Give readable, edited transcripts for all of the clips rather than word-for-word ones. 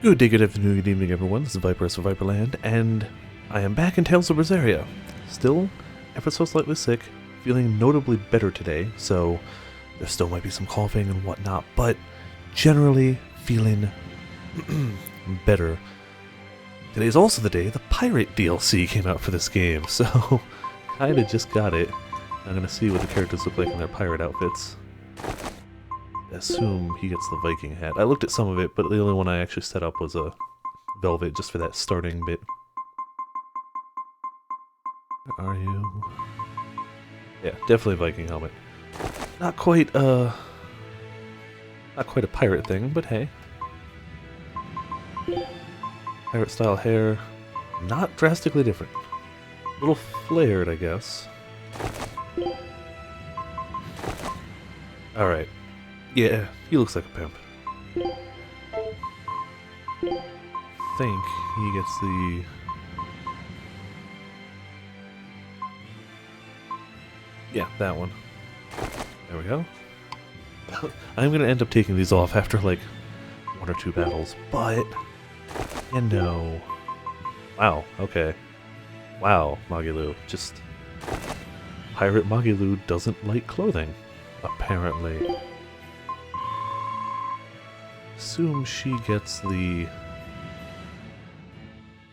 Good day, good afternoon, good evening, everyone. This is Viperus of Viperland, and I am back in Tales of Berseria. Still, ever so slightly sick, feeling notably better today, so there still might be some coughing and whatnot, but generally feeling better. Today's also the day the Pirate DLC came out for this game, so kinda just got it. I'm gonna see what the characters look like in their pirate outfits. Assume he gets the Viking hat. I looked at some of it, but the only one I actually set up was a velvet, just for that starting bit. Where are you? Yeah, definitely Viking helmet. Not quite a pirate thing, but hey. Pirate style hair, not drastically different. A little flared, I guess. Alright. Yeah, he looks like a pimp. Think he gets the... Yeah, that one. There we go. I'm gonna end up taking these off after like 1 or 2 battles, but... You know... Wow, okay. Wow, Magilu. Just... Pirate Magilu doesn't like clothing, apparently. Assume she gets the...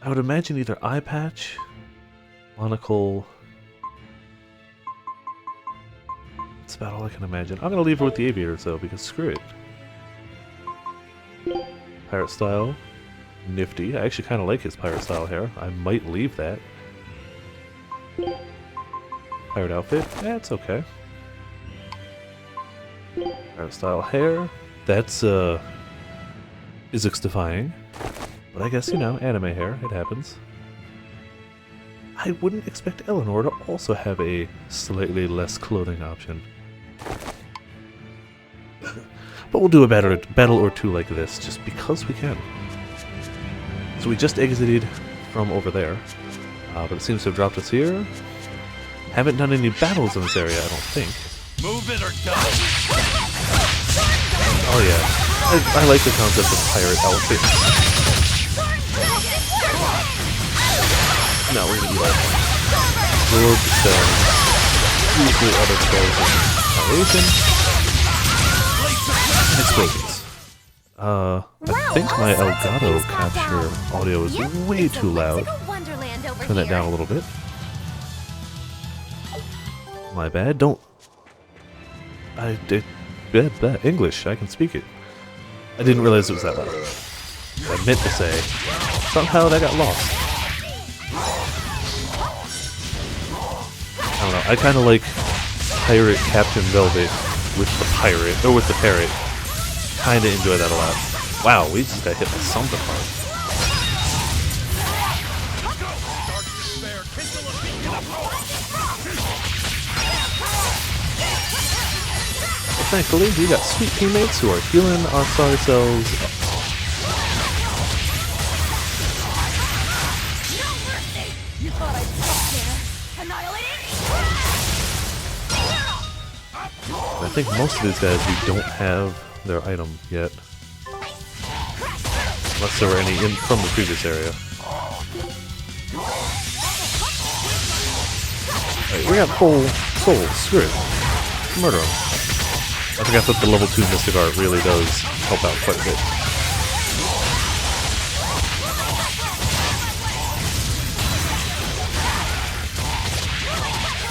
I would imagine either eye patch, monocle... That's about all I can imagine. I'm gonna leave her with the aviators though, because screw it. Pirate style, nifty. I actually kind of like his pirate style hair. I might leave that. Pirate outfit, it's okay. Pirate style hair, that's physics defying, but I guess, you know, anime hair, it happens. I wouldn't expect Eleanor to also have a slightly less clothing option. But we'll do a battle or two like this, just because we can. So we just exited from over there, but it seems to have dropped us here. Haven't done any battles in this area, I don't think. Move it or die! Oh yeah. I like the concept of pirate outfit. No, we're gonna eat all. Sword, stone, usually other spells in Foundation. Explosions. I think my Elgato capture audio is way too loud. Turn that down a little bit. My bad, don't... English, I can speak it. I didn't realize it was that loud. I meant to say, somehow that got lost. I don't know, I kind of like Pirate Captain Velvet with the pirate, or with the parrot. Kind of enjoy that a lot. Wow, we just got hit by something hard. Thankfully, we got sweet teammates who are healing our sorry selves. I think most of these guys, we don't have their item yet. Unless there were any in from the previous area. Alright, we got full souls. Screw it. Murder them. I forgot that the level 2 Mystic Art really does help out quite a bit.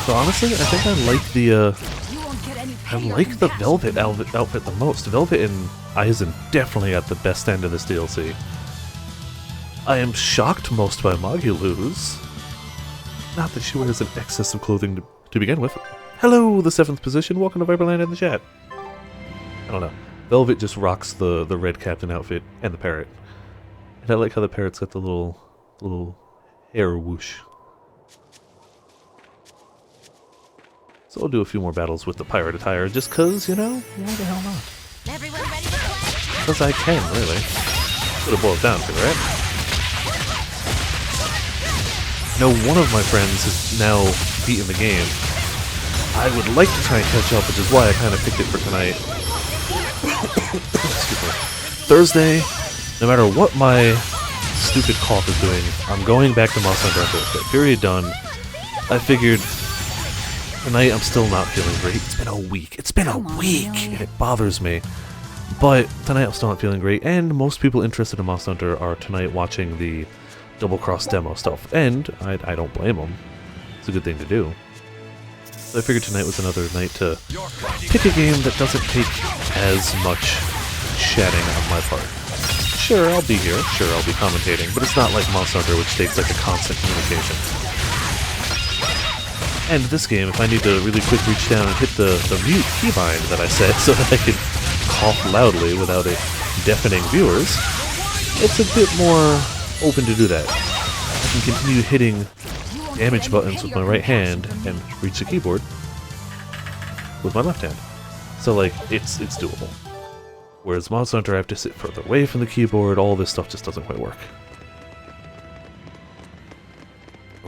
So honestly, I think I like the Velvet outfit the most. Velvet and Aizen definitely at the best end of this DLC. I am shocked most by Magilu's. Not that she wears an excess of clothing to begin with. Hello, the 7th position. Welcome to Viperland in the chat. I don't know. Velvet just rocks the red captain outfit and the parrot. And I like how the parrot's got the little hair whoosh. So I'll do a few more battles with the pirate attire just cause, you know, why the hell not? Everyone ready to play? Because I can, really. That's what it boils down to, right? No, one of my friends has now beaten the game. I would like to try and catch up, which is why I kind of picked it for tonight. Thursday, No matter what my stupid cough is doing, I'm going back to Monster Hunter on Thursday. Period, done. I figured tonight I'm still not feeling great. It's been a week. It's been a week! And it bothers me. But tonight I'm still not feeling great, and most people interested in Monster Hunter are tonight watching the Double Cross demo stuff. And I don't blame them. It's a good thing to do. So I figured tonight was another night to pick a game that doesn't take as much chatting on my part. Sure, I'll be here. Sure, I'll be commentating. But it's not like Monster Hunter, which takes like a constant communication. And this game, if I need to really quick reach down and hit the mute keybind that I set so that I can cough loudly without it deafening viewers, it's a bit more open to do that. I can continue hitting damage buttons with my right hand and reach the keyboard with my left hand. So like, it's doable. Whereas Monster Hunter, I have to sit further away from the keyboard, all this stuff just doesn't quite work.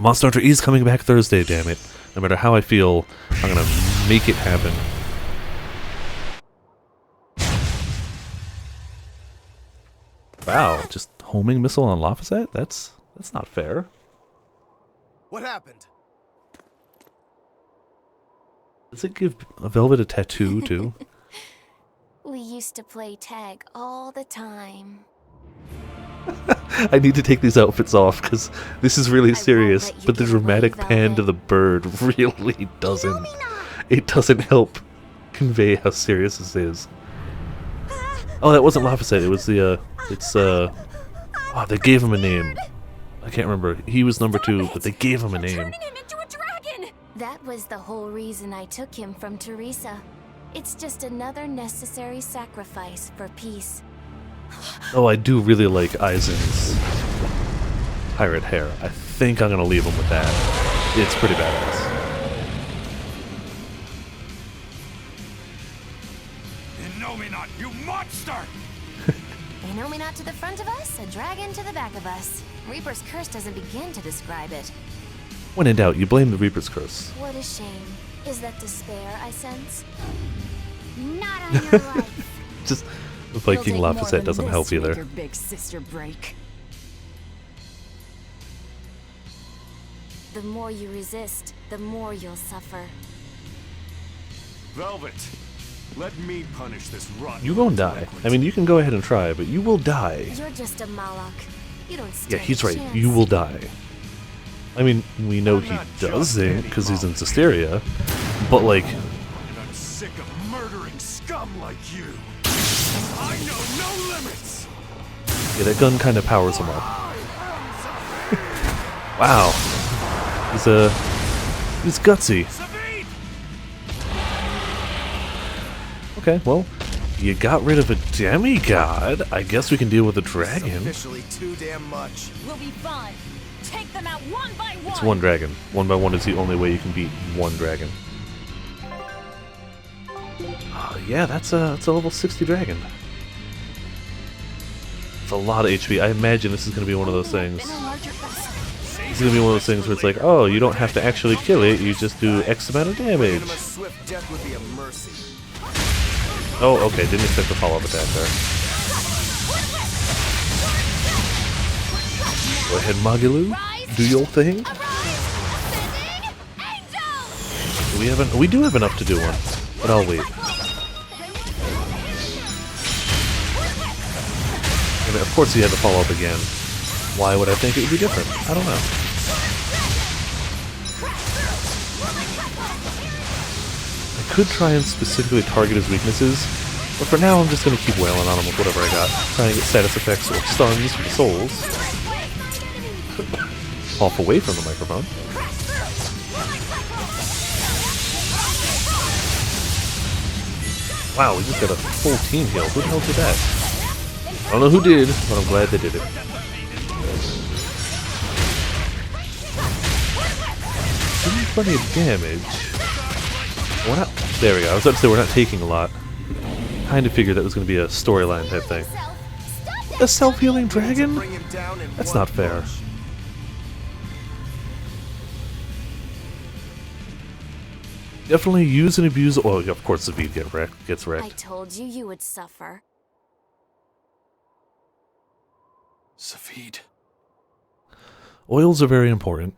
Monster Hunter is coming back Thursday, damn it. No matter how I feel, I'm gonna make it happen. Wow, just homing missile on Lafayette? That's not fair. What happened? Does it give Velvet a tattoo, too? We used to play tag all the time. I need to take these outfits off, because this is really serious, but the dramatic pan to the bird really doesn't... It doesn't help convey how serious this is. Oh, that wasn't Lafayette, it was the, oh, they gave him a name. I can't remember. He was number 2, but they gave him a name. That was the whole reason I took him from Teresa. It's just another necessary sacrifice for peace. Oh, I do really like Aizen's pirate hair. I think I'm gonna leave him with that. It's pretty badass. Not, you monster! Not to the front of us, a dragon to the back of us. Reaper's curse doesn't begin to describe it. When in doubt, you blame the Reaper's curse. What a shame. Is that despair I sense? Not on your life. Just Viking Lafayette doesn't help either. Your big sister break. The more you resist, the more you'll suffer. Velvet, let me punish this rotten. You won't die. I mean, you can go ahead and try, but you will die. You're just a Malak. You don't stand Yeah, he's a right. chance. You will die. I mean, we know he doesn't because he's in Berseria, but like... And I'm sick of murdering scum like you. I know no limits. Yeah, that gun kind of powers him up. Wow. He's gutsy. Okay, well, you got rid of a demigod. I guess we can deal with a dragon. Officially too damn much. We'll be fine. Take them out one by one. It's one dragon. 1 by 1 is the only way you can beat one dragon. Yeah, that's a level 60 dragon. It's a lot of HP. I imagine this is going to be one of those things. It's going to be one of those things where it's like, oh, you don't have to actually kill it, you just do X amount of damage. Swift death would be a mercy. Oh, okay, didn't expect the follow-up attack there. Go ahead, Magilu. Do your thing. We do have enough to do one, but I'll wait. And of course he had to follow up again. Why would I think it would be different? I don't know. I could try and specifically target his weaknesses, but for now I'm just going to keep wailing on him with whatever I got. Trying to get status effects or stuns from souls. Off away from the microphone. Wow, we just got a full team heal. Who the hell did that? I don't know who did, but I'm glad they did it. Doing plenty of damage. We're not... There we go. I was about to say we're not taking a lot. Kind of figured that was going to be a storyline type thing. A self-healing dragon? That's not fair. Definitely use and abuse... Oh, of course the beat gets I wrecked. told you you would suffer. Safid. Oils are very important.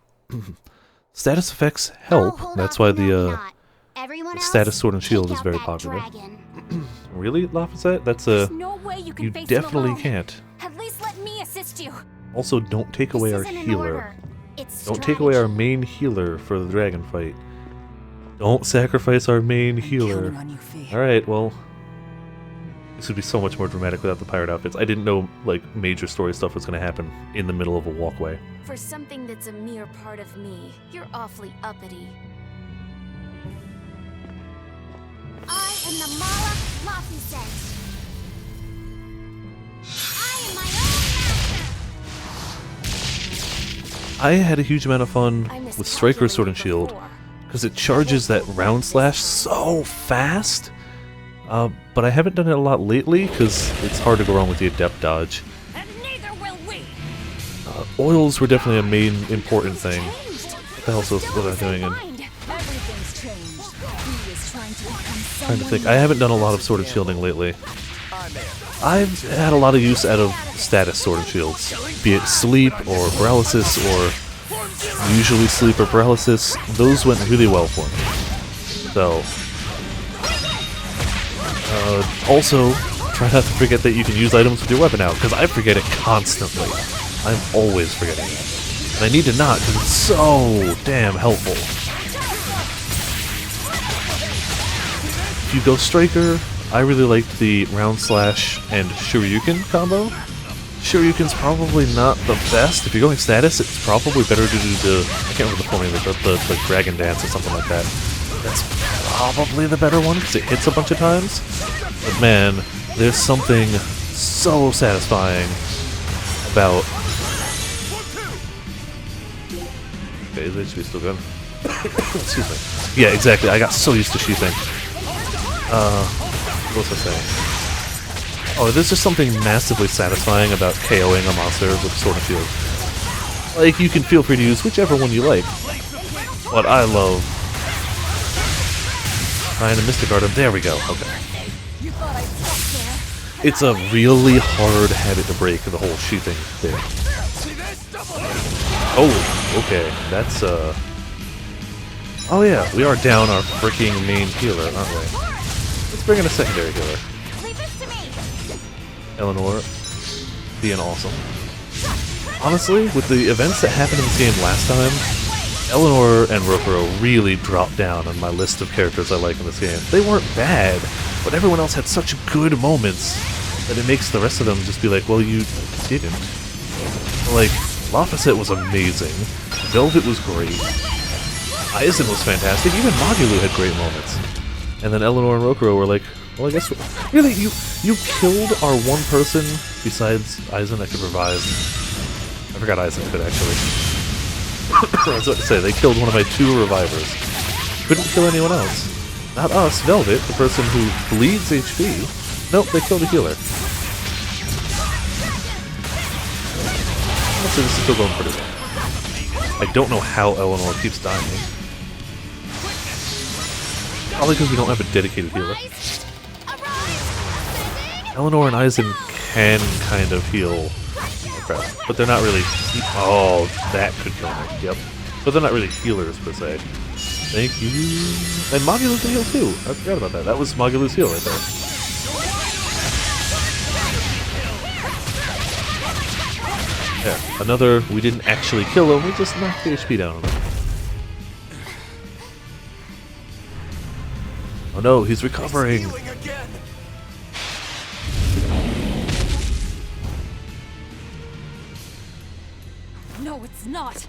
Status effects help. Oh, hold That's on, why no, the not. Everyone else, status sword and shield take is out very that popular. dragon. Really, Lafayette? That's There's no way you can you face definitely him alone. can't. At least let me assist you. Also, don't take This away our isn't an healer. order. It's Don't take away our strategy. main healer for the dragon fight. Don't sacrifice our main healer. Counting on you, Fee. Alright, well... This would be so much more dramatic without the pirate outfits. I didn't know, like, major story stuff was gonna happen in the middle of a walkway. For something that's a mere part of me, you're awfully uppity. I am the Mala Lafayette. I am my own master. I had a huge amount of fun I with Striker's Sword and Shield, before. because it charges that round slash so fast. But I haven't done it a lot lately, because it's hard to go wrong with the Adept dodge. And neither will we. Oils were definitely a main important thing. What the hell was I doing? And Everything's changed. He is trying to become trying to think. I haven't done a lot of Sword and Shielding lately. I've had a lot of use out of status Sword and Shields, be it sleep or paralysis or usually sleep or paralysis. Those went really well for me. So, also try not to forget that you can use items with your weapon out, because I forget it constantly. I'm always forgetting it. And I need to not, because it's so damn helpful. If you go Striker, I really liked the Round Slash and Shoryuken combo. Shoryuken's probably not the best. If you're going status, it's probably better to do the... I can't remember the formula, but the Dragon Dance or something like that. That's probably the better one, because it hits a bunch of times. But man, there's something so satisfying about... Okay, is HP still good? Excuse me. Yeah, exactly. I got so used to sheathing. What was I saying? Oh, there's just something massively satisfying about KOing a monster with Sword and Shield. Like, you can feel free to use whichever one you like. But I love trying to Mystic Guard him. There we go. Okay. You thought I'd stop there. It's a really hard habit to break, the whole sheathing thing. Oh, okay. That's, Oh yeah, we are down our freaking main healer, aren't we? Let's bring in a secondary healer. Leave this to me. Eleanor being awesome. Honestly, with the events that happened in this game last time, Eleanor and Rokuro really dropped down on my list of characters I like in this game. They weren't bad, but everyone else had such good moments that it makes the rest of them just be like, well, you didn't. Like, Lafayette was amazing. Velvet was great. Aizen was fantastic. Even Magilou had great moments. And then Eleanor and Rokuro were like, well, I guess... Really? You killed our one person besides Aizen that could revive? I forgot Aizen could, actually. I was about to say, they killed one of my 2 revivers. Couldn't kill anyone else. Not us, Velvet, the person who bleeds HP. Nope, they killed a healer. Honestly, this is still going pretty well. I don't know how Eleanor keeps dying. Probably because we don't have a dedicated healer. Eleanor and Aizen can kind of heal. Oh crap. But they're not really... Oh, that could kill me. Yep. But they're not really healers, per se. Thank you. And Magilou can heal too. I forgot about that. That was Magilou's heal right there. Yeah, another, we didn't actually kill him, we just knocked the HP down on him. Oh no, he's recovering! Healing again. No, it's not.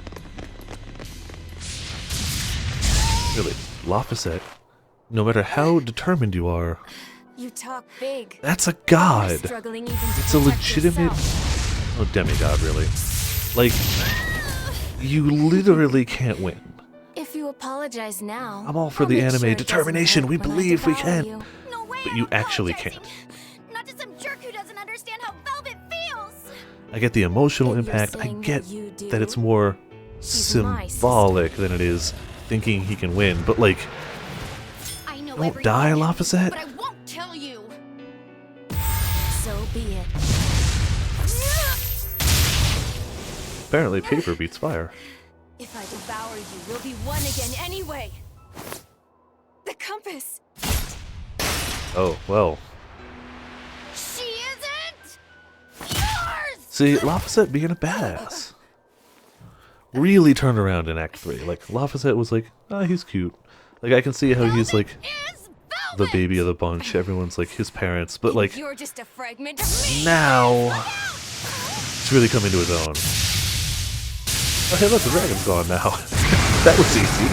Really, Lafayette, no matter how determined you are, You talk big. that's a god! Struggling even to It's a protect legitimate... yourself. Oh, demigod, really. Like, you literally can't win. If you apologize now, I'm all for I'll the make anime sure it doesn't determination, hurt we when I believe we devour can. you. No way. But I'm you actually apologizing. can't. Not to some jerk who doesn't understand how Velvet feels. I get the emotional If you're impact, I saying get that you do, that it's more she's my symbolic than it is thinking he can win, but like, I know don't everything, die, Lafayette. but I won't tell you. So be it. apparently paper beats fire. If I devour you, you'll be one again anyway. The compass. Oh, well. She isn't yours! See, Laphicet being a badass. Really turned around in Act 3. Like, Laphicet was like, ah, he's cute. Like, I can see how he's like Is the Velvet! baby of the bunch. Everyone's like his parents. But like, You're just a fragment of me. now, he's really come into his own. Oh, hey, look, the dragon's gone now. That was easy.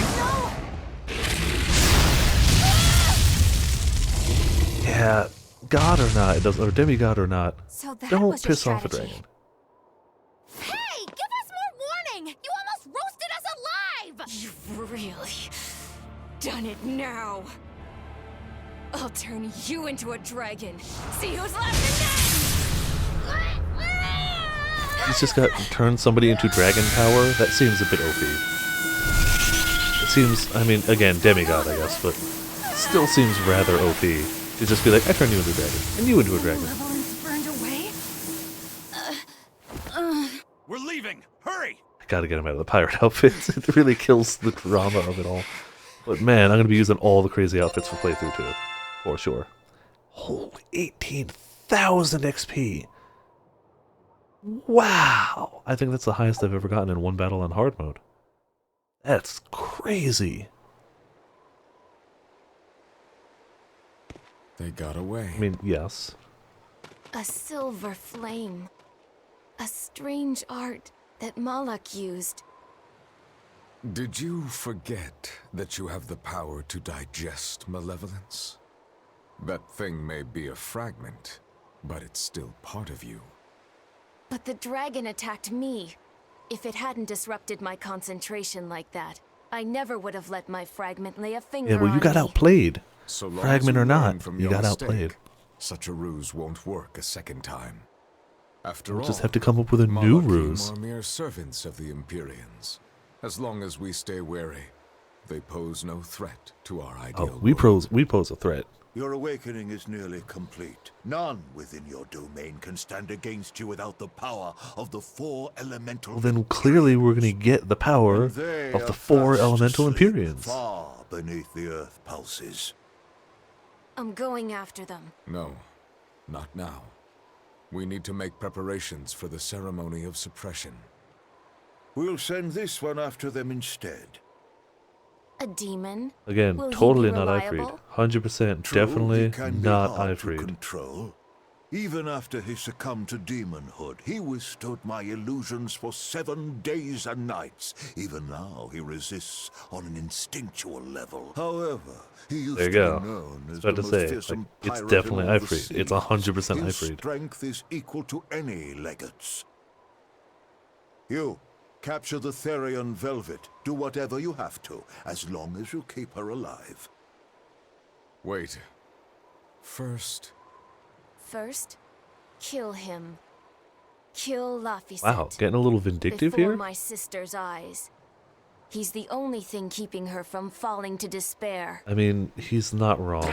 Yeah, God or not, it doesn't, or demigod or not, So that don't was your piss off a strategy. dragon. Hey, give us more warning! You almost roasted us alive! You've really done it now. I'll turn you into a dragon. See who's left in He's just got turned somebody into dragon power. That seems a bit OP. It seems, I mean, again, demigod, I guess, but still seems rather OP to just be like, I turned you into a dragon, and you into a dragon. Malevolence burned away? We're leaving! Hurry! I gotta get him out of the pirate outfits. It really kills the drama of it all. But man, I'm gonna be using all the crazy outfits for playthrough too, for sure. Holy 18,000 XP! Wow! I think that's the highest I've ever gotten in one battle on hard mode. That's crazy. They got away. I mean, yes. A silver flame. A strange art that Malak used. Did you forget that you have the power to digest malevolence? That thing may be a fragment, but it's still part of you. But the dragon attacked me. If it hadn't disrupted my concentration like that, I never would have let my fragment lay a finger Yeah, well, you on got me. outplayed. So long Fragment as you or not, learn from you your got mistake, outplayed. Such a ruse won't work a second time. After We'll all, just have to come up with a new Malachim ruse. are mere servants of the Empyreans. As long as we stay wary, they pose no threat to our ideal Oh, we world. pose a threat. Your awakening is nearly complete. None within your domain can stand against you without the power of the four elemental. Well, then clearly we're gonna get the power And they of the are 4 fast elemental asleep Empyreans. far beneath the earth pulses. I'm going after them. No, not now. We need to make preparations for the ceremony of suppression. We'll send this one after them instead. A demon? Again, Will he totally be not reliable? Ifrit. 100% True, definitely he can be not hard to Ifrit. control. Even after he succumbed to demonhood, he withstood my illusions for 7 days and nights. Even now, he resists on an instinctual level. However, he used There you to go. be known as About the to most say, fearsome like, it's pirate definitely in all the Ifrit. It's seas. 100% His Ifrit. strength is equal to any legate's. You, capture the Therian Velvet. Do whatever you have to, as long as you keep her alive. Wait. First, First, kill him. Kill Laphicet. Wow, getting a little vindictive before here? my sister's eyes. He's the only thing keeping her from falling to despair. I mean, he's not wrong.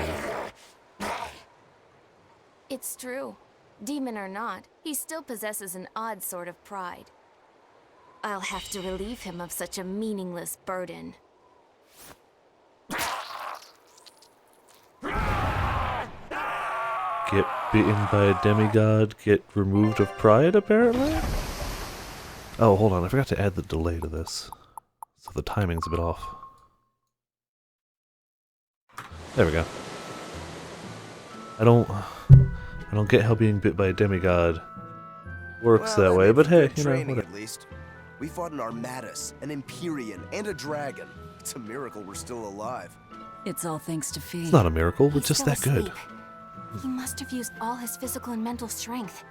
It's true. Demon or not, he still possesses an odd sort of pride. I'll have to relieve him of such a meaningless burden. Get bitten by a demigod, get removed of pride, apparently? Oh, hold on, I forgot to add the delay to this. So the timing's a bit off. There we go. I don't get how being bit by a demigod works that way, but hey, you know, training whatever. at least. We fought an Armatus, an Empyrean, and a dragon. It's a miracle we're still alive. It's all thanks to Fee. It's not a miracle, we're He's just still that good. asleep. He must have used all his physical and mental strength.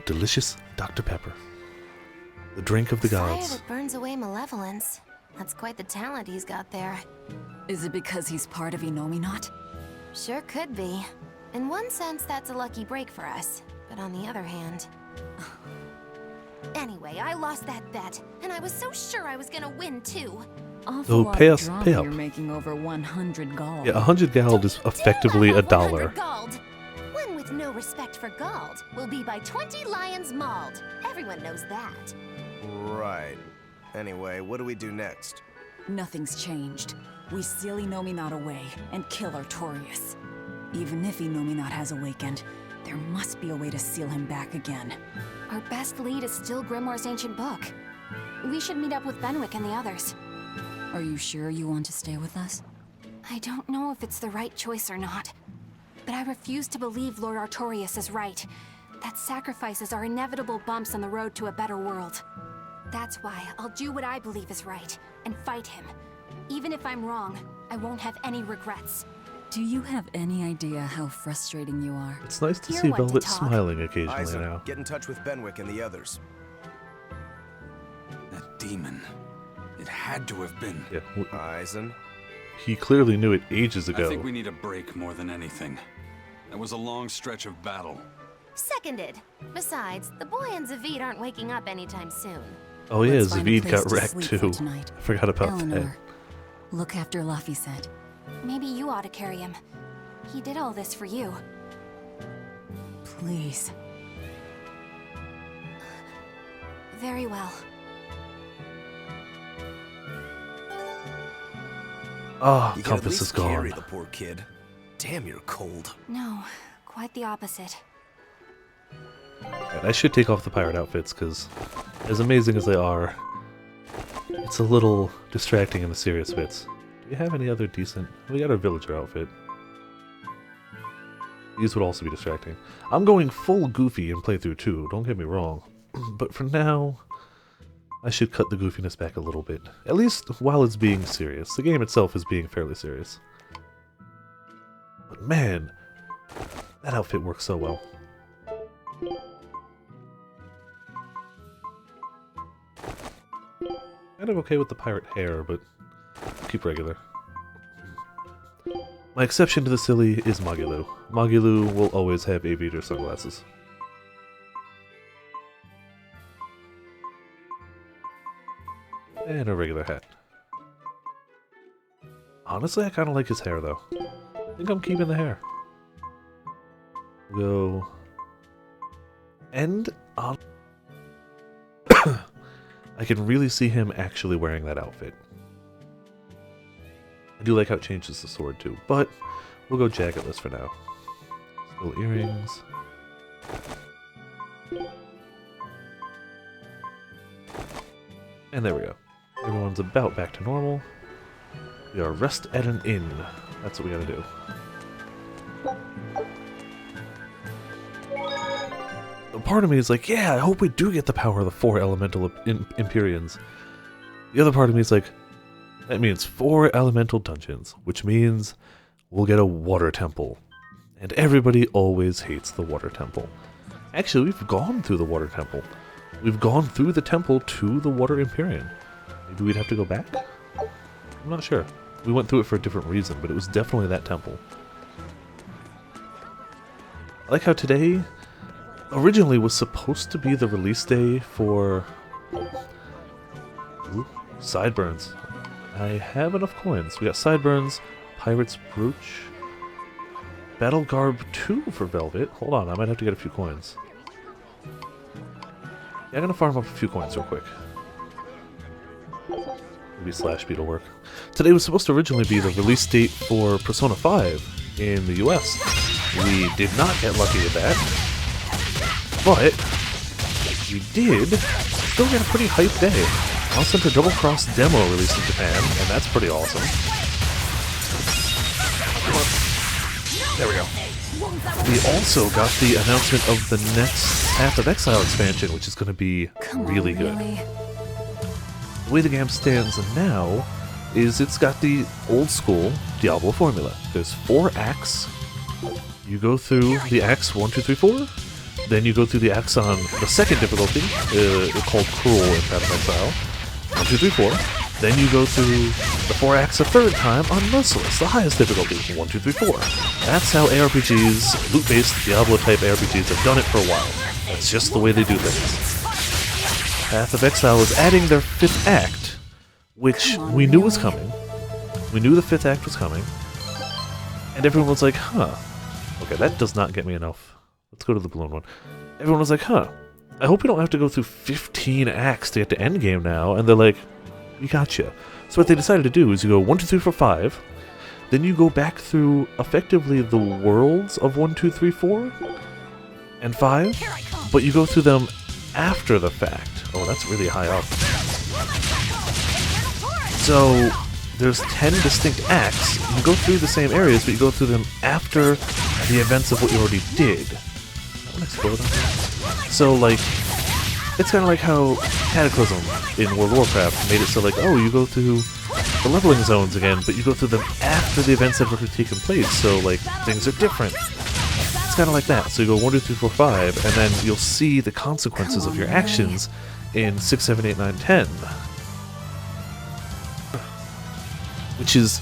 Delicious Dr. Pepper. The drink of the Fire gods. that burns away malevolence. That's quite the talent he's got there. Is it because he's part of Inominat? Sure could be. In one sense, that's a lucky break for us. But on the other hand... Anyway, I lost that bet, and I was so sure I was gonna win too. Awful Oh, lot pay of us- drama pay up. You're making over 100 gold. Yeah, 100 gold is effectively Still a have dollar. 100 gold. One with with no respect for Gald will be by 20 lions mauled. Everyone knows that. Right. Anyway, what do we do next? Nothing's changed. We seal Inominat away and kill Artorias. Even if Inominat has awakened, there must be a way to seal him back again. Our best lead is still Grimoire's ancient book. We should meet up with Benwick and the others. Are you sure you want to stay with us? I don't know if it's the right choice or not, but I refuse to believe Lord Artorias is right. That sacrifices are inevitable bumps on the road to a better world. That's why I'll do what I believe is right and fight him. Even if I'm wrong, I won't have any regrets. Do you have any idea how frustrating you are? It's nice to You're see one to Velvet talk. smiling occasionally Eisen, now. get in touch with Benwick and the others. That demon. It had to have been. Yeah, Eisen? he clearly knew it ages ago. I think we need a break more than anything. That was a long stretch of battle. Seconded. Besides, the boy and Zavid aren't waking up anytime soon. Oh yeah, Let's find a Zavid place got to wrecked sleep too. for tonight. I forgot about Eleanor, that. look after Laphicet. Maybe you ought to carry him. He did all this for you. Please. Very well. Ah, You can at Compass least is gone. carry the poor kid. Damn, you're cold. No, quite the opposite. Right, I should take off the pirate outfits, because as amazing as they are, it's a little distracting in the serious bits. Do you have any other decent... We got our villager outfit. These would also be distracting. I'm going full goofy in playthrough 2, don't get me wrong. But for now, I should cut the goofiness back a little bit. At least while it's being serious. The game itself is being fairly serious. But man, that outfit works so well. Kind of okay with the pirate hair, but keep regular. My exception to the silly is Magilu. Magilu will always have aviator sunglasses. And a regular hat. Honestly, I kind of like his hair, though. I think I'm keeping the hair. Go... And on... I can really see him actually wearing that outfit. I do like how it changes the sword too, but we'll go jacketless for now. Still earrings. And there we go. Everyone's about back to normal. We are rest at an inn. That's what we gotta do. A part of me is like, yeah, I hope we do get the power of the 4 elemental Empyreans. The other part of me is like, that means 4 elemental dungeons, which means we'll get a water temple. And everybody always hates the water temple. Actually, we've gone through the water temple. We've gone through the temple to the water Empyrean. Maybe we'd have to go back? I'm not sure. We went through it for a different reason, but it was definitely that temple. I like how today originally was supposed to be the release day for... Ooh, Sideburns. I have enough coins. We got Sideburns, Pirate's Brooch, Battle Garb 2 for Velvet. Hold on, I might have to get a few coins. Yeah, I'm gonna farm up a few coins real quick. Maybe Slash Speed will work. Today was supposed to originally be the release date for Persona 5 in the US. We did not get lucky with that. But we did still get a pretty hype day. Mouse Hunter Double Cross demo released in Japan, and that's pretty awesome. There we go. We also got the announcement of the next Path of Exile expansion, which is going to be really good. The way the game stands now is it's got the old school Diablo formula. There's 4 acts. You go through the acts 1, 2, 3, 4. Then you go through the acts on the second difficulty, called Cruel in Path of Exile. 1, 2, 3, 4. Then you go through the 4 acts a third time on Merciless, the highest difficulty. 1, 2, 3, 4. That's how ARPGs, loot-based Diablo-type ARPGs, have done it for a while. That's just the way they do things. Path of Exile is adding their 5th act, which we knew was coming. We knew the 5th act was coming. And everyone was like, huh. Okay, that does not get me enough Let's go to the balloon one. Everyone was like, huh, I hope we don't have to go through 15 acts to get to endgame now. And they're like, we got you. So what they decided to do is you go 1, 2, 3, 4, 5. Then you go back through effectively the worlds of 1, 2, 3, 4 and 5. But you go through them after the fact. Oh, that's really high up. So there's 10 distinct acts. You go through the same areas, but you go through them after the events of what you already did. That one explode on me? So, like, it's kind of like how Cataclysm in World of Warcraft made it so, like, oh, you go through the leveling zones again, but you go through them after the events have already taken place, so, like, things are different. It's kind of like that. So you go 1, 2, 3, 4, 5, and then you'll see the consequences of your actions in 6, 7, 8, 9, 10. Which is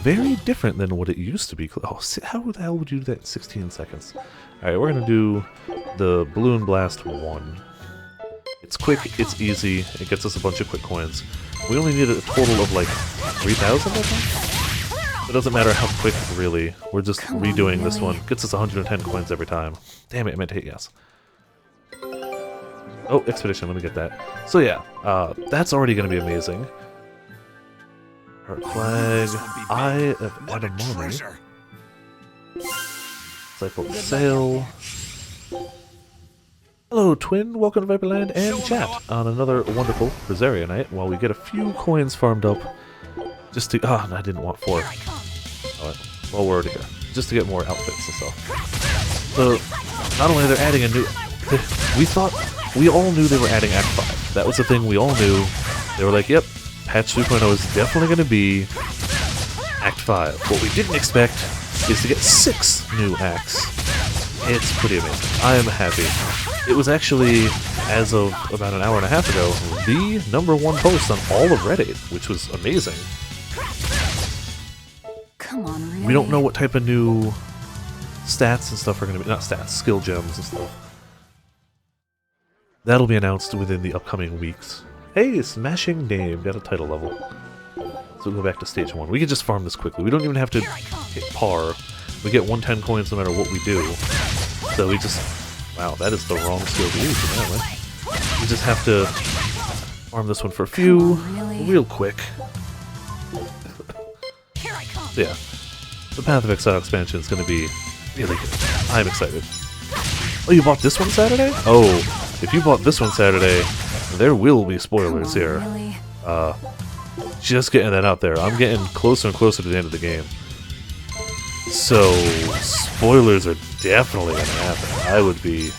very different than what it used to be. Oh, how the hell would you do that in 16 seconds? Alright, we're going to do the Balloon Blast 1. It's quick, it's easy, it gets us a bunch of quick coins. We only need a total of like 3,000, I think? It doesn't matter how quick, really. We're just redoing this one. Gets us 110 coins every time. Damn it, I meant to hit yes. Oh, Expedition, let me get that. So yeah, that's already going to be amazing. Heart Flag, Eye of Edamame, Cycle Sail. Hello, Twin. Welcome to Viperland and chat on another wonderful Berseria night while we get a few coins farmed up just to... Ah, I didn't want 4. Alright, well, we're already here. Just to get more outfits and stuff. So, not only they're adding a new... We all knew they were adding Act 5. That was the thing we all knew. They were like, yep, Patch 3.0 is definitely going to be Act 5. What we didn't expect is to get 6 new acts. It's pretty amazing. I am happy. It was actually, as of about an hour and a half ago, the #1 post on all of Reddit, which was amazing. Come on, really? We don't know what type of new stats and stuff are going to be. Not stats, skill gems and stuff. That'll be announced within the upcoming weeks. Hey, smashing name. Got a title level. So we'll go back to stage 1. We can just farm this quickly. We don't even have to hit par. We get 110 coins no matter what we do. So we just... Wow, that is the wrong skill to use, apparently. We just have to farm this one for a few, real quick. So yeah, the Path of Exile expansion is going to be really good. I'm excited. Oh, you bought this one Saturday? Oh, if you bought this one Saturday, there will be spoilers here. Just getting that out there. I'm getting closer and closer to the end of the game. So, spoilers are definitely going to happen. I would be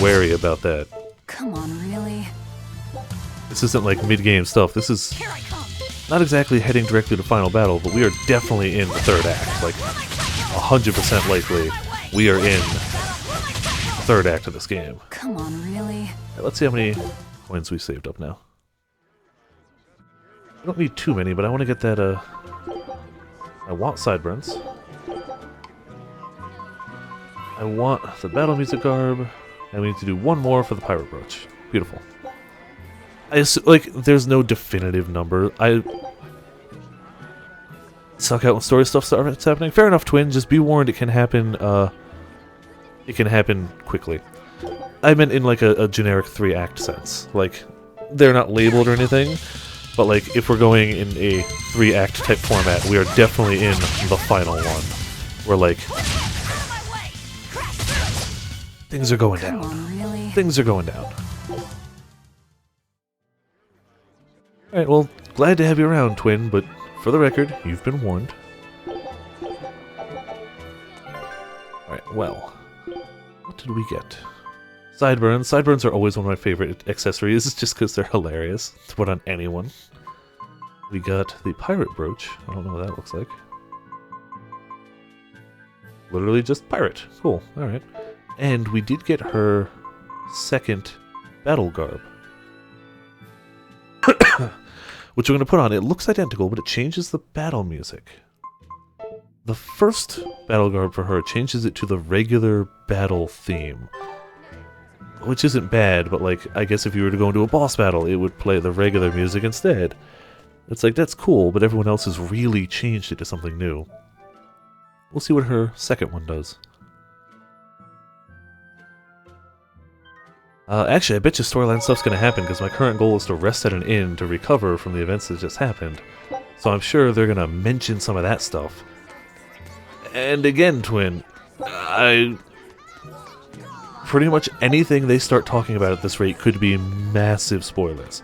wary about that. Come on, really? This isn't like mid-game stuff. This is not exactly heading directly to final battle, but we are definitely in the 3rd act. Like, 100% likely we are in the 3rd act of this game. Come on, really? Right, let's see how many coins we saved up now. I don't need too many, but I want to get that, I want Sideburns. I want the battle music garb, and we need to do one more for the pirate brooch. Beautiful. I assume, like, there's no definitive number. I suck out when story stuff starts happening. Fair enough, Twin. Just be warned, it can happen. It can happen quickly. I meant in like a generic 3-act sense. Like, they're not labeled or anything, but like if we're going in a 3-act type format, we are definitely in the final one. We're like. Things are going down. On, really? Things are going down. Alright, well, glad to have you around, Twin, but for the record, you've been warned. Alright, well. What did we get? Sideburns. Sideburns are always one of my favorite accessories, just because they're hilarious to put on anyone. We got the pirate brooch. I don't know what that looks like. Literally just pirate. Cool, alright. And we did get her 2nd battle garb. Which we're going to put on. It looks identical, but it changes the battle music. The 1st battle garb for her changes it to the regular battle theme. Which isn't bad, but like, I guess if you were to go into a boss battle, it would play the regular music instead. It's like, that's cool, but everyone else has really changed it to something new. We'll see what her 2nd one does. Actually, I bet you storyline stuff's gonna happen because my current goal is to rest at an inn to recover from the events that just happened. So I'm sure they're gonna mention some of that stuff. And again, Twin, pretty much anything they start talking about at this rate could be massive spoilers.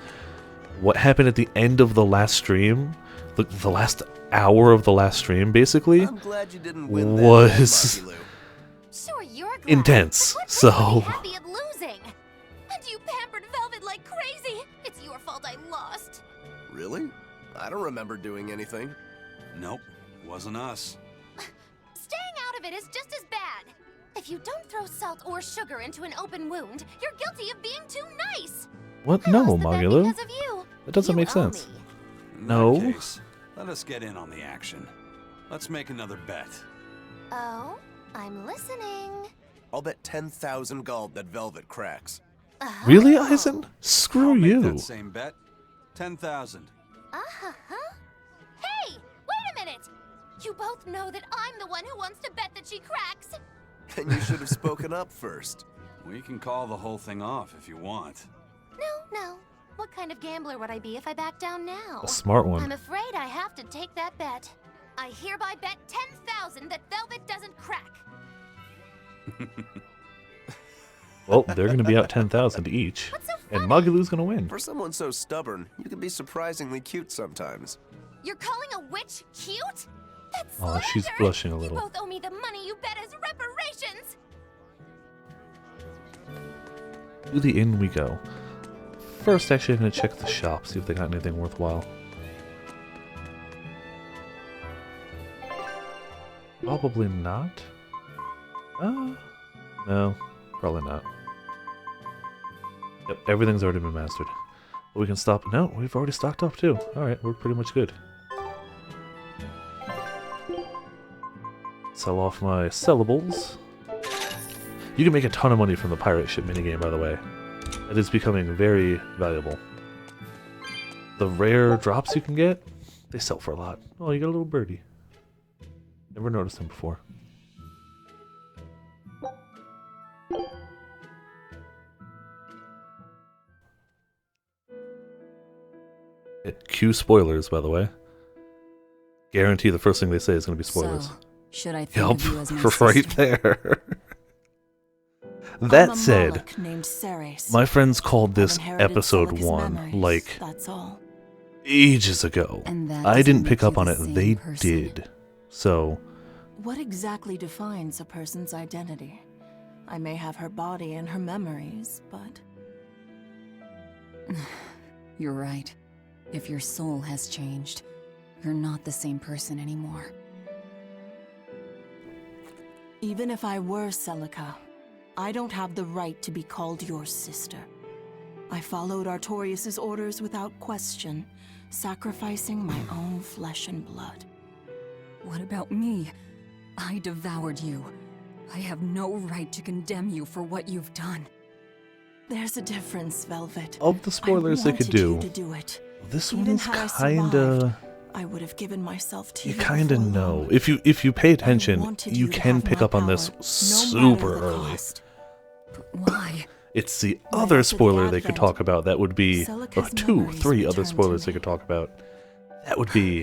What happened at the end of the last stream, the last hour of the last stream, basically, I'm glad you didn't win was that, Sure, you're glad. intense. But what So, makes you happy at losing? And you pampered Velvet like crazy. It's your fault I lost. Really? I don't remember doing anything. Nope, wasn't us. Staying out of it is just as bad. If you don't throw salt or sugar into an open wound, you're guilty of being too nice. what? I No, lost the bet Magulu. because of you. That doesn't You make owe sense. me. In No. that case, let us get in on the action. Let's make another bet. Oh, I'm listening. I'll bet 10,000 gold that Velvet cracks. Really, Eisen? Screw I'll make you. that same bet. 10,000. Uh-huh. Hey, wait a minute. You both know that I'm the one who wants to bet that she cracks. And you should have spoken up first. We can call the whole thing off if you want. No. What kind of gambler would I be if I back down now? A smart I'm one. afraid I have to take that bet. I hereby bet 10,000 that Velvet doesn't crack. Well, they're going to be out 10,000 each, What's so and funny? Magulu's going to win. For someone so stubborn, you can be surprisingly cute sometimes. You're calling a witch cute? That's Oh, she's slander. blushing a little. You both owe me the money you bet as reparations. To the inn we go. First, actually, I'm going to check the shop, see if they got anything worthwhile. Probably not. No, probably not. Yep, everything's already been mastered. But we can stop. No, we've already stocked up too. Alright, we're pretty much good. Sell off my sellables. You can make a ton of money from the pirate ship minigame, by the way. It is becoming very valuable. The rare drops you can get, they sell for a lot. Oh, you got a little birdie. Never noticed him before. Cue spoilers, by the way. Guarantee the first thing they say is going to be spoilers. So, should I think of you as my Yup, right sister? there. I'm That a said, Moloch named Ceres. my friends called this I've inherited episode Celica's 1, memories, like, that's all. ages ago. And that I doesn't didn't make pick you up on the it, same they person. did. So, What exactly defines a person's identity? I may have her body and her memories, but... You're right. If your soul has changed, you're not the same person anymore. Even if I were Celica, I don't have the right to be called your sister. I followed Artorius' orders without question, sacrificing my own flesh and blood. What about me? I devoured you. I have no right to condemn you for what you've done. There's a difference, Velvet. of the spoilers they could do, You to do it. this Even one's had I kinda... survived, I would have given myself to You you. kinda before know. long. If you pay I attention, wanted you to can have pick my up on this power, no super matter the early. cost. But why? It's the Right other after the spoiler they could Advent, talk about. That would be, or Celica's 2, memories 3 other returned to spoilers they me. could talk about. That would be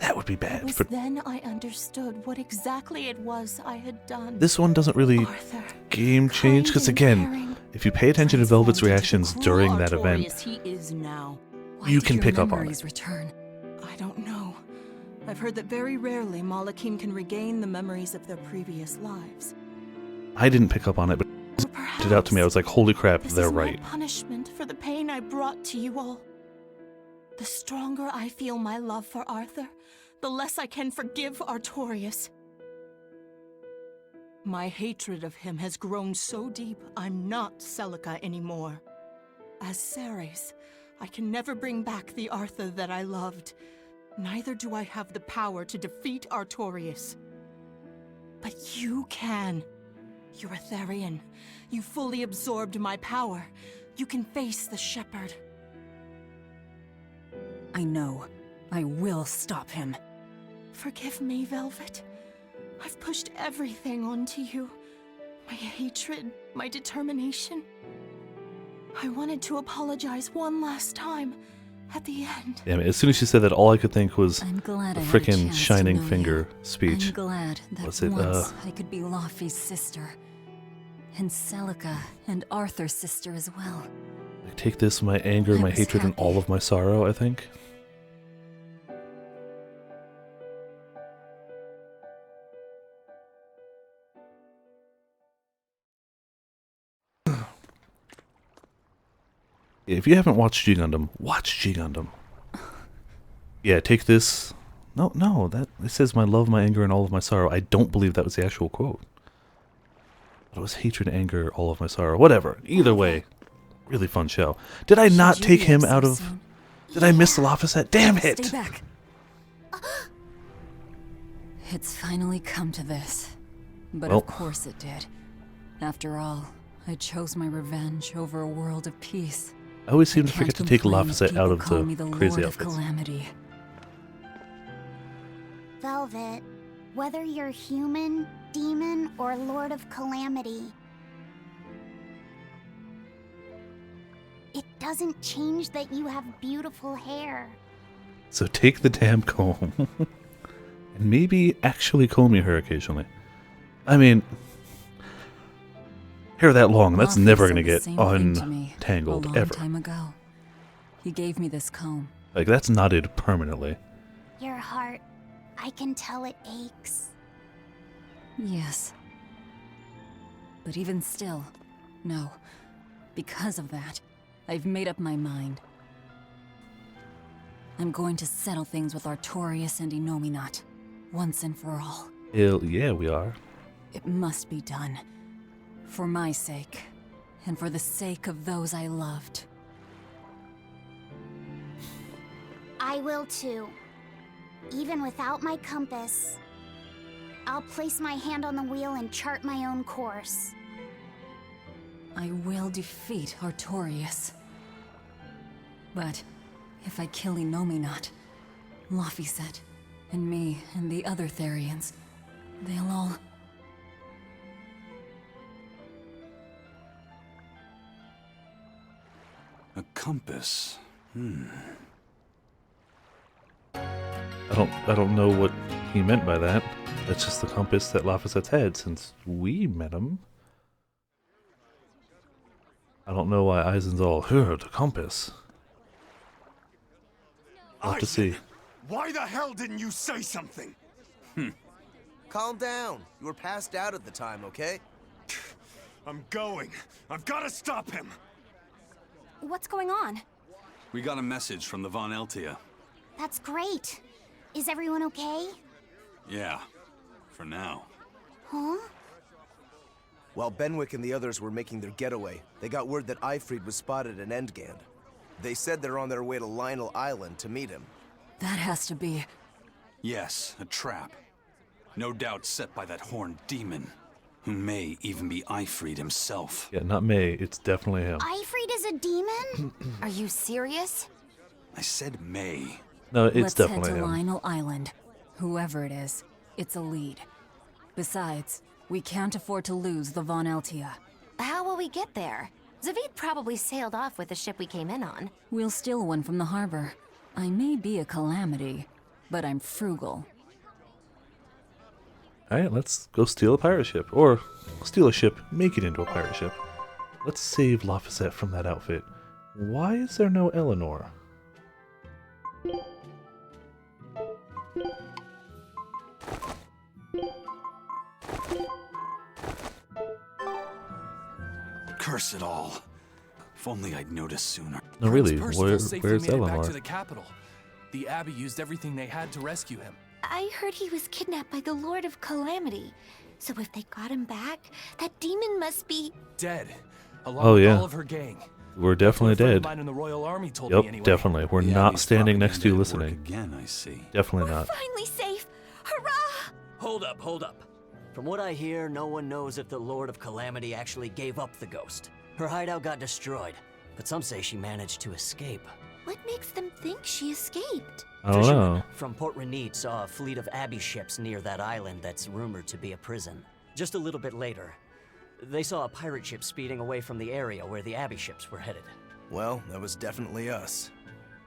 It bad. was But then I understood what exactly it was I had done. this one doesn't really Arthur, game change, because kind and again, caring, if you pay attention to Velvet's transformed into the reactions cruel during that event, Artorius he is now. Why you did can your pick up on memories it. return? I don't know. I've heard that very rarely Malachim can regain the memories of their previous lives. I didn't pick up on it, but Or it out to me. I was like, holy crap, this they're is right. my punishment for the pain I brought to you all. The stronger I feel my love for Arthur, the less I can forgive Artorius. My hatred of him has grown so deep, I'm not Celica anymore. As Ceres, I can never bring back the Arthur that I loved. Neither do I have the power to defeat Artorius. But you can. You're a Therian. You fully absorbed my power. You can face the Shepherd. I know. I will stop him. Forgive me, Velvet. I've pushed everything onto you. My hatred, my determination. I wanted to apologize one last time at the end. Damn it, as soon as she said that, all I could think was I'm glad the I had a frickin' chance to shining know you. finger speech. I'm glad that Was it, once I could be Laufey's sister. And Celica and Arthur's sister as well. Like, take this, my anger, I my was hatred, and all happy. of my sorrow, I think. If you haven't watched G Gundam, watch G Gundam. Yeah, take this. No, that it says my love, my anger, and all of my sorrow. I don't believe that was the actual quote. But it was hatred, anger, all of my sorrow. Whatever. Either way, really fun show. Did I not Should you take be him up out so of? soon? Did I miss the Laphicet? Damn Stay it! back. It's finally come to this. But Well. of course it did. After all, I chose my revenge over a world of peace. I always seem I to forget can't to take complain if Laphicet out people of call me the crazy Lord of outfits. Calamity. Velvet, whether you're human, demon, or Lord of Calamity, it doesn't change that you have beautiful hair. So take the damn comb. And maybe actually comb your hair occasionally. I mean, hair that long, that's Laufey never said going to the get same thing to me untangled, a long ever. time ago. He gave me this comb. Like, that's knotted permanently. Your heart, I can tell it aches. Yes. But even still, no. Because of that, I've made up my mind. I'm going to settle things with Artorias and Inominat, once and for all. Yeah, we are. It must be done. For my sake, and for the sake of those I loved. I will too. Even without my compass, I'll place my hand on the wheel and chart my own course. I will defeat Artorias. But if I kill Inominat, Laphicet, and me and the other Therians, they'll all... A compass. I don't know what he meant by that. That's just the compass that Laphicet's had since we met him. I don't know why Eisen's all, the compass. I'll have to see. Why the hell didn't you say something? Calm down. You were passed out at the time, okay? I'm going. I've got to stop him. What's going on? We got a message from the Von Eltia. That's great. Is everyone okay? Yeah, for now. Huh? While Benwick and the others were making their getaway, they got word that Eifried was spotted in Endgand. They said they're on their way to Lionel Island to meet him. That has to be... Yes, a trap. No doubt set by that horned demon, who may even be Eifried himself. Yeah, not May, it's definitely him. Eifried is a demon? Are you serious? I said may. No, it's Let's head definitely to him. Lionel Island. Whoever it is, it's a lead. Besides, we can't afford to lose the Von Eltia. How will we get there? Zavid probably sailed off with the ship we came in on. We'll steal one from the harbor. I may be a calamity, but I'm frugal. Alright, let's go steal a pirate ship. Or steal a ship, make it into a pirate ship. Let's save Laphicet from that outfit. Why is there no Eleanor? Curse it all. If only I'd noticed sooner. No, really, Prince Percival safely where's made it back Eleanor? to the capital. The Abbey used everything they had to rescue him. I heard he was kidnapped by the Lord of Calamity. So if they got him back, that demon must be... Dead. Along Oh, with yeah. all of her gang. We're definitely A friend of dead. mine in the Royal Army told me Yep, anyway. definitely. We're The not Abbey's standing next to you propaganda at work listening. Again, I see. Definitely not. Finally safe! Hurrah! Hold up. From what I hear, no one knows if the Lord of Calamity actually gave up the ghost. Her hideout got destroyed, but some say she managed to escape. What makes them think she escaped? I don't know. From Port Renit saw a fleet of Abbey ships near that island that's rumored to be a prison. Just a little bit later, They saw a pirate ship speeding away from the area where the Abbey ships were headed. Well, that was definitely us.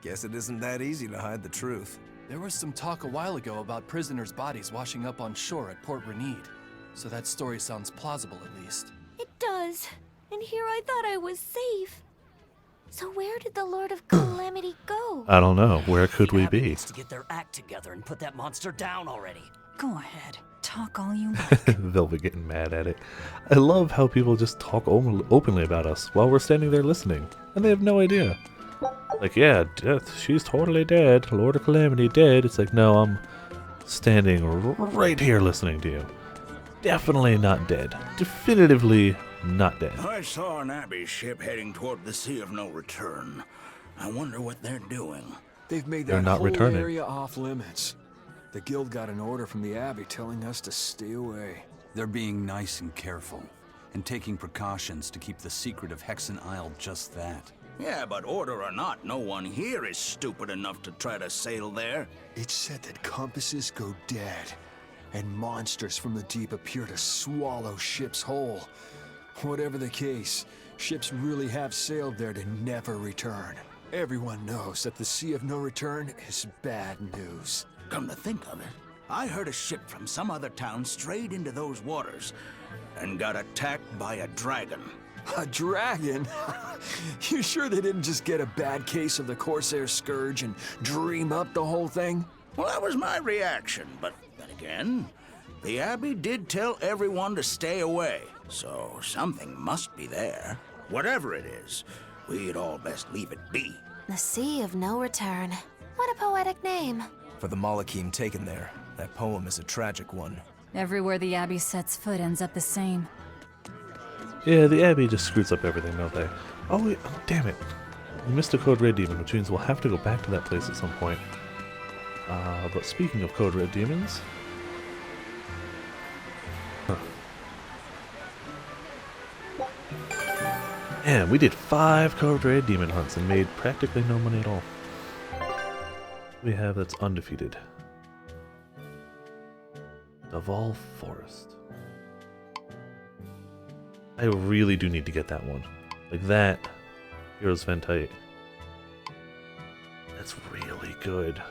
Guess it isn't that easy to hide the truth. There was some talk a while ago about prisoners' bodies washing up on shore at Port Renede. So that story sounds plausible, at least. It does. And here I thought I was safe. So where did the Lord of Calamity go? I don't know. Where could we Abbey be? needs to get their act together and put that monster down already. Go ahead. Talk all you like. Velvet getting mad at it. I love how people just talk openly about us while we're standing there listening, and they have no idea. Like, yeah, death, she's totally dead. Lord of Calamity dead. It's like, no, I'm standing right here listening to you. Definitely not dead. Definitively not dead. I saw an Abbey ship heading toward the Sea of No Return. I wonder what they're doing. They've made They're that not whole returning. area off limits. The guild got an order from the Abbey telling us to stay away. They're being nice and careful, and taking precautions to keep the secret of Hexen Isle just that. Yeah, but order or not, no one here is stupid enough to try to sail there. It's said that compasses go dead, and monsters from the deep appear to swallow ships whole. Whatever the case, ships really have sailed there to never return. Everyone knows that the Sea of No Return is bad news. Come to think of it, I heard a ship from some other town strayed into those waters and got attacked by a dragon. A dragon? You sure they didn't just get a bad case of the Corsair Scourge and dream up the whole thing? Well, that was my reaction, but then again, the Abbey did tell everyone to stay away, so something must be there. Whatever it is, we'd all best leave it be. The Sea of No Return. What a poetic name. For the Malachim taken there, that poem is a tragic one. Everywhere the Abbey sets foot ends up the same. Yeah, the Abbey just screws up everything, don't they? Oh, wait, oh, damn it. We missed a Code Red Demon, which means we'll have to go back to that place at some point. But speaking of Code Red Demons... Huh. Man, we did 5 Code Red Demon hunts and made practically no money at all. We have that's undefeated. Duval Forest. I really do need to get that one. Like that. Heroes Ventite. That's really good.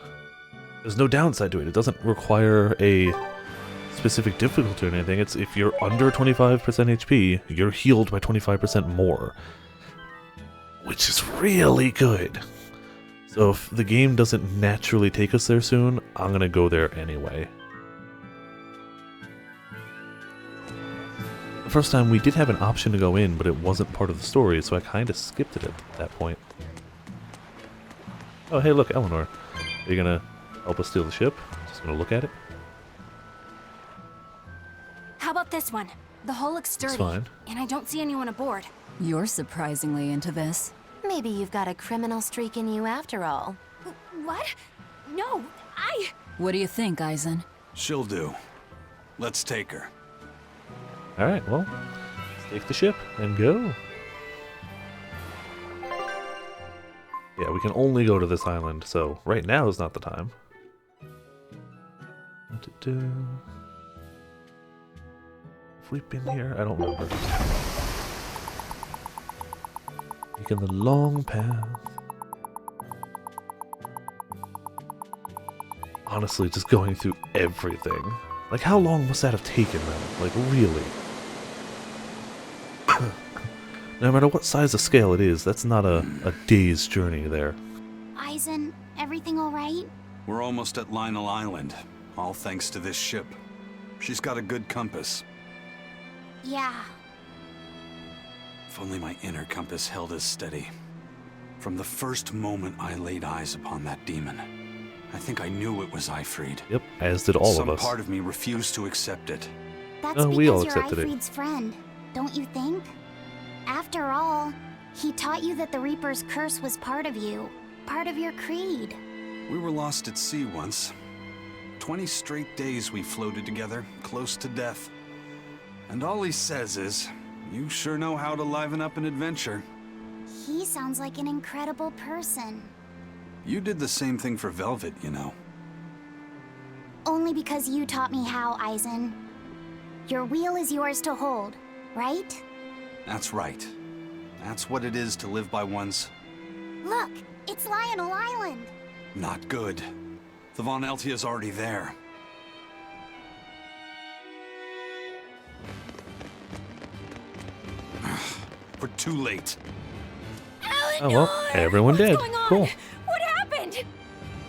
There's no downside to it. It doesn't require a specific difficulty or anything. It's if you're under 25% HP, you're healed by 25% more. Which is really good. So if the game doesn't naturally take us there soon, I'm gonna go there anyway. The first time we did have an option to go in, but it wasn't part of the story, so I kind of skipped it at that point. Oh hey look, Eleanor. Are you gonna help us steal the ship? Just gonna look at it? How about this one? The hull looks sturdy, It's fine. and I don't see anyone aboard. You're surprisingly into this. Maybe you've got a criminal streak in you after all. What? No, What do you think, Eisen? She'll do. Let's take her. Alright, well, let's take the ship and go. Yeah, we can only go to this island, so right now is not the time. Have we been here? I don't remember. Taking the long path. Honestly, just going through everything. Like, how long must that have taken them? Like, really? No matter what size of scale it is, that's not a day's journey there. Eisen, everything all right? We're almost at Lionel Island, all thanks to this ship. She's got a good compass. Yeah. If only my inner compass held as steady. From the first moment I laid eyes upon that demon, I think I knew it was Ifrid. Yep, as did all of us. Some part of me refused to accept it. That's No, because we all you're accepted it. Ifrid's friend, don't you think? After all, he taught you that the Reaper's curse was part of you, part of your creed. We were lost at sea once. 20 straight days we floated together, close to death. And all he says is, you sure know how to liven up an adventure. He sounds like an incredible person. You did the same thing for Velvet, you know. Only because you taught me how, Eisen. Your wheel is yours to hold, right? That's right. That's what it is to live by one's... Look, it's Lionel Island. Not good. The Von Eltia's already there. We're too late. Oh well, everyone dead. Cool. What happened?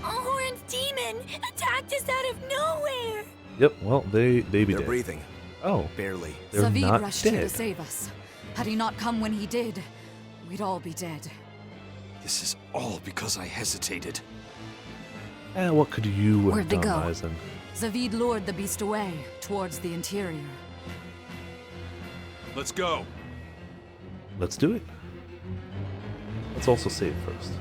Horn's demon attacked us out of nowhere. Yep, well, they're They're breathing. Oh. Barely. They're Zavid not rushed here to dead. save us. Had he not come when he did, we'd all be dead. This is all because I hesitated. What could you have Where'd they done, go? Eisen? Zavid lured the beast away, towards the interior. Let's go. Let's do it. Let's also save first.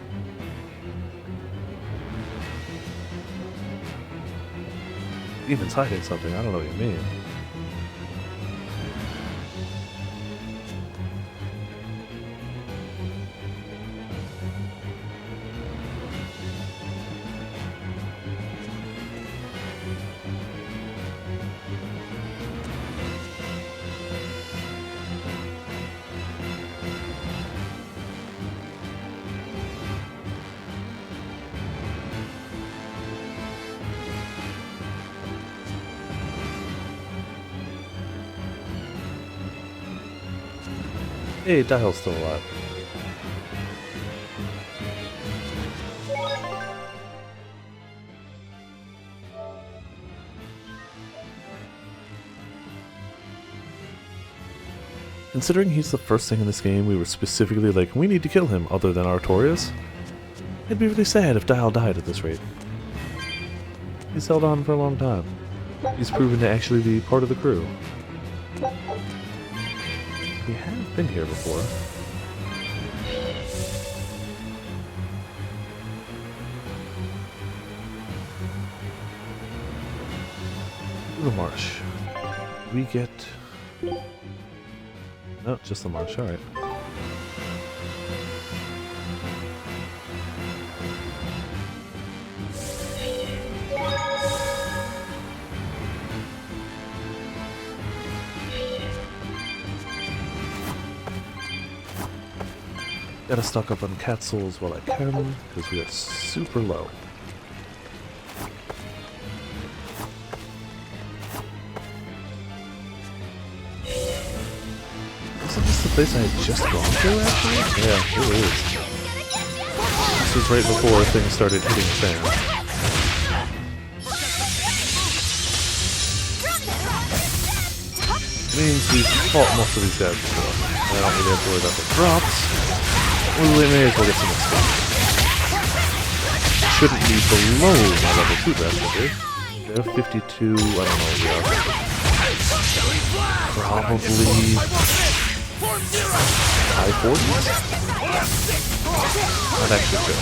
Demon's hiding something, I don't know what you mean. Hey, Dial's still alive. Considering he's the first thing in this game we were specifically like, we need to kill him other than Artorias, it'd be really sad if Dial died at this rate. He's held on for a long time. He's proven to actually be part of the crew. We have been here before. The marsh. We get... No, just the marsh, alright. Gotta stock up on cat souls while I can, because we are super low. Isn't this the place I had just gone to, actually? Yeah, it is. This was right before things started hitting the fan. Means we've fought most of these guys before. I don't really have to worry about the drops. We may as well get some XP. Shouldn't be below my level 2 draft, should they? They're 52, I don't know what we are. Probably... high 40s? Not actually sure.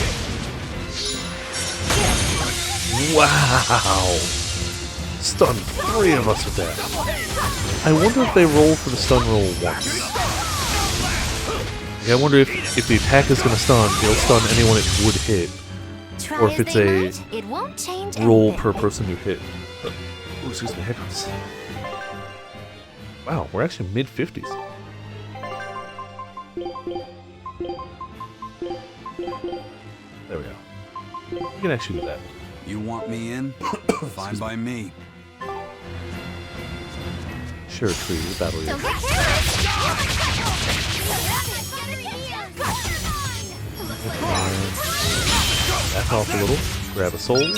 Wow! Stunned 3 of us with that. I wonder if they roll for the stun roll once. I wonder if the attack is going to stun, it'll stun anyone it would hit. Or if it's a it won't change roll anything. per person you hit. Oh, excuse me, hiccups. Wow, we're actually mid-50s. There we go. We can actually do that. You want me in? Fine by me. Sure, tree, battle you. Back off a little. Grab a soul. You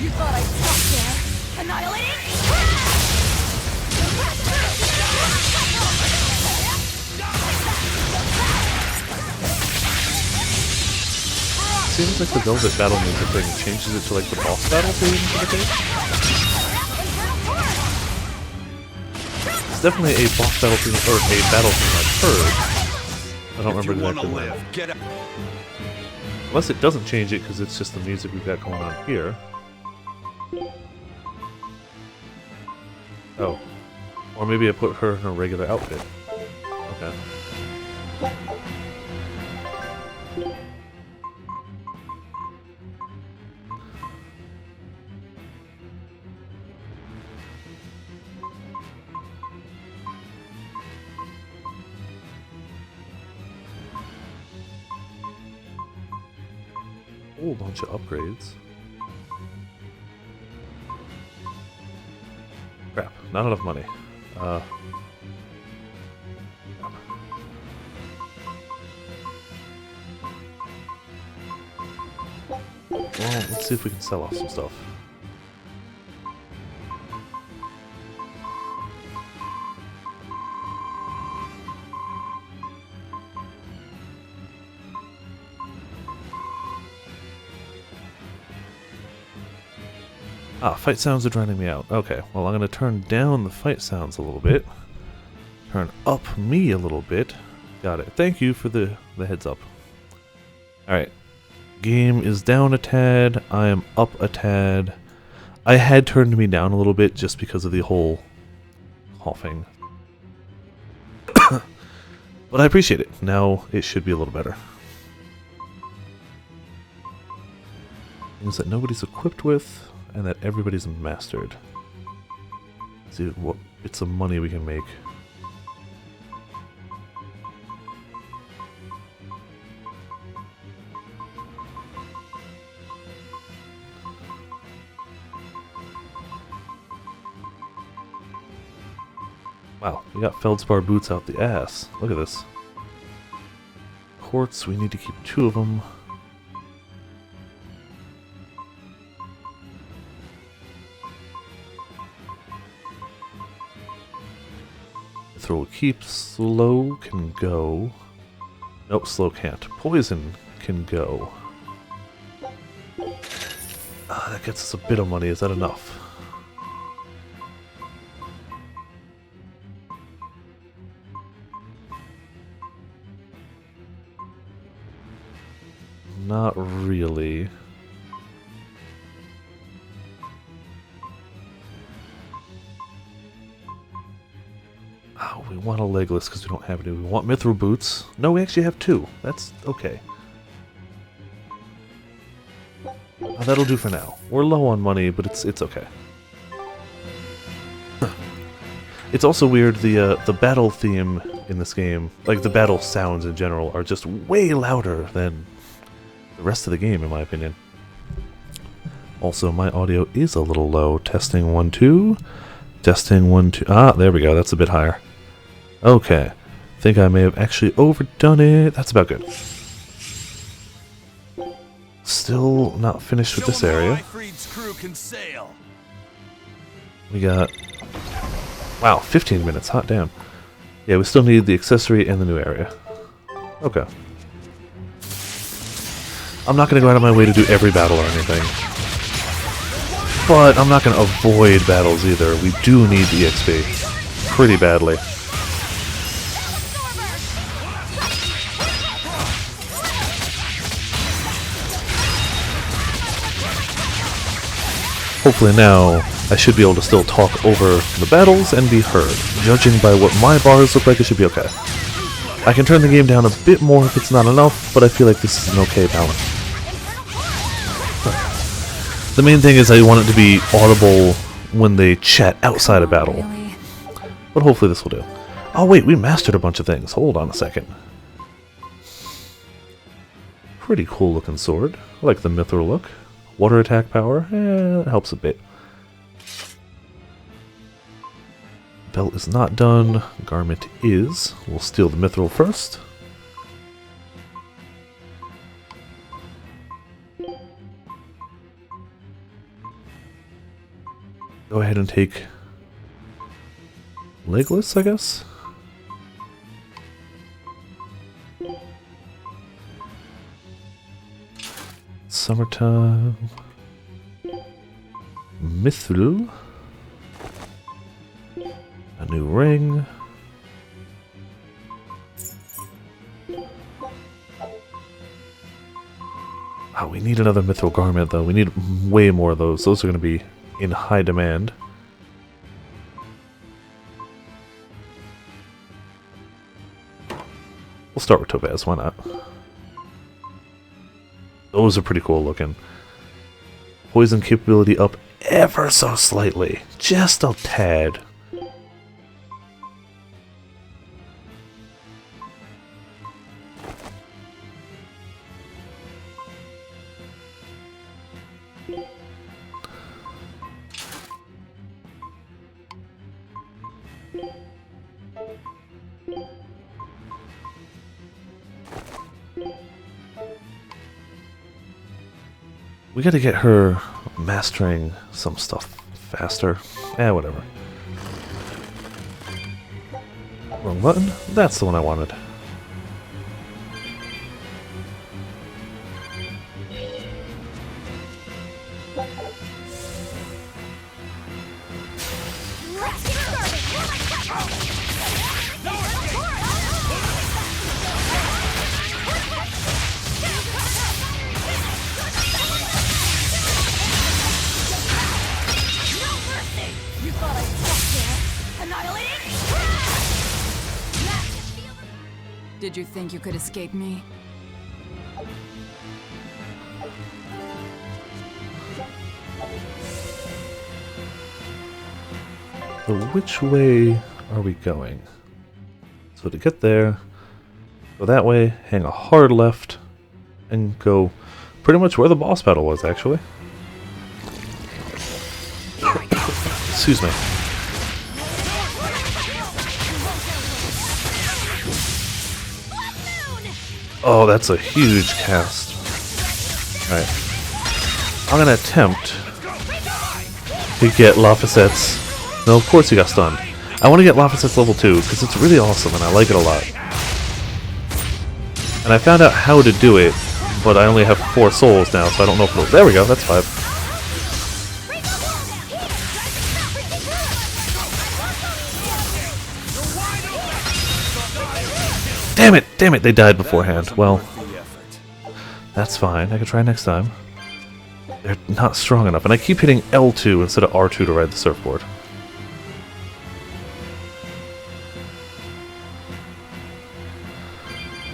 thought I'd stop there? Annihilating? Seems like the Velvet battle music thing changes it to like the boss battle theme for the game. It's definitely a boss battle theme, or a battle theme I've heard. I don't remember exactly when. Unless it doesn't change it because it's just the music we've got going on here. Oh. Or maybe I put her in a regular outfit. Okay. whole bunch of upgrades. Crap, not enough money. Crap. Well, let's see if we can sell off some stuff. Ah, fight sounds are drowning me out. Okay, well I'm going to turn down the fight sounds a little bit. Turn up me a little bit. Got it. Thank you for the heads up. Alright. Game is down a tad. I am up a tad. I had turned me down a little bit just because of the whole coughing. But I appreciate it. Now it should be a little better. Things that nobody's equipped with. And that everybody's mastered. Let's see what bits of money we can make. Wow, we got feldspar boots out the ass. Look at this. Quartz, we need to keep 2 of them. Throw keep, slow can go. Nope, slow can't. Poison can go. That gets us a bit of money. Is that enough? Not really. Oh, we want a legless because we don't have any. We want mithril boots. No, we actually have 2. That's okay. Oh, that'll do for now. We're low on money, but it's okay. It's also weird, the battle theme in this game, like the battle sounds in general, are just way louder than the rest of the game, in my opinion. Also, my audio is a little low. Testing 1 2. Testing 1 2. Ah, there we go. That's a bit higher. Okay. Think I may have actually overdone it. That's about good. Still not finished with this area. We got... Wow, 15 minutes. Hot damn. Yeah, we still need the accessory and the new area. Okay. I'm not going to go out of my way to do every battle or anything. But I'm not going to avoid battles either. We do need the XP. Pretty badly. Hopefully now, I should be able to still talk over the battles and be heard. Judging by what my bars look like, it should be okay. I can turn the game down a bit more if it's not enough, but I feel like this is an okay balance. The main thing is I want it to be audible when they chat outside of battle. But hopefully this will do. Oh wait, we mastered a bunch of things. Hold on a second. Pretty cool looking sword. I like the mithril look. Water attack power, that helps a bit. Belt is not done. Garment is. We'll steal the mithril first. Go ahead and take legless, I guess. Summertime. Mithril. A new ring. Oh, we need another mithril garment though. We need way more of those. Those are going to be in high demand. We'll start with Topaz, why not? Those are pretty cool looking. Poison capability up ever so slightly. Just a tad. We gotta get her mastering some stuff faster. Whatever. Wrong button? That's the one I wanted. Did you think you could escape me? So which way are we going? So to get there, go that way, hang a hard left, and go pretty much where the boss battle was, actually. Excuse me. Oh, that's a huge cast. Alright. I'm gonna attempt to get Laphicet's... No, of course he got stunned. I want to get Laphicet's level 2, because it's really awesome and I like it a lot. And I found out how to do it, but I only have 4 souls now, so I don't know if it'll... There we go, that's 5. Damn it! Damn it! They died beforehand. Well, that's fine. I can try next time. They're not strong enough, and I keep hitting L2 instead of R2 to ride the surfboard.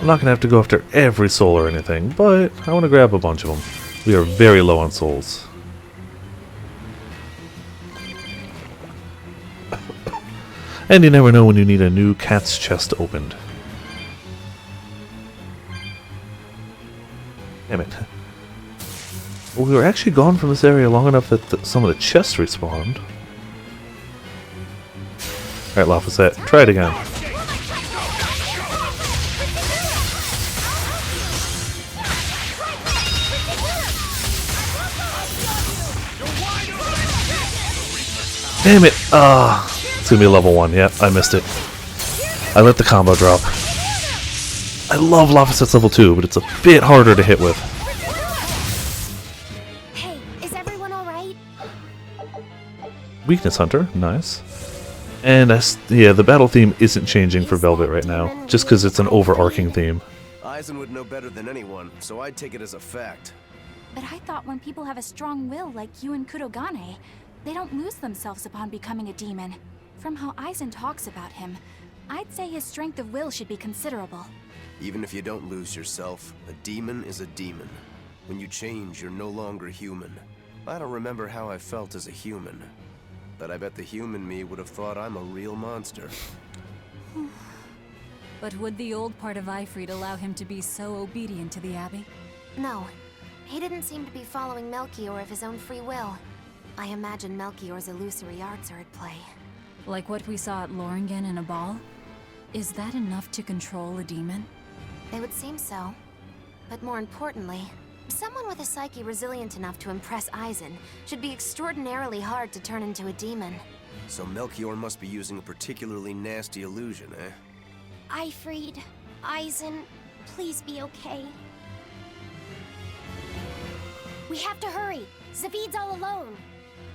I'm not gonna have to go after every soul or anything, but I want to grab a bunch of them. We are very low on souls. And you never know when you need a new cat's chest opened. Damn it. Well, we were actually gone from this area long enough that some of the chests respawned. Alright, Laphicet, try it again. Damn it! It's gonna be level 1. Yep, I missed it. I let the combo drop. I love Laphicet's level 2, but it's a bit harder to hit with. Hey, is everyone alright? Weakness Hunter, nice. And yeah, the battle theme isn't changing for Velvet right now, just because it's an overarching theme. Aizen would know better than anyone, so I'd take it as a fact. But I thought when people have a strong will like you and Kurogane, they don't lose themselves upon becoming a demon. From how Aizen talks about him, I'd say his strength of will should be considerable. Even if you don't lose yourself, a demon is a demon. When you change, you're no longer human. I don't remember how I felt as a human, but I bet the human me would have thought I'm a real monster. But would the old part of Ifrit allow him to be so obedient to the Abbey? No, he didn't seem to be following Melchior of his own free will. I imagine Melchior's illusory arts are at play. Like what we saw at Loringen in a ball? Is that enough to control a demon? It would seem so. But more importantly, someone with a psyche resilient enough to impress Aizen should be extraordinarily hard to turn into a demon. So Melchior must be using a particularly nasty illusion, eh? Ifrit, Aizen, please be okay. We have to hurry. Zavid's all alone.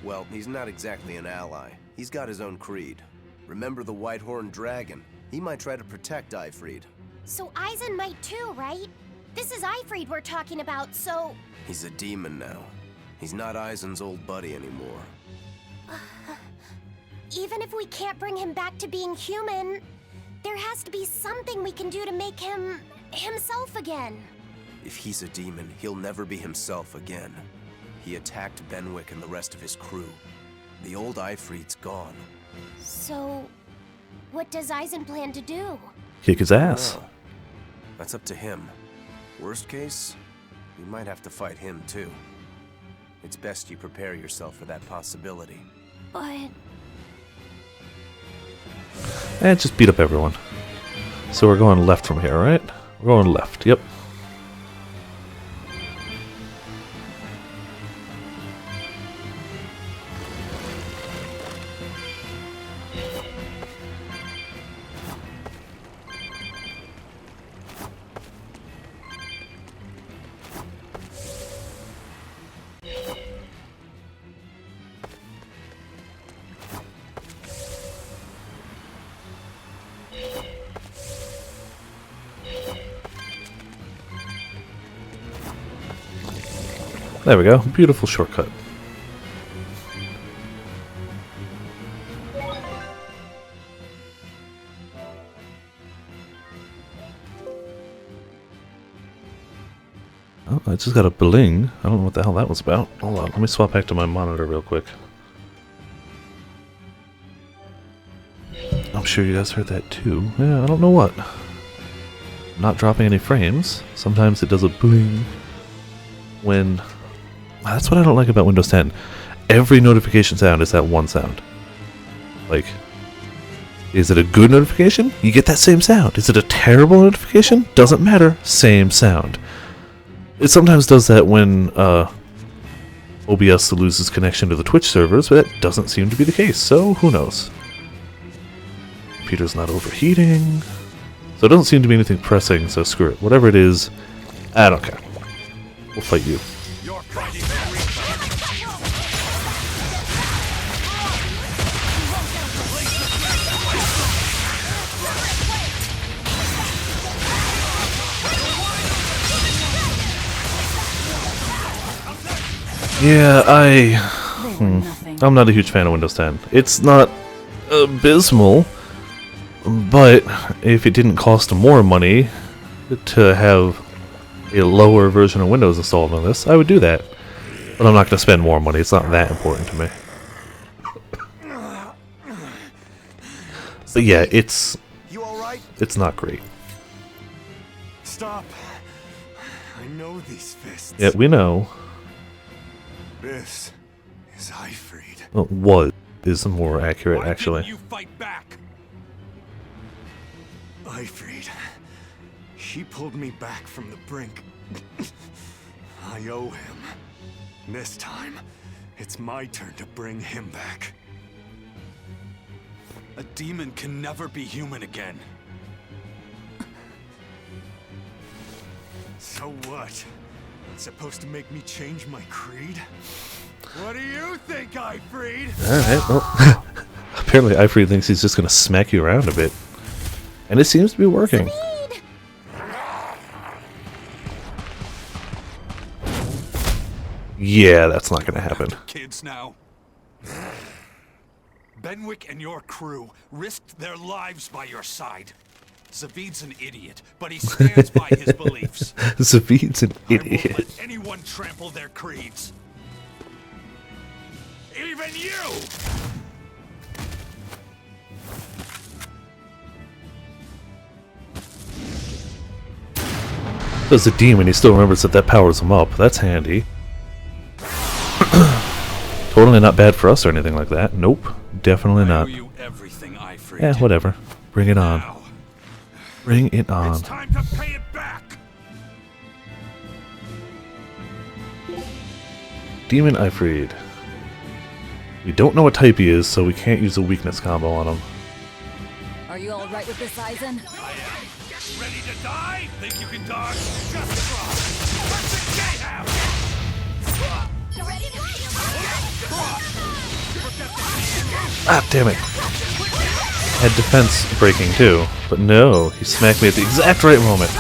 Well, he's not exactly an ally. He's got his own creed. Remember the White-Horned Dragon? He might try to protect Ifrit. So Aizen might too, right? This is Ifrit we're talking about, so... He's a demon now. He's not Aizen's old buddy anymore. Even if we can't bring him back to being human, there has to be something we can do to make him... himself again. If he's a demon, he'll never be himself again. He attacked Benwick and the rest of his crew. The old Ifrit's gone. So... what does Aizen plan to do? Kick his ass. Oh, that's up to him. Worst case, we might have to fight him too. It's best you prepare yourself for that possibility. But... And just beat up everyone. So we're going left from here, right? We're going left, yep. There we go. Beautiful shortcut. Oh, I just got a bling. I don't know what the hell that was about. Hold on, let me swap back to my monitor real quick. I'm sure you guys heard that too. Yeah, I don't know what. Not dropping any frames. Sometimes it does a bling when... That's what I don't like about Windows 10. Every notification sound is that one sound. Like, is it a good notification? You get that same sound. Is it a terrible notification? Doesn't matter. Same sound. It sometimes does that when OBS loses connection to the Twitch servers, but that doesn't seem to be the case, so who knows? Computer's not overheating. So it doesn't seem to be anything pressing, so screw it. Whatever it is, I don't care. We'll fight you. Yeah, I'm not a huge fan of Windows 10. It's not abysmal, but if it didn't cost more money to have a lower version of Windows installed on this, I would do that. But I'm not going to spend more money. It's not that important to me. But yeah, it's not great. Stop. I know these fists. Yeah, we know. This is Ifrid. Well, was is more accurate, actually. You fight back. Ifrid. He pulled me back from the brink. I owe him. This time, it's my turn to bring him back. A demon can never be human again. So what? It's supposed to make me change my creed? What do you think, Ifrid? Alright, well, apparently Ifrid thinks he's just going to smack you around a bit. And it seems to be working. Yeah, that's not going to happen. Kids now. Benwick and your crew risked their lives by your side. Zavid's an idiot, but he stands by his beliefs. Zavid's an idiot. I won't let anyone trample their creeds. Even you! As a demon, he still remembers that powers him up. That's handy. Totally not bad for us or anything like that. Nope. Definitely not. Yeah, whatever. Bring it on. Bring it on. It's time to pay it back. Demon Ifrid. We don't know what type he is, so we can't use a weakness combo on him. Are you all right with this, Aizen? I am. Ready to die? Think you can dodge? Just try. Let the gate out. Ah, damn it. Had defense breaking too, but no, he smacked me at the exact right moment.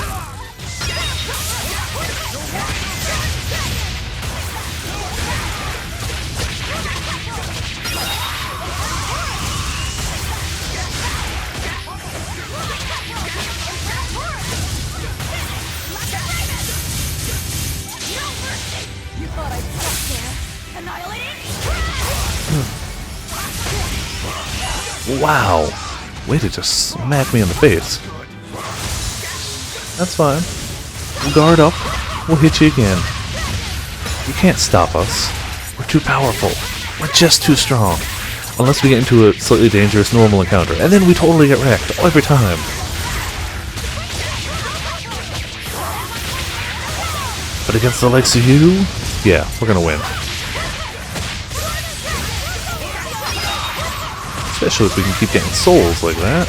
Wow. Way to just smack me in the face. That's fine. We'll guard up. We'll hit you again. You can't stop us. We're too powerful. We're just too strong. Unless we get into a slightly dangerous normal encounter. And then we totally get wrecked every time. But against the likes of you, yeah, we're gonna win. Especially if we can keep getting souls like that.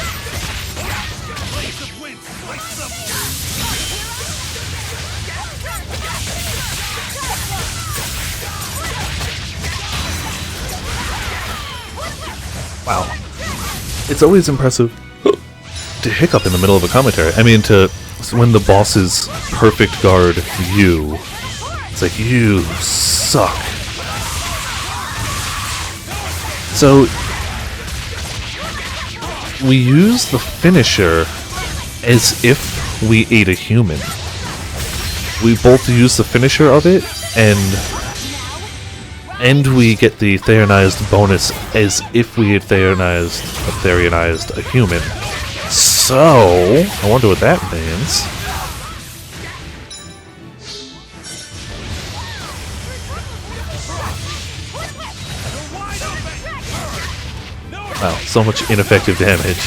Wow. It's always impressive to hiccup in the middle of a commentary. I mean, when the boss's perfect guard you, it's like, you suck. So, we use the finisher as if we ate a human. We both use the finisher of it, and we get the Theronized bonus as if we had Theronized a human. So, I wonder what that means. Wow, so much ineffective damage.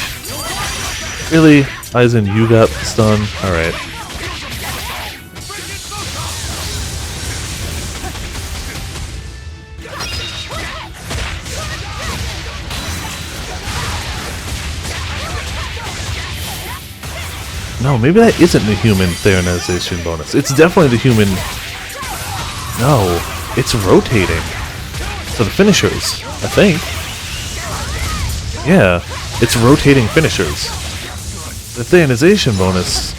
Really? Aizen, you got stun? Alright. No, maybe that isn't the human Theronization bonus. It's definitely the human... No, it's rotating. For the finishers, I think. Yeah, it's rotating finishers. The Theonization bonus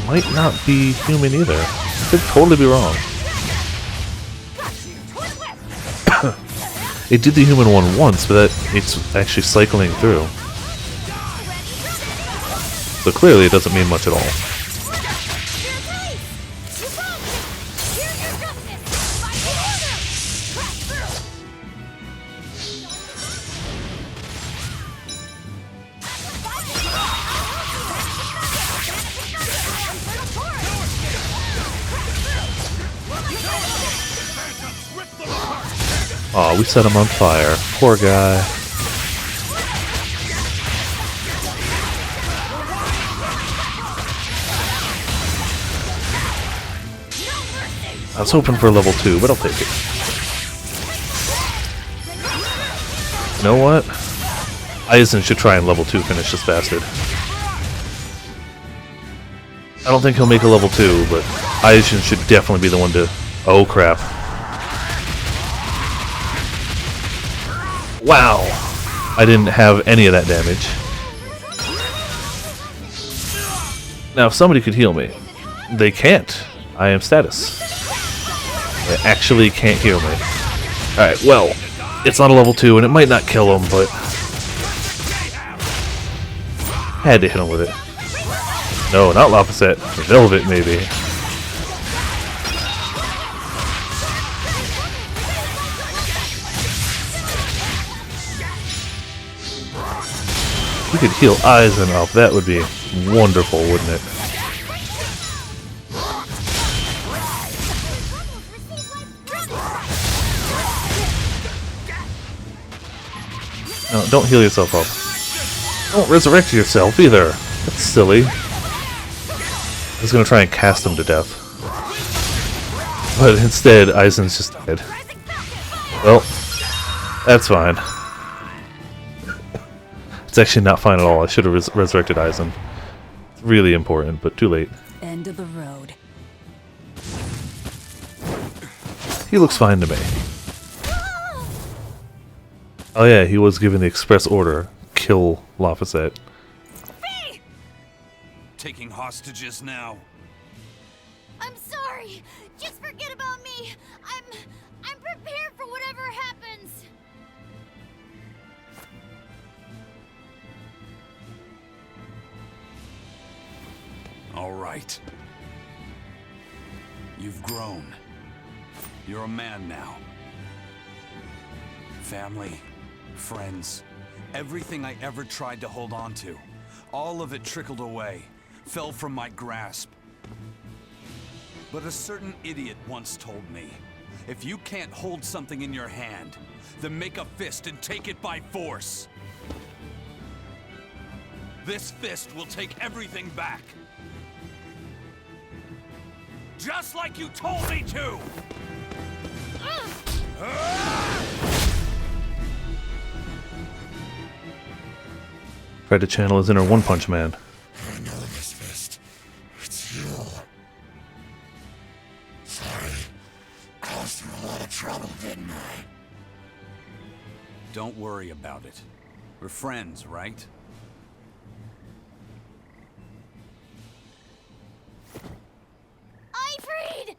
might not be human either. Could totally be wrong. It did the human one once, but it's actually cycling through. So clearly it doesn't mean much at all. Aw, we set him on fire. Poor guy. I was hoping for level 2, but I'll take it. You know what? Aizen should try and level 2 finish this bastard. I don't think he'll make a level 2, but Aizen should definitely be the one to... Oh crap. Wow! I didn't have any of that damage. Now if somebody could heal me. They can't. I am status. They actually can't heal me. Alright, well, it's on a level 2 and it might not kill him, but... had to hit him with it. No, not Lopposette. Velvet, maybe. If we could heal Aizen up, that would be wonderful, wouldn't it? No, don't heal yourself up. Don't resurrect yourself either. That's silly. I was gonna try and cast him to death. But instead, Aizen's just dead. Well, that's fine. It's actually not fine at all. I should have resurrected Aizen. It's really important, but too late. End of the road. He looks fine to me. Oh yeah, he was given the express order. Kill Lopposette. Taking hostages now. I'm sorry. Just forget about me. I'm prepared for whatever happens. All right. You've grown. You're a man now. Family, friends, everything I ever tried to hold on to, all of it trickled away, fell from my grasp. But a certain idiot once told me, If you can't hold something in your hand, then make a fist and take it by force. This fist will take everything back. Just like you told me to! Tried to channel his inner One Punch Man. I know this fist. It's you. Sorry. Caused you a lot of trouble, didn't I? Don't worry about it. We're friends, right? Ifrid!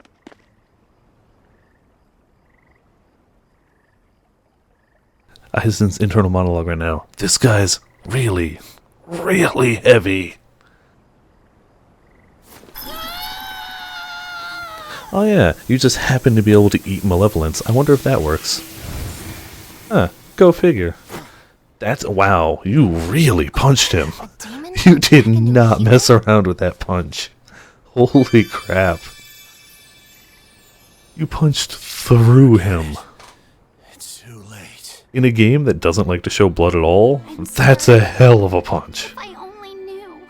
Aizen's internal monologue right now. This guy's really, really heavy. Oh yeah, you just happen to be able to eat malevolence. I wonder if that works. Huh, go figure. That's, wow, you really punched him. You did not mess around with that punch. Holy crap. You punched through him. It's too late. In a game that doesn't like to show blood at all, that's a hell of a punch. If I only knew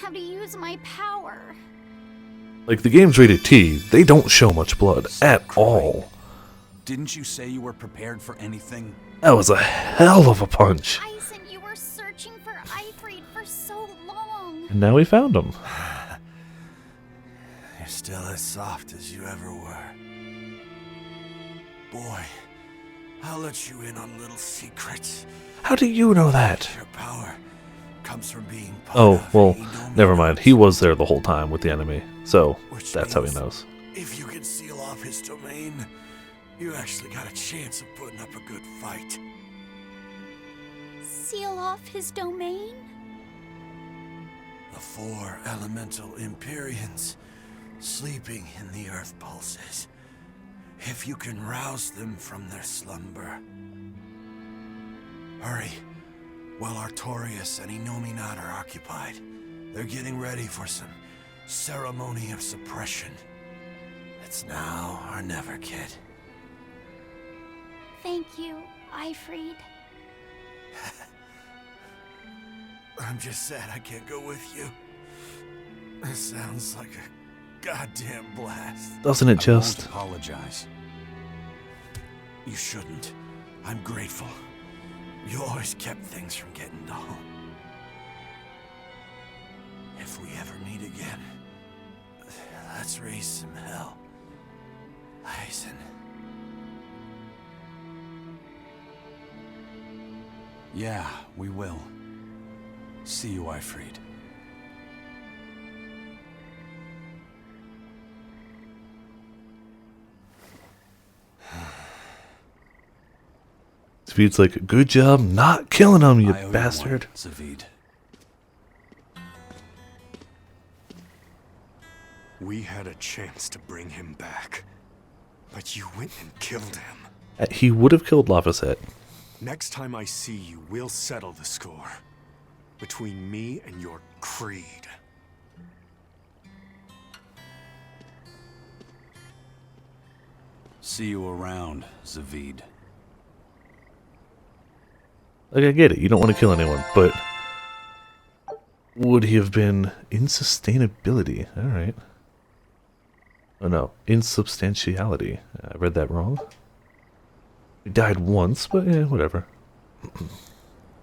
how to use my power. Like, the game's rated T, they don't show much blood at all. Didn't you say you were prepared for anything? That was a hell of a punch. Aizen, you were searching for Ifrid for so long. And now we found him. You're still as soft as you ever were. Boy, I'll let you in on little secrets. How do you know that? Your power comes from being part Oh, of well, Indominus. never mind. He was there the whole time with the enemy, so Which that's how he means knows. If you can seal off his domain, you actually got a chance of putting up a good fight. Seal off his domain? The 4 elemental Empyreans sleeping in the earth pulses. If you can rouse them from their slumber. Hurry, while Artorias and Innominat are occupied. They're getting ready for some ceremony of suppression. It's now or never, kid. Thank you, Ifrid. I'm just sad I can't go with you. It sounds like a goddamn blast. Doesn't it just? I won't apologize. You shouldn't. I'm grateful. You always kept things from getting dull. If we ever meet again, let's raise some hell. Aizen. Yeah, we will. See you, Ifrid. Zavid's like, good job not killing him, you I owe you bastard. one, Zavid. We had a chance to bring him back, but you went and killed him. He would have killed Laphicet. Next time I see you, we'll settle the score. Between me and your creed. See you around, Zavid. Like, I get it, you don't want to kill anyone, but would he have been insustainability? Alright. Oh no, insubstantiality. I read that wrong. He died once, but yeah, whatever.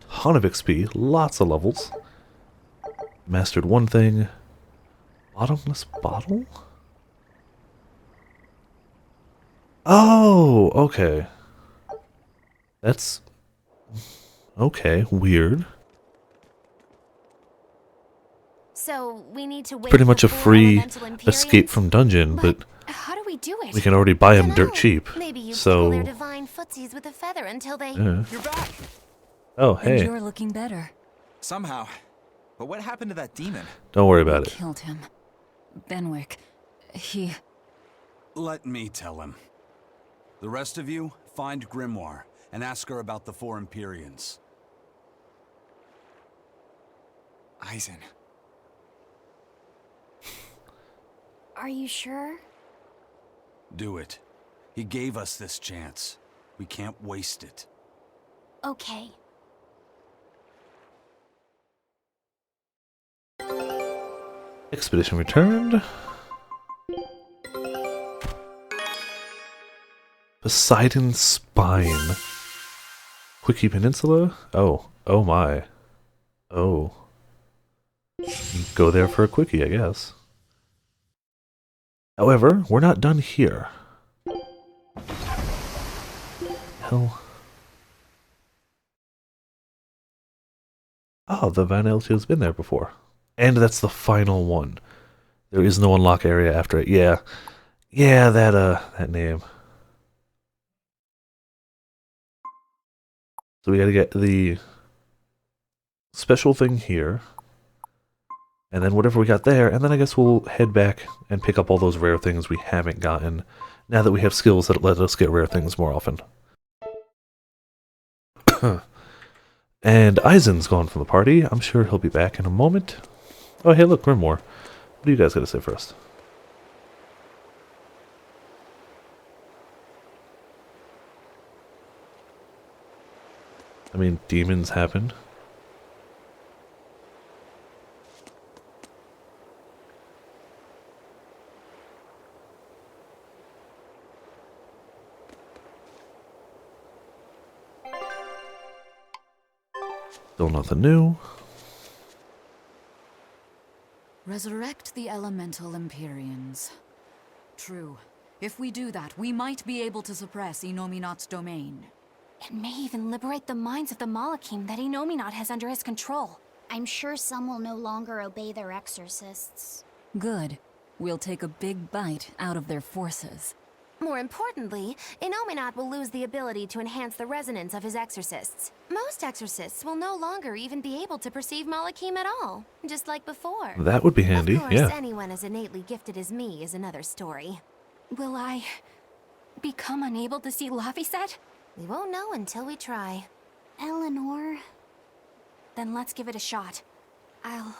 Ton of XP, lots of levels. Mastered one thing. Bottomless bottle? Oh, okay. That's... okay, weird. So we need to wait Pretty much for a 4 free elemental escape Empyreans? from dungeon, but How do we do it? we can already buy him dirt Dunno. cheap. Maybe you So, tickle their divine footsies with a feather until they... Yeah. You're back! oh, And hey, you're looking better. Somehow. But what happened to that demon? don't worry about it. Killed him. Benwick. He... Let me tell him. The rest of you, find Grimoire and ask her about the 4 Empyreans. Aizen. Are you sure? Do it. He gave us this chance. We can't waste it. Okay. Expedition returned. Poseidon's Spine. Quickie Peninsula? Oh. Oh my. Oh. Go there for a quickie, I guess. However, we're not done here. Hell. Oh, the Van Eltio's been there before. And that's the final one. There is no unlock area after it. Yeah. Yeah, that name. So we gotta get the special thing here. And then whatever we got there, and then I guess we'll head back and pick up all those rare things we haven't gotten, now that we have skills that let us get rare things more often. And Eisen's gone from the party. I'm sure he'll be back in a moment. Oh, hey, look, Grimoire. What do you guys got to say first? I mean, demons happen. Still nothing new. Resurrect the elemental Empyreans. True. If we do that, we might be able to suppress Inominat's domain. It may even liberate the minds of the Malakim that Inominat has under his control. I'm sure some will no longer obey their exorcists. Good. We'll take a big bite out of their forces. More importantly, Inominat will lose the ability to enhance the resonance of his exorcists. Most exorcists will no longer even be able to perceive Malakim at all, just like before. That would be handy, of course, yeah. Anyone as innately gifted as me is another story. Will I become unable to see Laphicet? We won't know until we try. Eleanor... Then let's give it a shot. I'll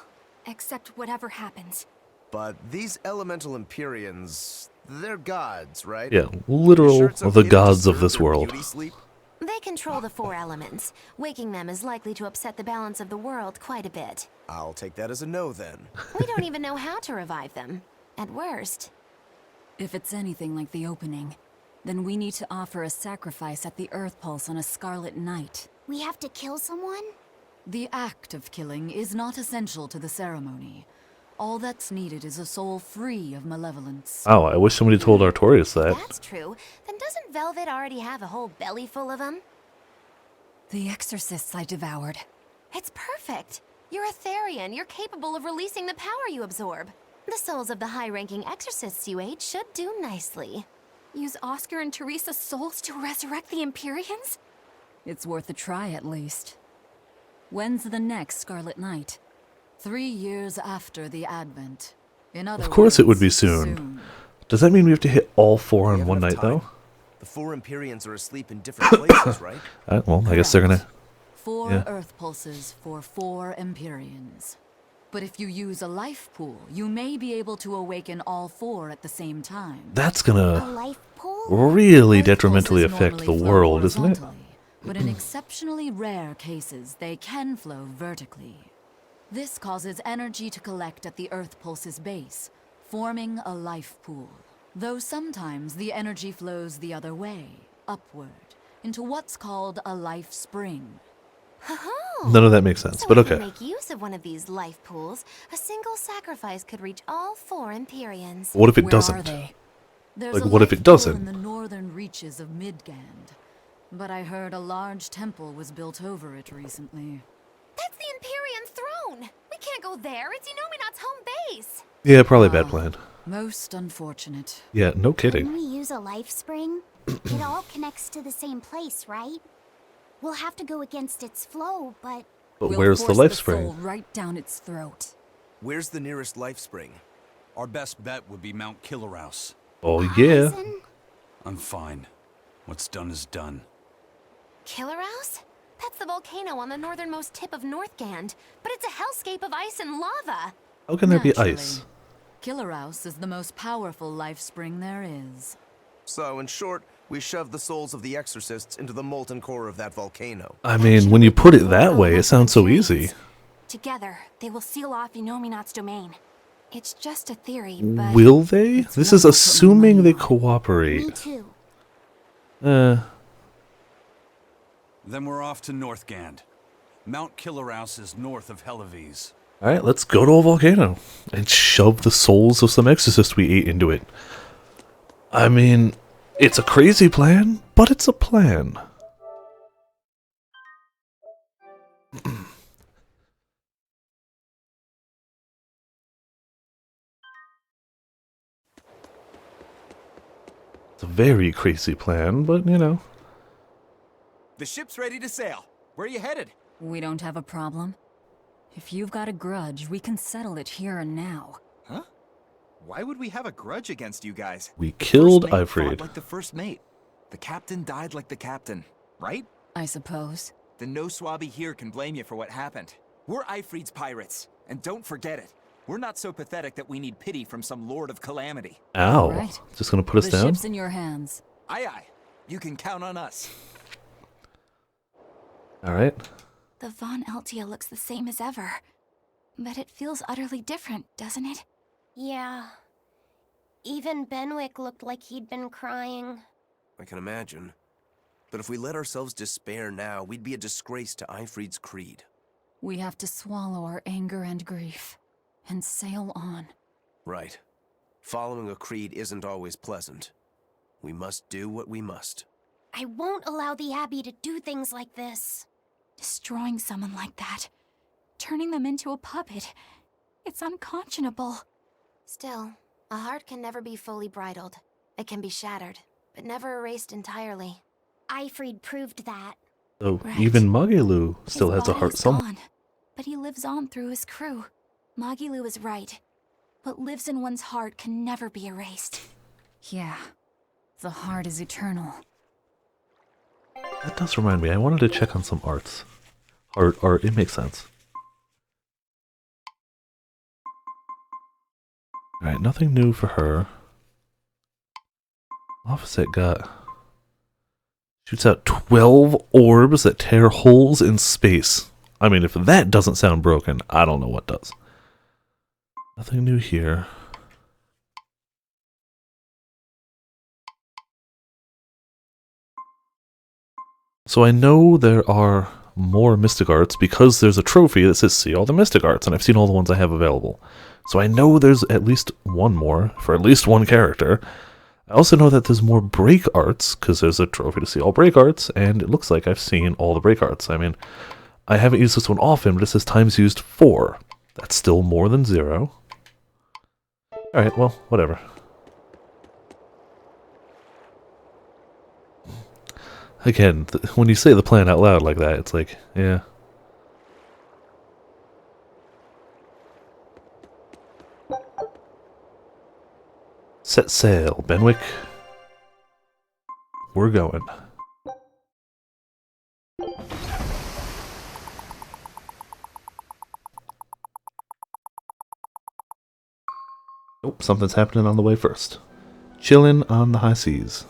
accept whatever happens. But these elemental Empyreans, they're gods, right? Yeah, literal You sure the okay gods to of this disturb their world. beauty sleep? They control the 4 elements. Waking them is likely to upset the balance of the world quite a bit. I'll take that as a no then. We don't even know how to revive them. At worst. If it's anything like the opening, then we need to offer a sacrifice at the Earth Pulse on a scarlet night. We have to kill someone? The act of killing is not essential to the ceremony. All that's needed is a soul free of malevolence. Oh, I wish somebody told Artorias that. That's true. Then doesn't Velvet already have a whole belly full of them? The exorcists I devoured. It's perfect. You're a Therian. You're capable of releasing the power you absorb. The souls of the high-ranking exorcists you ate should do nicely. Use Oscar and Teresa's souls to resurrect the Empyreans? It's worth a try at least. When's the next Scarlet Night? 3 years after the Advent. In other Of course it would words, be soon. Does that mean we have to hit all 4 on one night, though? The 4 Empyreans are asleep in different places, right? Well, I guess they're gonna... 4 Earth Pulses for 4 Empyreans. But if you use a life pool, you may be able to awaken all 4 at the same time. That's gonna A life pool? really Earth detrimentally pulses affect the normally flow world, isn't it? horizontally, But in exceptionally rare cases, they can flow vertically. This causes energy to collect at the Earth Pulse's base, forming a life pool. Though sometimes the energy flows the other way, upward, into what's called a life spring. None of that makes sense, So but if we okay. make use of one of these life pools, a single sacrifice could reach all 4 Empyreans. What if it Where doesn't? Are they? There's Like, a what if life it pool doesn't? in the northern reaches of Midgand. But I heard a large temple was built over it recently. That's the Empyrean throne! We can't go there, it's Inominat's home base! Yeah, probably a bad plan. Most unfortunate. Yeah, no When kidding. we use a life spring, it all connects to the same place, right? We'll have to go against its flow, but... But We'll where's the force life the spring? soul right down its throat. Where's the nearest life spring? Our best bet would be Mount Killerhouse. Oh, yeah. Eisen? I'm fine. What's done is done. Killerhouse? That's the volcano on the northernmost tip of Northgand, but it's a hellscape of ice and lava! How can there be Naturally. ice? Killerhouse is the most powerful life spring there is. So, in short, we shoved the souls of the exorcists into the molten core of that volcano. I mean, when you put it that way, it sounds so easy. Together, they will seal off Inominat's domain. It's just a theory, but... Will they? This is assuming they cooperate. Me too. Then we're off to Northgand. Mount Killerhouse is north of Helaves. Alright, let's go to a volcano and shove the souls of some exorcist we ate into it. I mean, it's a crazy plan, but it's a plan. It's a very crazy plan, but you know. The ship's ready to sail. Where are you headed? We don't have a problem. If you've got a grudge, we can settle it here and now. Huh? Why would we have a grudge against you guys? We killed First mate Ifrid. fought like the first mate. The captain died like the captain, right? I suppose. Then no swabby here can blame you for what happened. We're Ifrid's pirates, and don't forget it. We're not so pathetic that we need pity from some Lord of Calamity. Ow. Right. Just gonna put us The down? ship's in your hands. Aye aye. You can count on us. Alright. The Von Eltia looks the same as ever. But it feels utterly different, doesn't it? Yeah. Even Benwick looked like he'd been crying. I can imagine. But if we let ourselves despair now, we'd be a disgrace to Ifrid's creed. We have to swallow our anger and grief and sail on. Right. Following a creed isn't always pleasant. We must do what we must. I won't allow the Abbey to do things like this. Destroying someone like that. Turning them into a puppet. It's unconscionable. Still, a heart can never be fully bridled. It can be shattered, but never erased entirely. Ifrid proved that. So Right. even Magilu still His has a body heart is somewhere. gone, but he lives on through his crew. Magilu is right. What lives in one's heart can never be erased. Yeah. The heart is eternal. That does remind me, I wanted to check on some arts. Art, it makes sense. Alright, nothing new for her. Offset got... shoots out 12 orbs that tear holes in space. I mean, if that doesn't sound broken, I don't know what does. Nothing new here. So I know there are more Mystic Arts because there's a trophy that says see all the Mystic Arts, and I've seen all the ones I have available. So I know there's at least one more for at least one character. I also know that there's more Break Arts because there's a trophy to see all Break Arts, and it looks like I've seen all the Break Arts. I mean, I haven't used this one often, but it says times used 4. That's still more than 0. Alright, well, whatever. Again, when you say the plan out loud like that, it's like, yeah. Set sail, Benwick. We're going. Oh, something's happening on the way first. Chillin' on the high seas.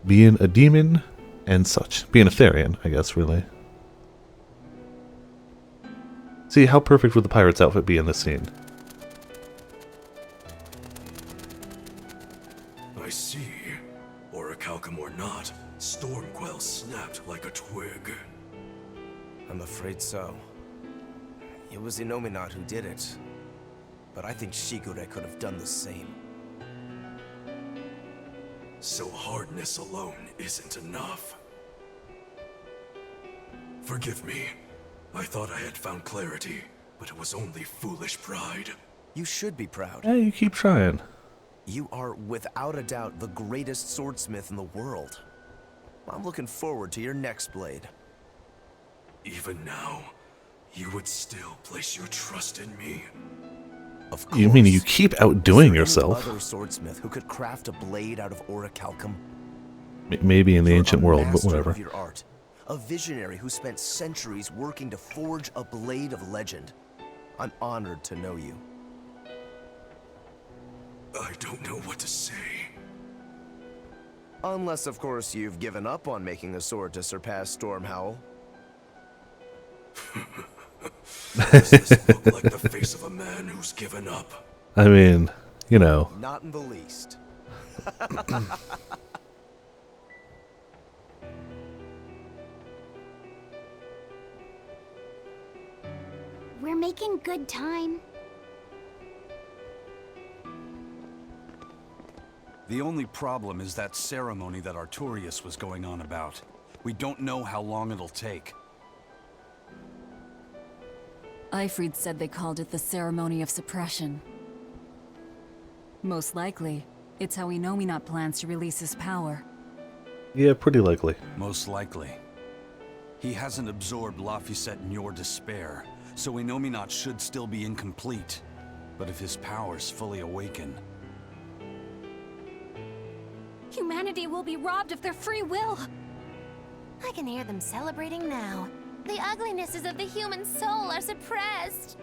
Being a demon and such. Being a Therian, I guess, really. See, how perfect would the pirate's outfit be in this scene? I see. Orichalcum or not, Stormquell snapped like a twig. I'm afraid so. It was Inominat who did it. But I think Shigure could have done the same. So hardness alone isn't enough. Forgive me. I thought I had found clarity, but it was only foolish pride. You should be proud. Yeah, you keep trying. You are, without a doubt, the greatest swordsmith in the world. I'm looking forward to your next blade. Even now, you would still place your trust in me. Of course. You mean you keep outdoing Is there any yourself? other swordsmith who could craft a blade out of Orichalcum? Maybe in the ancient world, but Master whatever. of your art, a visionary who spent centuries working to forge a blade of legend. I'm honored to know you. I don't know what to say. Unless, of course, you've given up on making a sword to surpass Stormhowl. Does this look like the face of a man who's given up? I mean, you know. Not in the least. We're making good time. The only problem is that ceremony that Artorias was going on about. We don't know how long it'll take. Eifried said they called it the Ceremony of Suppression. Most likely, it's how Inominat plans to release his power. Yeah, pretty likely. Most likely. He hasn't absorbed Laphicet in your despair, so Inominat should still be incomplete. But if his powers fully awaken... Humanity will be robbed of their free will. I can hear them celebrating now. The uglinesses of the human soul are suppressed.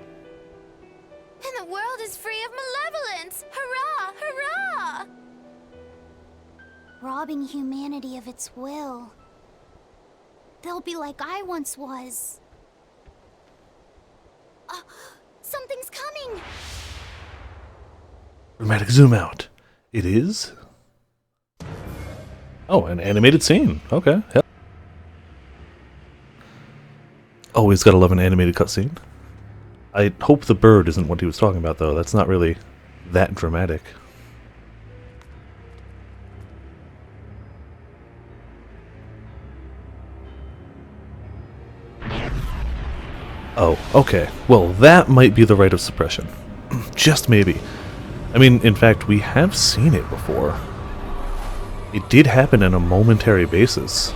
And the world is free of malevolence! Hurrah! Hurrah! Robbing humanity of its will. They'll be like I once was. Something's coming! Dramatic zoom out. It is? Oh, an animated scene. Okay. Hell. Always gotta love an animated cutscene. I hope the bird isn't what he was talking about, though. That's not really that dramatic. Oh, okay. Well, that might be the rite of suppression. Just maybe. I mean, in fact, we have seen it before. It did happen on a momentary basis.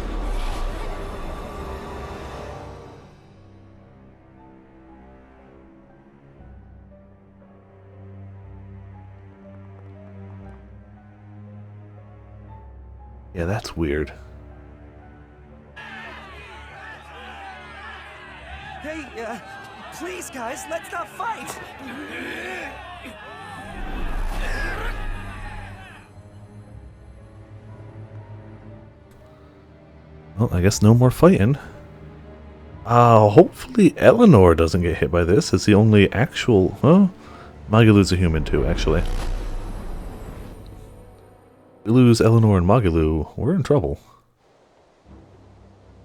Yeah, that's weird. Hey, please, guys, let's not fight! Well, I guess no more fighting. Hopefully Eleanor doesn't get hit by this. It's the only actual... Well, Magalu's a human too, actually. We lose Eleanor and Magalu, we're in trouble.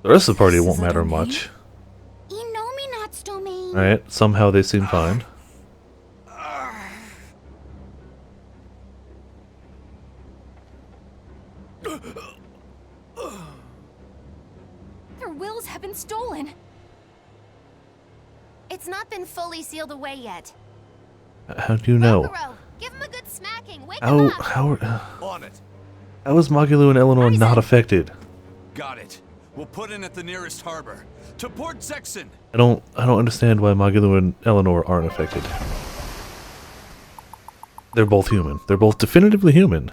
The rest of the party won't matter much. Inominat's domain. Alright, somehow they seem fine. Their wills have been stolen. It's not been fully sealed away yet. How do you know? Kokoro, give him a good smacking. Wake him up. On it. How is Magalu and Eleanor not affected? Got it. We'll put in at the nearest harbor. To Port Zexon. I don't understand why Magalu and Eleanor aren't affected. They're both human. They're both definitively human.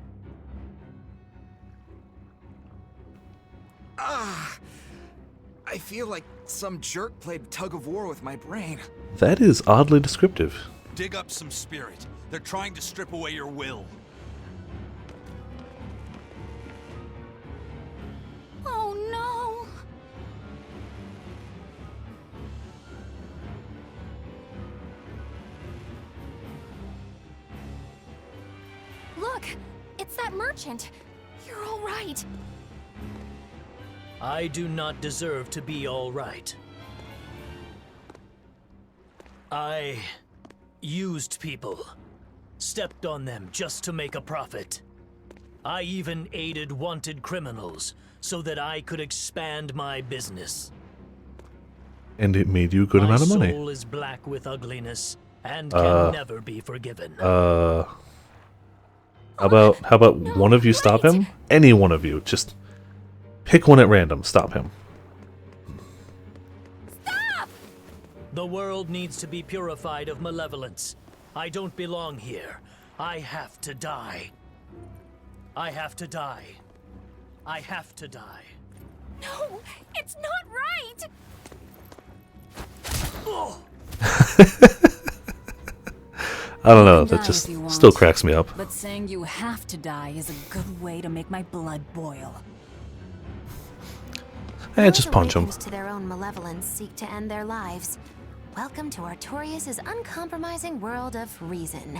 I feel like some jerk played tug of war with my brain. That is oddly descriptive. Dig up some spirit. They're trying to strip away your will. Oh no! Look! It's that merchant! You're all right! I do not deserve to be all right. I used people, stepped on them just to make a profit. I even aided wanted criminals so that I could expand my business. And it made you a good amount of money. My soul is black with ugliness and can never be forgiven. How about one of you stop him? Any one of you, just pick one at random, stop him. Stop! The world needs to be purified of malevolence. I don't belong here. I have to die. I have to die. I have to die. No! It's not right! I don't know, that just Still cracks me up. But saying you have to die is a good way to make my blood boil. Just punch him. To their own malevolence seek to end their lives. Welcome to Artorias' uncompromising world of reason.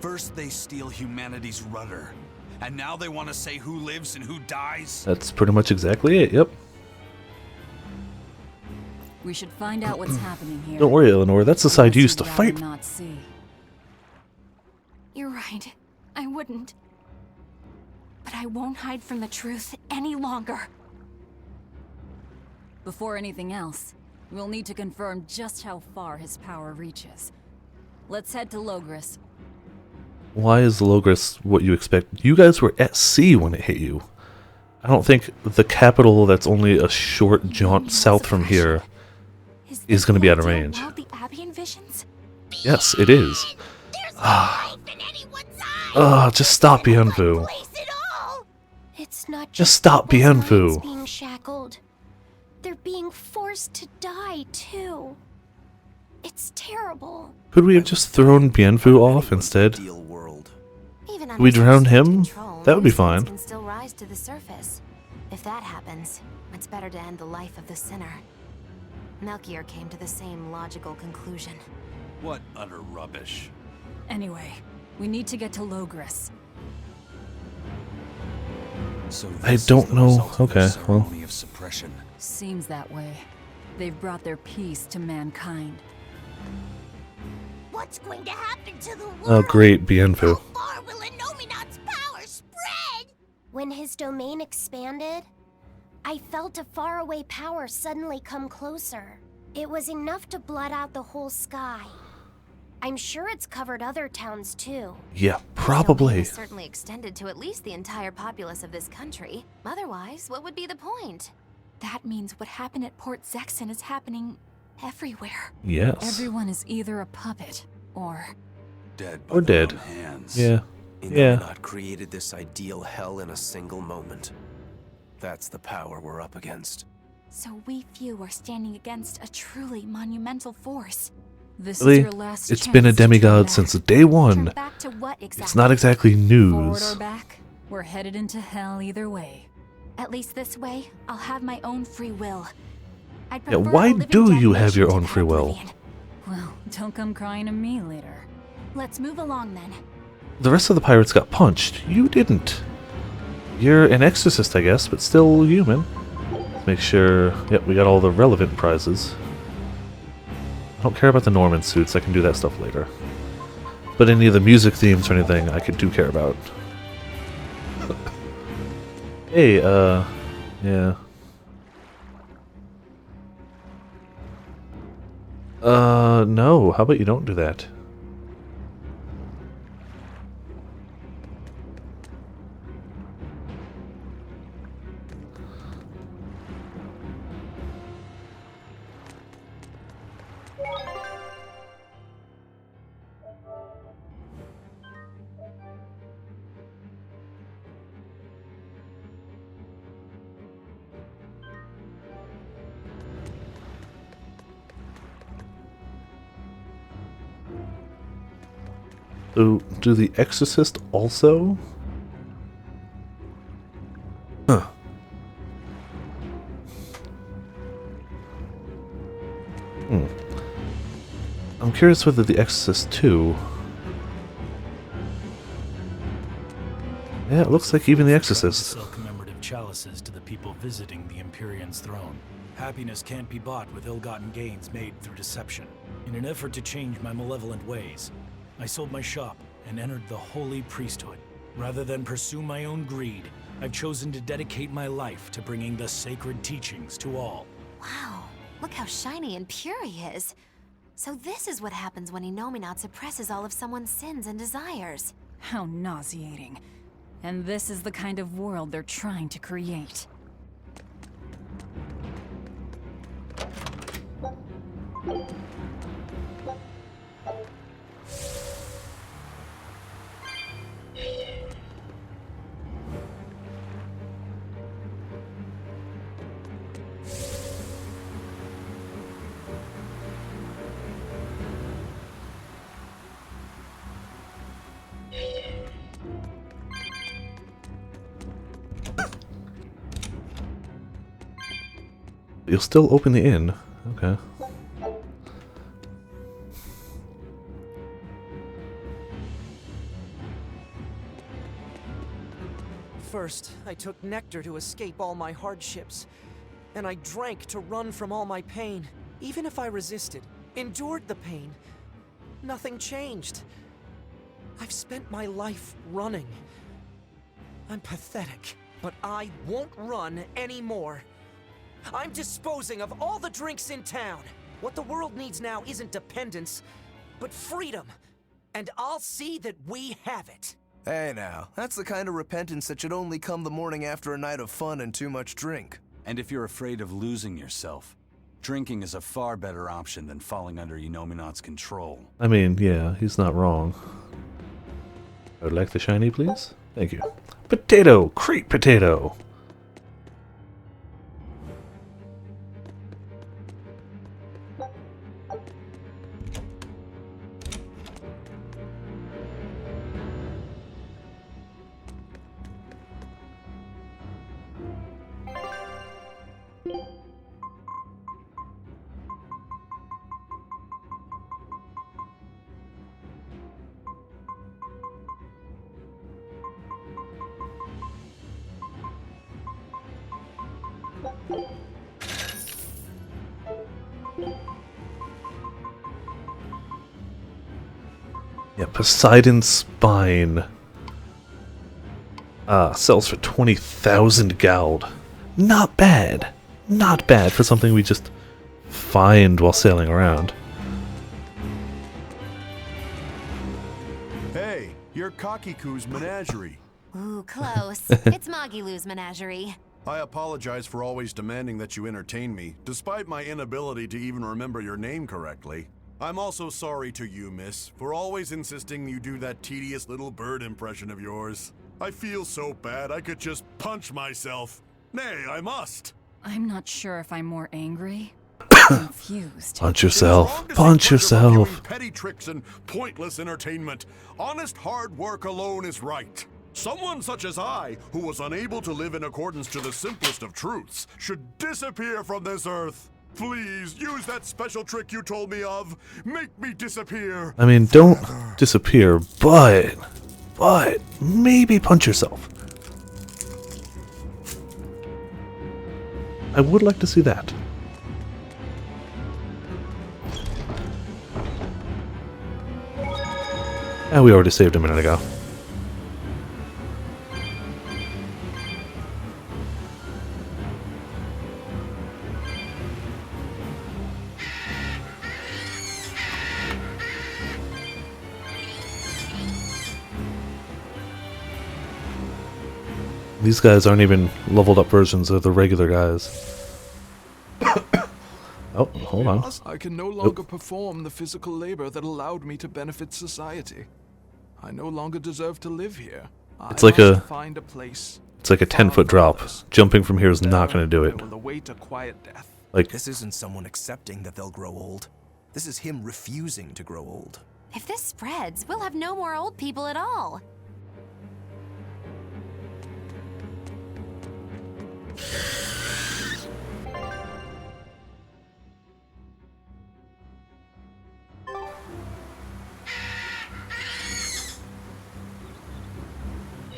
First they steal humanity's rudder, and now they want to say who lives and who dies? That's pretty much exactly it, yep. We should find out what's happening here. Don't worry, Eleanor, that's the side you used to fight. Not see. You're right. I wouldn't. But I won't hide from the truth any longer. Before anything else, we'll need to confirm just how far his power reaches. Let's head to Logris. Why is Logris what you expect? You guys were at sea when it hit you. I don't think the capital that's only a short jaunt south from here is going to be out of range. The Abbey envisions? Yes, it is. Just stop Bienfu. It's not Just stop Bienfu. being shackled. They're being forced to die, too. It's terrible. Could we have just thrown Bienfu off instead? Even We drown him? control, That would be sins fine. Can still rise to the surface. If that happens, it's better to end the life of the sinner. Melchior came to the same logical conclusion. What utter rubbish. Anyway, we need to get to Logris. So I don't know. Okay, well. ceremony of suppression. Seems that way. They've brought their peace to mankind. What's going to happen to the world? Oh, great, Bienfu. Far will Innominat's power spread? When his domain expanded, I felt a faraway power suddenly come closer. It was enough to blot out the whole sky. I'm sure it's covered other towns too. Yeah, probably. It's certainly extended to at least the entire populace of this country. Otherwise, what would be the point? That means what happened at Port Zexon is happening everywhere. Yes. Everyone is either a puppet or dead. Or dead. Hands. Yeah. Yeah. Innominat created this ideal hell in a single moment. That's the power we're up against. So we few are standing against a truly monumental force. This Really? is your last It's chance been a to turn demigod back. since day one. Turn back to what exactly? It's not exactly Forward news. or back, we're headed into hell either way. At least this way, I'll have my own free will. I'd Yeah, prefer why a living do you have damnation your to own that free will? oblivion. Well, don't come crying to me later. Let's move along then. The rest of the pirates got punched. You didn't. You're an exorcist, I guess, but still human. Let's make sure... Yep, we got all the relevant prizes. I don't care about the Norman suits. I can do that stuff later. But any of the music themes or anything, I do care about. Hey, yeah. No. How about you don't do that? So, do the Exorcist also? Huh. I'm curious whether the Exorcist 2... Yeah, it looks like even the Exorcist. Sell commemorative chalices to the people visiting the Empyrean's throne. Happiness can't be bought with ill-gotten gains made through deception. In an effort to change my malevolent ways, I sold my shop and entered the holy priesthood. Rather than pursue my own greed, I've chosen to dedicate my life to bringing the sacred teachings to all. Wow, look how shiny and pure he is. So this is what happens when Innominat suppresses all of someone's sins and desires. How nauseating. And this is the kind of world they're trying to create. you'll still open the inn. Okay. First, I took nectar to escape all my hardships, and I drank to run from all my pain. Even if I resisted, endured the pain, nothing changed. I've spent my life running. I'm pathetic, but I won't run anymore. I'm disposing of all the drinks in town. What the world needs now isn't dependence, but freedom. And I'll see that we have it. Hey now, that's the kind of repentance that should only come the morning after a night of fun and too much drink. And if you're afraid of losing yourself, drinking is a far better option than falling under Enominat's control. I mean, yeah, he's not wrong. I would like the shiny, please. Thank you. Potato! Creep potato! Yeah, Poseidon's Spine. Sells for 20,000 gold. Not bad. Not bad for something we just find while sailing around. Hey, you're Kakiku's menagerie. Ooh, close. It's Magilu's menagerie. I apologize for always demanding that you entertain me, despite my inability to even remember your name correctly. I'm also sorry to you, miss, for always insisting you do that tedious little bird impression of yours. I feel so bad I could just punch myself. Nay, I must. I'm not sure if I'm more angry or confused. Punch yourself. Punch yourself. Petty tricks and pointless entertainment. Honest hard work alone is right. Someone such as I, who was unable to live in accordance to the simplest of truths, should disappear from this earth. Please, use that special trick you told me of. Make me disappear. I mean, don't disappear, but maybe punch yourself. I would like to see that. Ah, we already saved a minute ago. These guys aren't even leveled up versions of the regular guys. Oh, hold on. I can no longer perform the physical labor that allowed me to benefit society. I no longer deserve to live here. It's like a find a place. It's like a 10-foot drop. Jumping from here is not going to do it. Await a quiet death. Like, this isn't someone accepting that they'll grow old. This is him refusing to grow old. If this spreads, we'll have no more old people at all.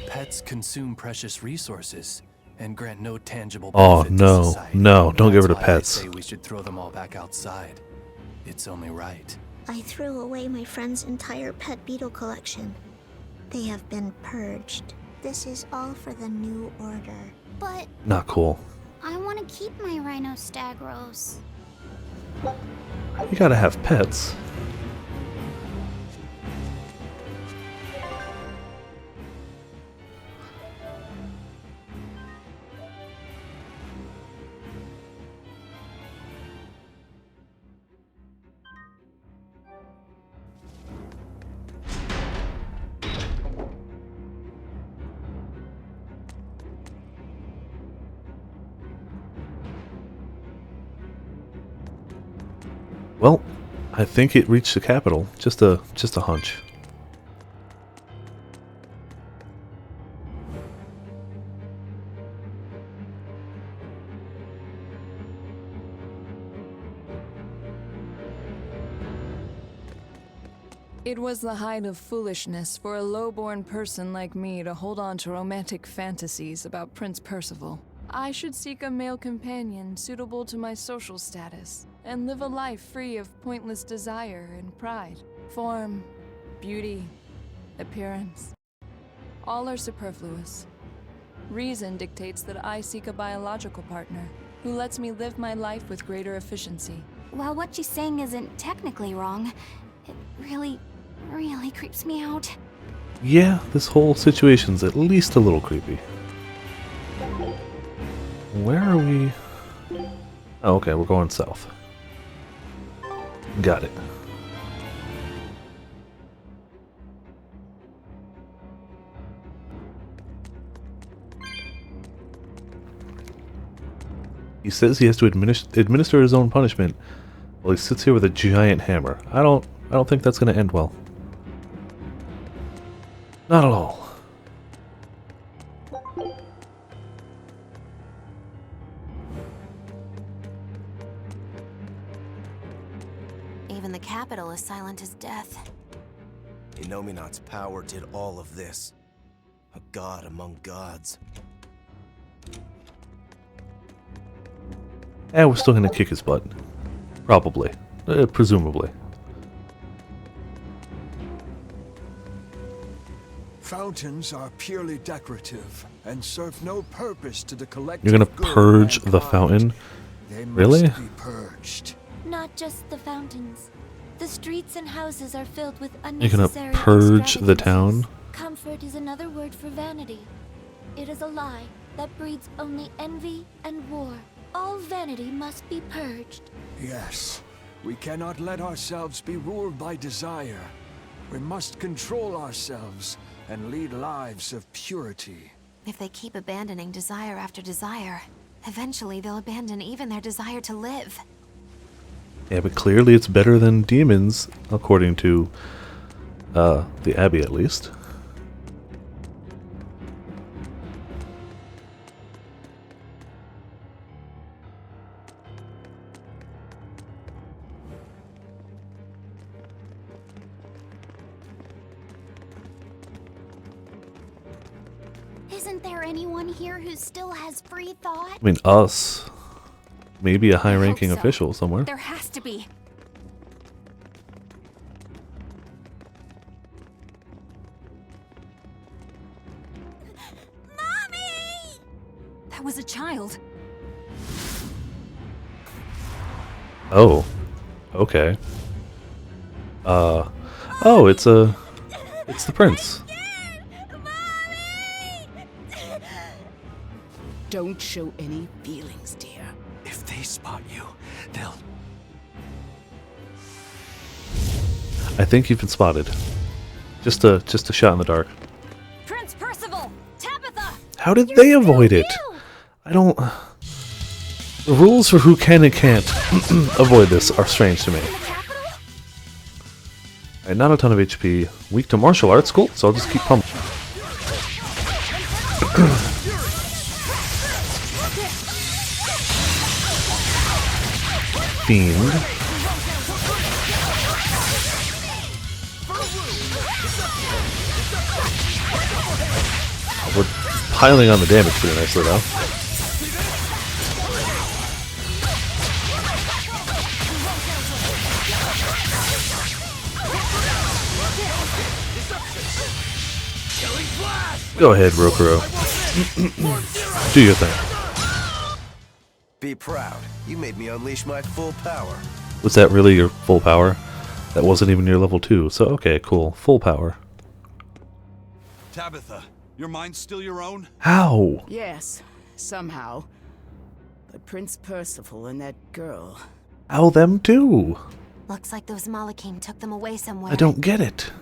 Pets consume precious resources and grant no tangible oh benefit to no, society. no, don't give her to That's why I pets. say we should throw them all back outside. It's only right. I threw away my friend's entire pet beetle collection. They have been purged. This is all for the new order. But Not cool. I want to keep my rhinostagros. You gotta have pets. Well, I think it reached the capital. Just a hunch. It was the height of foolishness for a low-born person like me to hold on to romantic fantasies about Prince Percival. I should seek a male companion suitable to my social status, and live a life free of pointless desire and pride. Form, beauty, appearance, all are superfluous. Reason dictates that I seek a biological partner who lets me live my life with greater efficiency. While what she's saying isn't technically wrong, it really creeps me out. Yeah, this whole situation's at least a little creepy. Where are we? Oh, okay, we're going south. Got it. He says he has to administer his own punishment while he sits here with a giant hammer. I don't think that's going to end well. Not at all. Even the capital is silent as death. Inominat's power did all of this. A god among gods. And we're still going to kick his butt. Probably. Presumably. Fountains are purely decorative and serve no purpose to the collective. You're going to purge the fountain? They Really? must be purged. Not just the fountains. The streets and houses are filled with You're unnecessary going to purge the town? Comfort is another word for vanity. It is a lie that breeds only envy and war. All vanity must be purged. Yes, we cannot let ourselves be ruled by desire. We must control ourselves and lead lives of purity. If they keep abandoning desire after desire, eventually they'll abandon even their desire to live. Yeah, but clearly it's better than demons, according to the Abbey at least. Isn't there anyone here who still has free thought? I mean, us. Maybe a high-ranking official somewhere. There has to be. Mommy! That was a child. Oh. Okay. Oh, it's the prince. Don't show any feelings, dear. If they spot you, they'll... I think you've been spotted. Just a shot in the dark. Prince Percival! Tabitha! How did they avoid it? I don't... The rules for who can and can't avoid this are strange to me. Alright, not a ton of HP. Weak to martial arts, cool, so I'll just keep pumping. Fiend. We're piling on the damage pretty nicely though. Go ahead, Rokuro. Do your thing. Be proud. You made me unleash my full power. Was that really your full power? That wasn't even your level 2, so okay, cool. Full power. Tabitha, your mind's still your own? How? Yes, somehow. But Prince Percival and that girl... How them too? Looks like those Malakim took them away somewhere. I don't get it.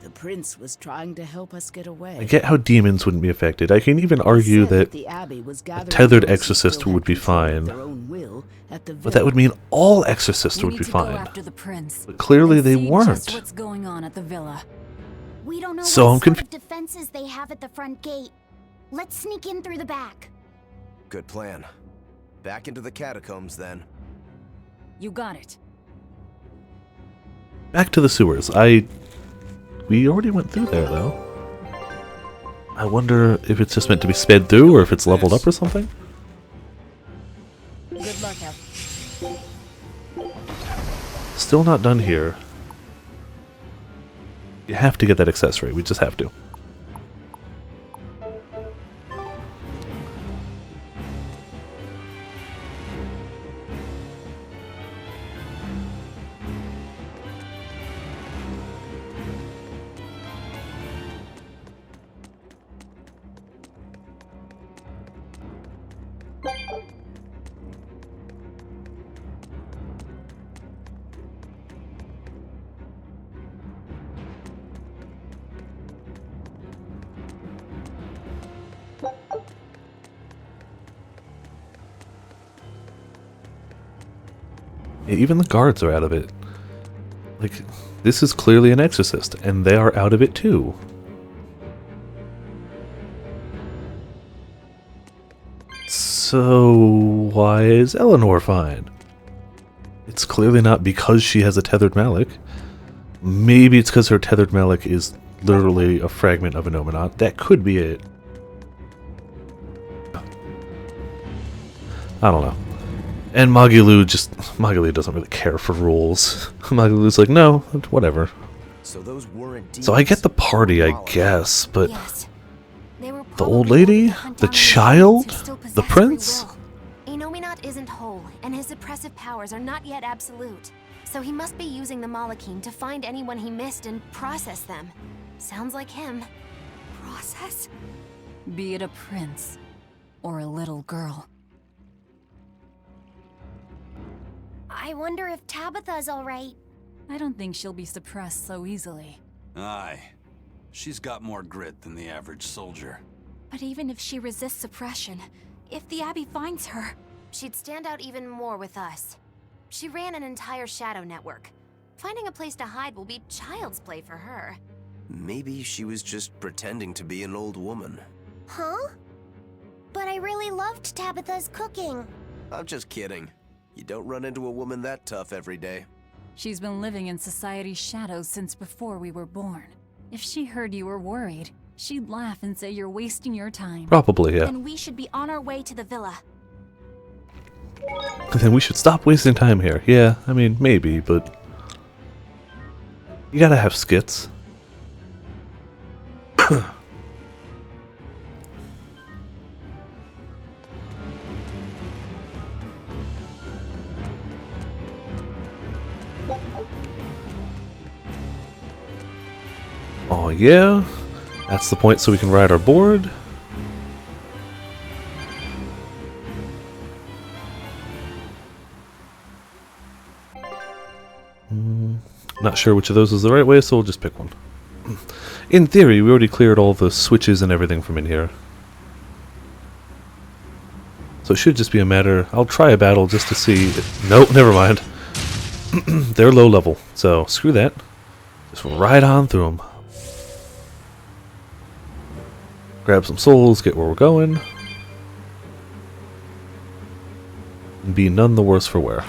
The prince was trying to help us get away. I get how demons wouldn't be affected. I can even argue that a tethered exorcist would be fine. But that would mean all exorcists would be fine. After the prince. But clearly they weren't. Just what's going on at the villa. We don't know So what I'm sort of defenses they have at the front gate. Let's sneak in through the back. Good plan. Back into the catacombs then. You got it. Back to the sewers. We already went through there, though. I wonder if it's just meant to be sped through, or if it's leveled up or something. Good luck out. Still not done here. You have to get that accessory. We just have to. Even the guards are out of it. Like, this is clearly an exorcist, and they are out of it too. So, why is Eleanor fine? It's clearly not because she has a tethered Malik. Maybe it's because her tethered Malik is literally a fragment of a Nominat. That could be it. I don't know. And Magilu doesn't really care for rules. Magilu's like, no, whatever. So those weren't So I get the party, I guess, but Yes. They were the old lady, the child, the prince. A Nominat isn't whole, and his suppressive powers are not yet absolute. So he must be using the Malachim to find anyone he missed and process them. Sounds like him. Process? Be it a prince or a little girl. I wonder if Tabitha's alright. I don't think she'll be suppressed so easily. Aye. She's got more grit than the average soldier. But even if she resists suppression, if the Abbey finds her... She'd stand out even more with us. She ran an entire shadow network. Finding a place to hide will be child's play for her. Maybe she was just pretending to be an old woman. Huh? But I really loved Tabitha's cooking. I'm just kidding. You don't run into a woman that tough every day. She's been living in society's shadows since before we were born. If she heard you were worried, she'd laugh and say you're wasting your time. Probably, yeah. Then we should be on our way to the villa. Then we should stop wasting time here. Yeah, I mean, maybe, but... You gotta have skits. Oh yeah, that's the point so we can ride our board. Not sure which of those is the right way, so we'll just pick one. In theory, we already cleared all the switches and everything from in here. So it should just be a matter... I'll try a battle just to see... Nope, never mind. They're low level, so screw that. Just ride on through them. Grab some souls, get where we're going. And be none the worse for wear.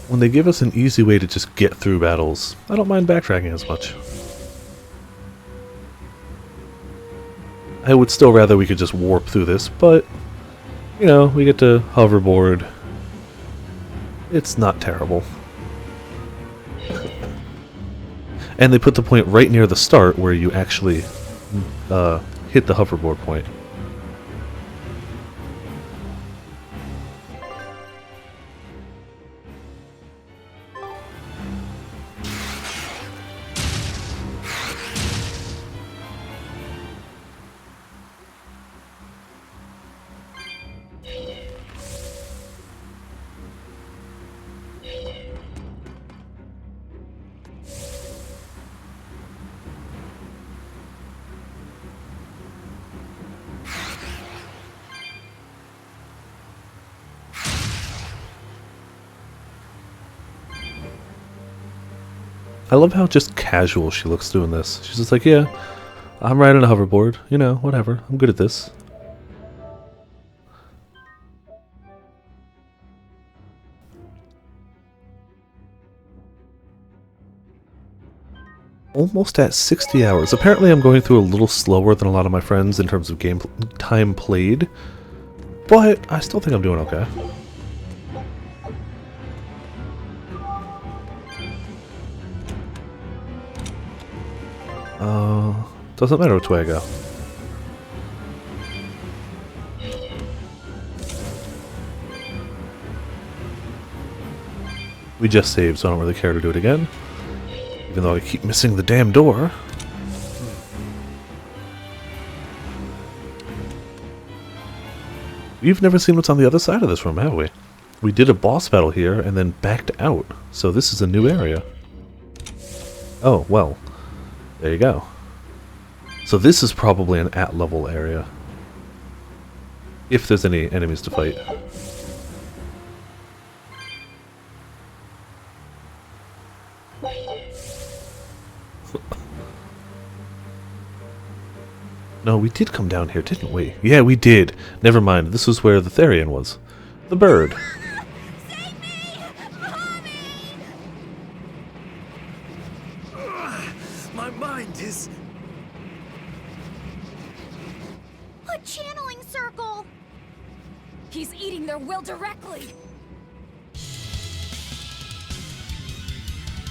When they give us an easy way to just get through battles, I don't mind backtracking as much. I would still rather we could just warp through this, but, you know, we get to hoverboard. It's not terrible. And they put the point right near the start where you actually hit the hoverboard point. I love how just casual she looks doing this. She's just like, yeah, I'm riding a hoverboard. You know, whatever. I'm good at this. Almost at 60 hours. Apparently I'm going through a little slower than a lot of my friends in terms of game time played, but I still think I'm doing okay. Doesn't matter which way I go. We just saved, so I don't really care to do it again. Even though I keep missing the damn door. We've never seen what's on the other side of this room, have we? We did a boss battle here and then backed out. So this is a new area. Oh, well. There you go. So this is probably an at-level area. If there's any enemies to fight. No, we did come down here, didn't we? Yeah, we did. Never mind. This was where the Therian was. The bird. My mind is... A channeling circle! He's eating their will directly!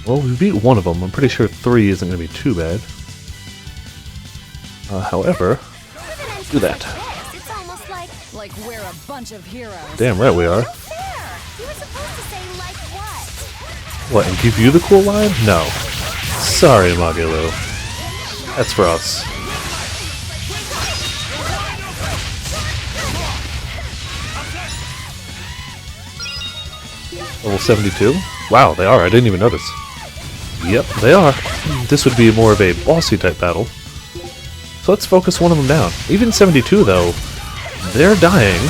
Well, we beat one of them. I'm pretty sure 3 isn't going to be too bad. However, do that. It's almost like we're a bunch of heroes. Damn right we are. You were supposed to say like what? What, and give you the cool line? No. Sorry, Magilu. That's for us. Level 72? Wow, they are. I didn't even notice. Yep, they are. This would be more of a bossy type battle. So let's focus one of them down. Even 72, though, they're dying.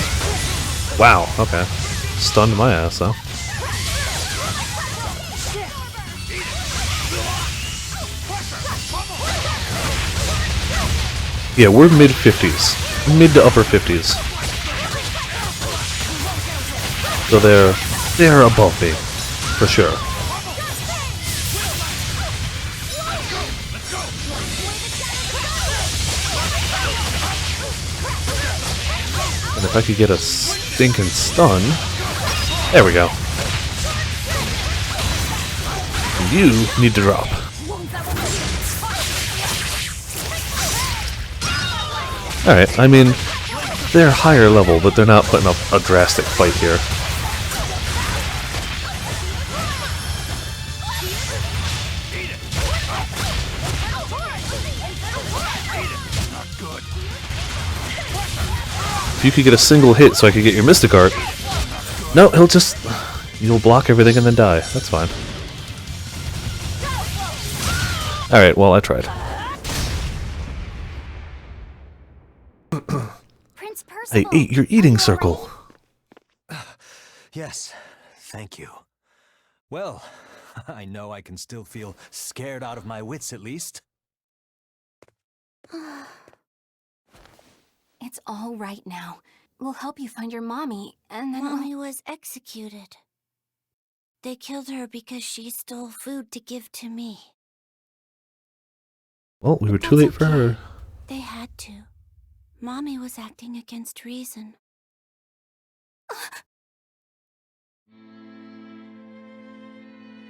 Wow, okay. Stunned my ass, though. Yeah, we're mid-50s. Mid to upper 50s. So they're above me, for sure. And if I could get a stinking stun... There we go. You need to drop. Alright, I mean, they're higher level, but they're not putting up a drastic fight here. If you could get a single hit so I could get your Mystic Art. No, he'll just... You'll block everything and then die. That's fine. Alright, well, I tried. Prince Percival. I ate your eating circle. Yes, thank you. Well, I know I can still feel scared out of my wits at least. It's all right now. We'll help you find your mommy, and then Mommy was executed. They killed her because she stole food to give to me. Well, we were too late for her. They had to. Mommy was acting against reason.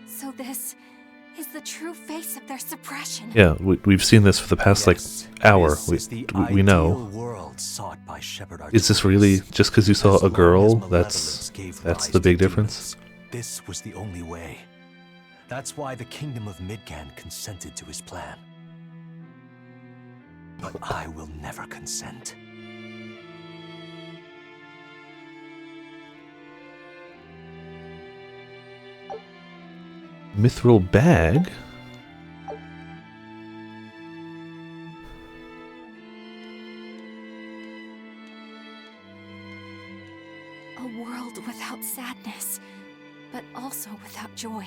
So this is the true face of their suppression. Yeah, we've seen this for the past, like, hour. We know. Is this really just because you saw a girl? That's the big difference? This was the only way. That's why the Kingdom of Midgand consented to his plan. But I will never consent. Mithril bag? A world without sadness, but also without joy.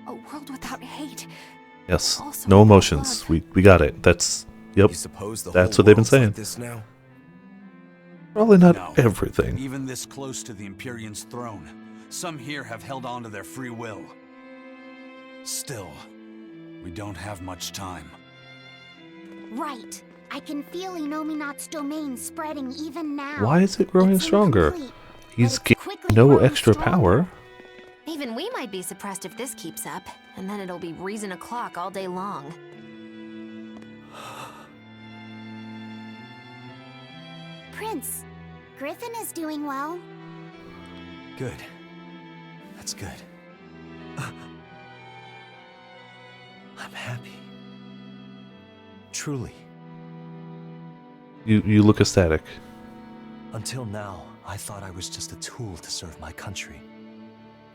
A world without hate. Yes, no emotions. We got it. That's Yep. You suppose the That's whole what they've been world's saying. like this now? Probably not No. everything. Even this close to the Empyrean's throne, some here have held on to their free will. Still, we don't have much time. Right. I can feel Inominat's domain spreading even now. Why is it growing It's stronger? incomplete, He's but it's getting quickly no growing extra stronger. power. Even we might be suppressed if this keeps up, and then it'll be reason o'clock all day long. Prince, Griffin is doing well. Good. That's good. I'm happy. Truly. You look ecstatic. Until now, I thought I was just a tool to serve my country.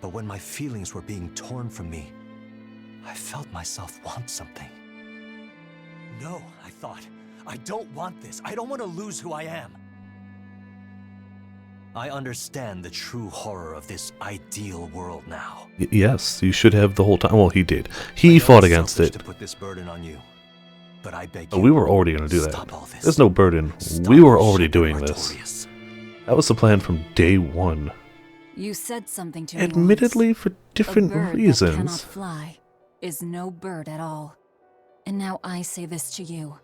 But when my feelings were being torn from me, I felt myself want something. No, I thought. I don't want this. I don't want to lose who I am. I understand the true horror of this ideal world now. Yes, you should have the whole time. Well, he did. He fought It's against selfish it. to put this burden on you, but I beg Oh, you, we were already going to do that. stop all this. There's no burden. Stop We were already Shepherd doing Artorias. this. That was the plan from day one. You said something to me Admittedly, for different a bird That reasons. cannot fly is no bird at all. And now I say this to you.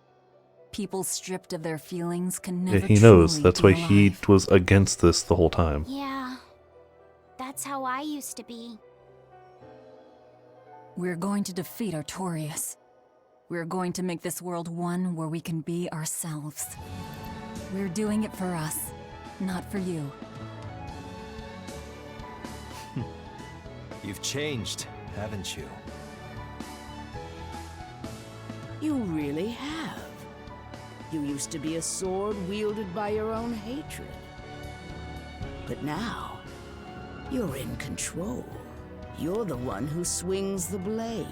People stripped of their feelings can never Yeah, he knows. truly That's be why he alive. was against this the whole time. Yeah, that's how I used to be. We're going to defeat Artorias. We're going to make this world one where we can be ourselves. We're doing it for us, not for you. You've changed, haven't you? You really have. You used to be a sword wielded by your own hatred. But now, you're in control. You're the one who swings the blade.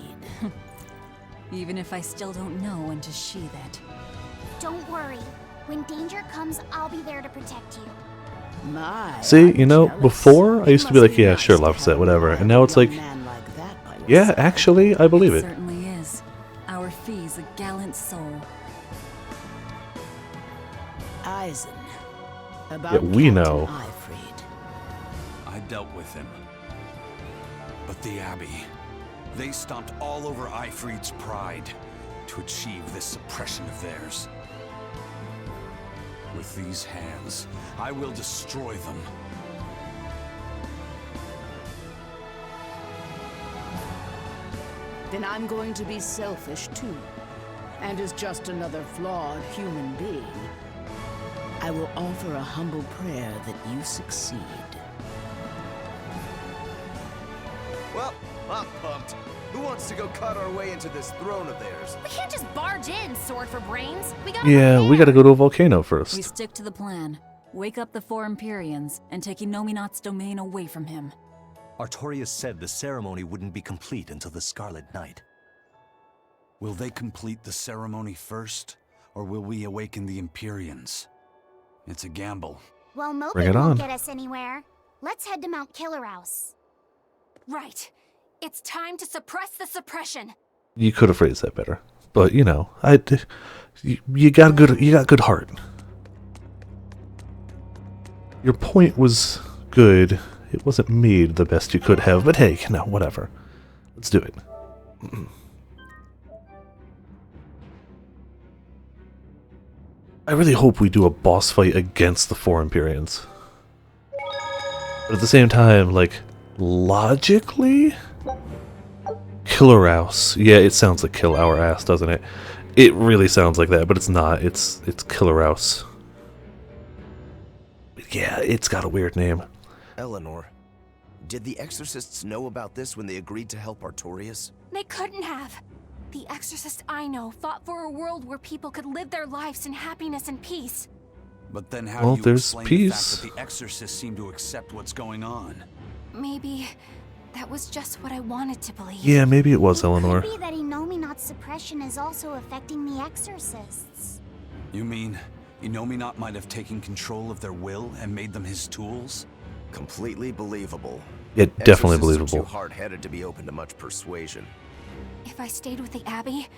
Even if I still don't know when to sheath it. Don't worry. When danger comes, I'll be there to protect you. See, you know, before I used to be like, yeah, sure, love set, whatever. And now it's like, yeah, actually, I believe it. Certainly is. Our fee's a gallant soul. Eisen. About Yeah, we know. Captain Eifried. I dealt with him. But the Abbey, they stomped all over Eifried's pride to achieve this suppression of theirs. With these hands, I will destroy them. Then I'm going to be selfish too. And as just another flawed human being, I will offer a humble prayer that you succeed. Well, I'm pumped. Who wants to go cut our way into this throne of theirs? We can't just barge in, sword for brains. We gotta Yeah, we gotta go to a volcano We first. stick to the plan. Wake up the four Empyreans and take Inominat's domain away from him. Artorias said the ceremony wouldn't be complete until the Scarlet Night. Will they complete the ceremony first, or will we awaken the Empyreans? It's a gamble. Well, moping Bring it won't on. get us anywhere. Let's head to Mount Killerhouse. Right. It's time to suppress the suppression. You could have phrased that better, but you know, you got good heart. Your point was good. It wasn't made the best you could have, but hey, no, whatever. Let's do it. I really hope we do a boss fight against the four Empyreans. But at the same time, like, logically, Killer House. Yeah, it sounds like Kill Our Ass, doesn't it? It really sounds like that, but it's not. It's Killer House. Yeah, it's got a weird name. Eleanor, did the exorcists know about this when they agreed to help Artorias? They couldn't have. The exorcist I know fought for a world where people could live their lives in happiness and peace. But then how Well, do you there's explain peace. the fact that the exorcists seem to accept what's going on? Maybe that was just what I wanted to believe. Yeah, maybe it was Eleanor. Could be that Inominat's suppression is also affecting the exorcists. You mean Inominat might have taken control of their will and made them his tools? Completely believable. Yeah, definitely Exorcists are believable. too hard-headed to be open to much persuasion. If I stayed with the Abbey,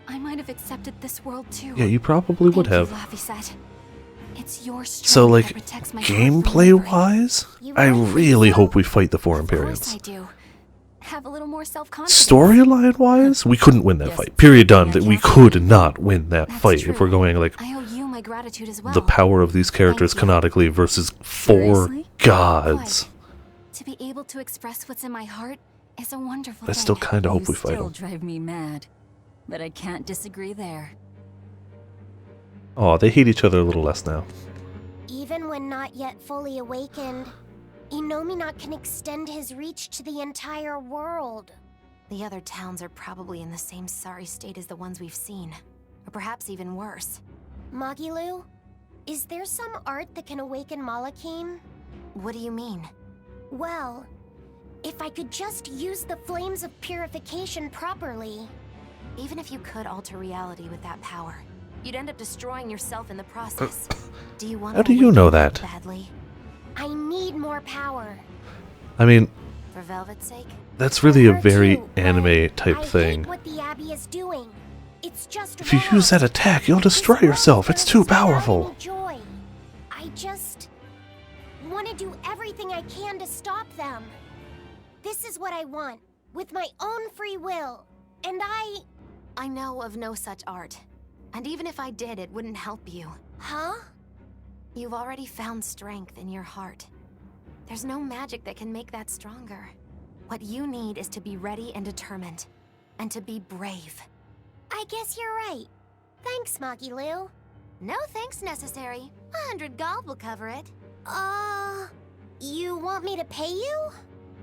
I might have accepted this world too. Yeah, you probably would Thank have. you, Laphicet. It's your strength So, like, that protects my heart from gameplay-wise, I really hope we fight the four Of course Imperians. I do. Have a little more self-confidence. Storyline-wise, we couldn't win that fight. Period. Done. That we could not win that fight if we're going like I owe you my gratitude as well. the power of these characters canonically versus four Seriously? gods. To be able to express what's in my heart is a wonderful I thing. still kind of hope we You fight still them. drive me mad, but I can't disagree there. Oh, they hate each other a little less now. Even when not yet fully awakened, Innominat can extend his reach to the entire world. The other towns are probably in the same sorry state as the ones we've seen. Or perhaps even worse. Magilu, is there some art that can awaken Malakim? What do you mean? Well, if I could just use the flames of purification properly. Even if you could alter reality with that power, you'd end up destroying yourself in the process. Do you want How do you know that? badly? I need more power. I mean, For Velvet's sake? that's really a very anime type I thing. hate what the Abbey is doing. It's just If you use that attack, you'll destroy yourself. It's too powerful. joy. I just want to do everything I can to stop them. This is what I want, with my own free will. And I know of no such art. And even if I did, it wouldn't help you. Huh? You've already found strength in your heart. There's no magic that can make that stronger. What you need is to be ready and determined. And to be brave. I guess you're right. Thanks, Magilu. No thanks necessary. 100 gold will cover it. You want me to pay you?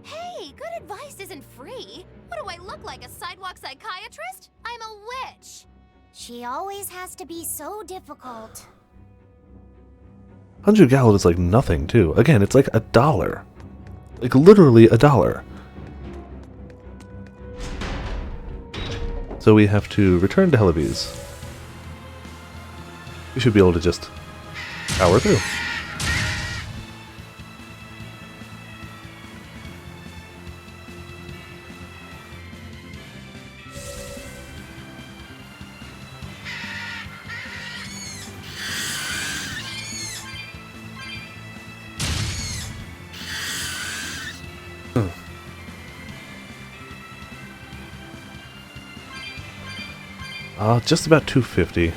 Hey, good advice isn't free. What do I look like, a sidewalk psychiatrist? I'm a witch. She always has to be so difficult. 100 gold is like nothing, too. Again, it's like $1. Like, literally $1. So we have to return to Helibes. We should be able to just power through. Just about 250.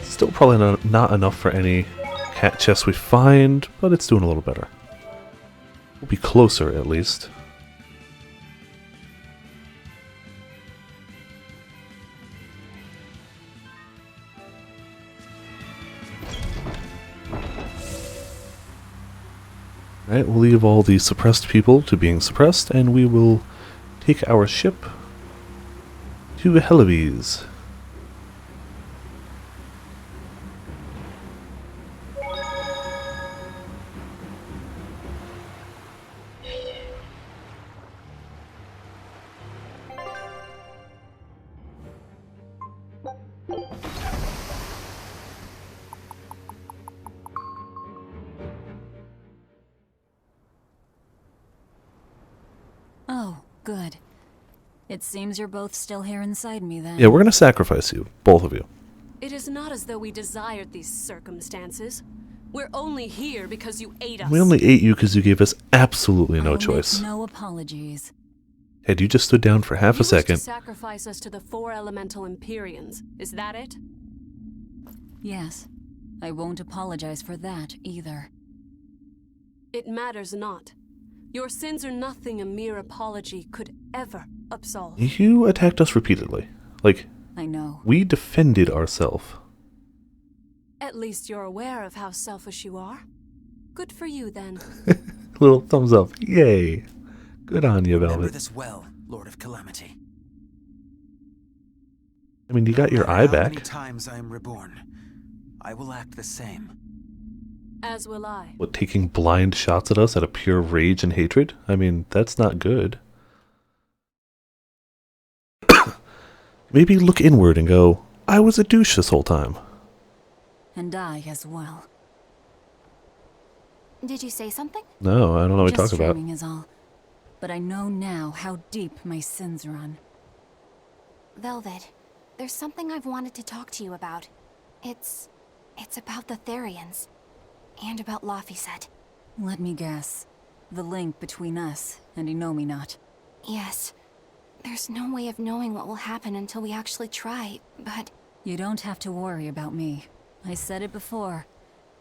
Still probably not enough for any cat chests we find, but it's doing a little better. We'll be closer, at least. Alright, we'll leave all the suppressed people to being suppressed, and we will take our ship to Helibes. Oh, good. It seems you're both still here inside me then. Yeah, we're gonna sacrifice you, both of you. It is not as though we desired these circumstances. We're only here because you ate us. We only ate you because you gave us absolutely no I'll choice. Make no apologies. Had you just stood down for half a You wish second. to sacrifice us to the 4 elemental Empyreans. Is that it? Yes. I won't apologize for that either. It matters not. Your sins are nothing a mere apology could ever absolve. You attacked us repeatedly. Like, I know. we defended ourselves. At least you're aware of how selfish you are. Good for you, then. Little thumbs up. Yay. Good on you, Remember Velvet. this well, Lord of Calamity. I mean, you got your eye How many back. times I am reborn, I will act the same. As will I. What, taking blind shots at us out of pure rage and hatred? I mean, that's not good. Maybe look inward and go, I was a douche this whole time. And I as well. Did you say something? No, I don't know what you're Just talking about. dreaming is all. But I know now how deep my sins run. Velvet, there's something I've wanted to talk to you about. It's about the Therians. And about Laphicet. Let me guess. The link between us and Innominat. Yes. There's no way of knowing what will happen until we actually try, but... You don't have to worry about me. I said it before.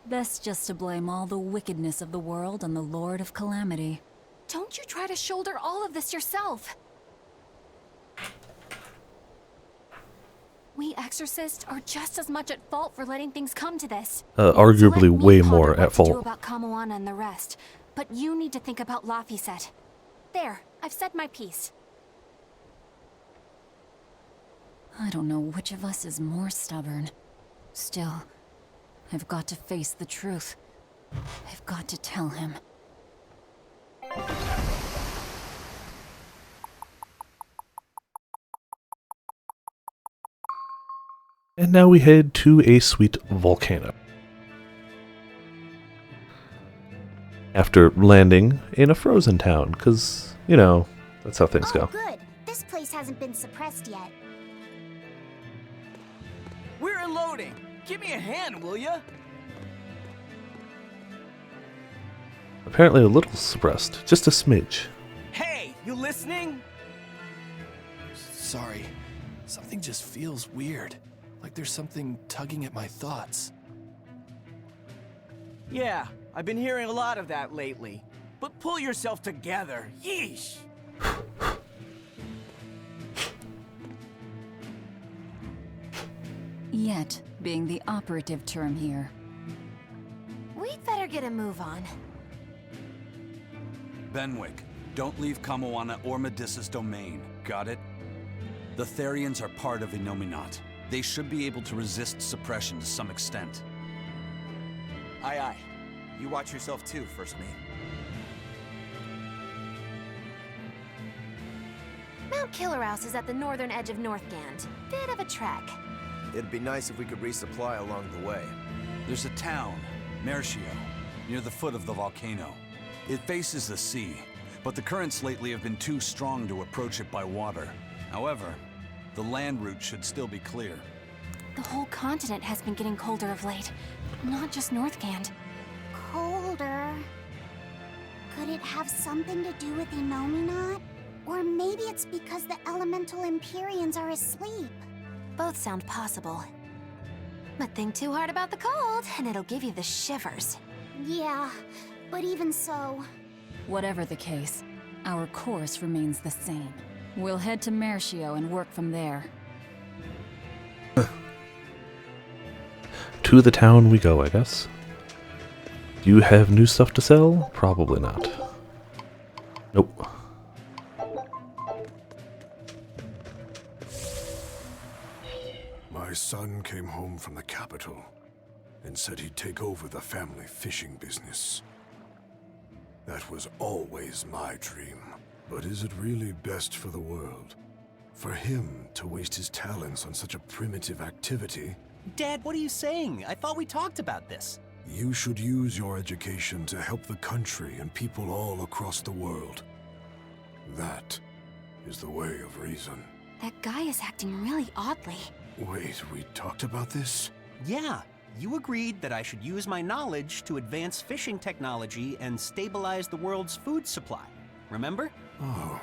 Best just to blame all the wickedness of the world on the Lord of Calamity. Don't you try to shoulder all of this yourself! We exorcists are just as much at fault for letting things come to this. Arguably way more at fault. About Kamoana and the rest, but you need to think about Laphicet. There, I've said my piece. I don't know which of us is more stubborn. Still, I've got to face the truth. I've got to tell him. And now we head to a sweet volcano. After landing in a frozen town, because, you know, that's how things go. Good. This place hasn't been suppressed yet. We're unloading. Give me a hand, will ya? Apparently a little suppressed, just a smidge. Hey, you listening? Sorry. Something just feels weird. Like there's something tugging at my thoughts. Yeah, I've been hearing a lot of that lately. But pull yourself together. Yeesh! Yet being the operative term here. We'd better get a move on. Benwick, don't leave Kamoana or Medissa's domain. Got it? The Therians are part of Innominat. They should be able to resist suppression to some extent. Aye, aye. You watch yourself too, First Mate. Mount Killerhouse is at the northern edge of Northgand. Bit of a trek. It'd be nice if we could resupply along the way. There's a town, Mercio, near the foot of the volcano. It faces the sea, but the currents lately have been too strong to approach it by water. However, the land route should still be clear. The whole continent has been getting colder of late, not just Northgand. Colder? Could it have something to do with Innominat? Or maybe it's because the elemental Empyreans are asleep. Both sound possible. But think too hard about the cold, and it'll give you the shivers. Yeah, but even so... Whatever the case, our course remains the same. We'll head to Mercio and work from there. To the town we go, I guess. Do you have new stuff to sell? Probably not. Nope. My son came home from the capital and said he'd take over the family fishing business. That was always my dream. But is it really best for the world? For him to waste his talents on such a primitive activity? Dad, what are you saying? I thought we talked about this. You should use your education to help the country and people all across the world. That is the way of reason. That guy is acting really oddly. Wait, we talked about this? Yeah, you agreed that I should use my knowledge to advance fishing technology and stabilize the world's food supply. Remember? Oh.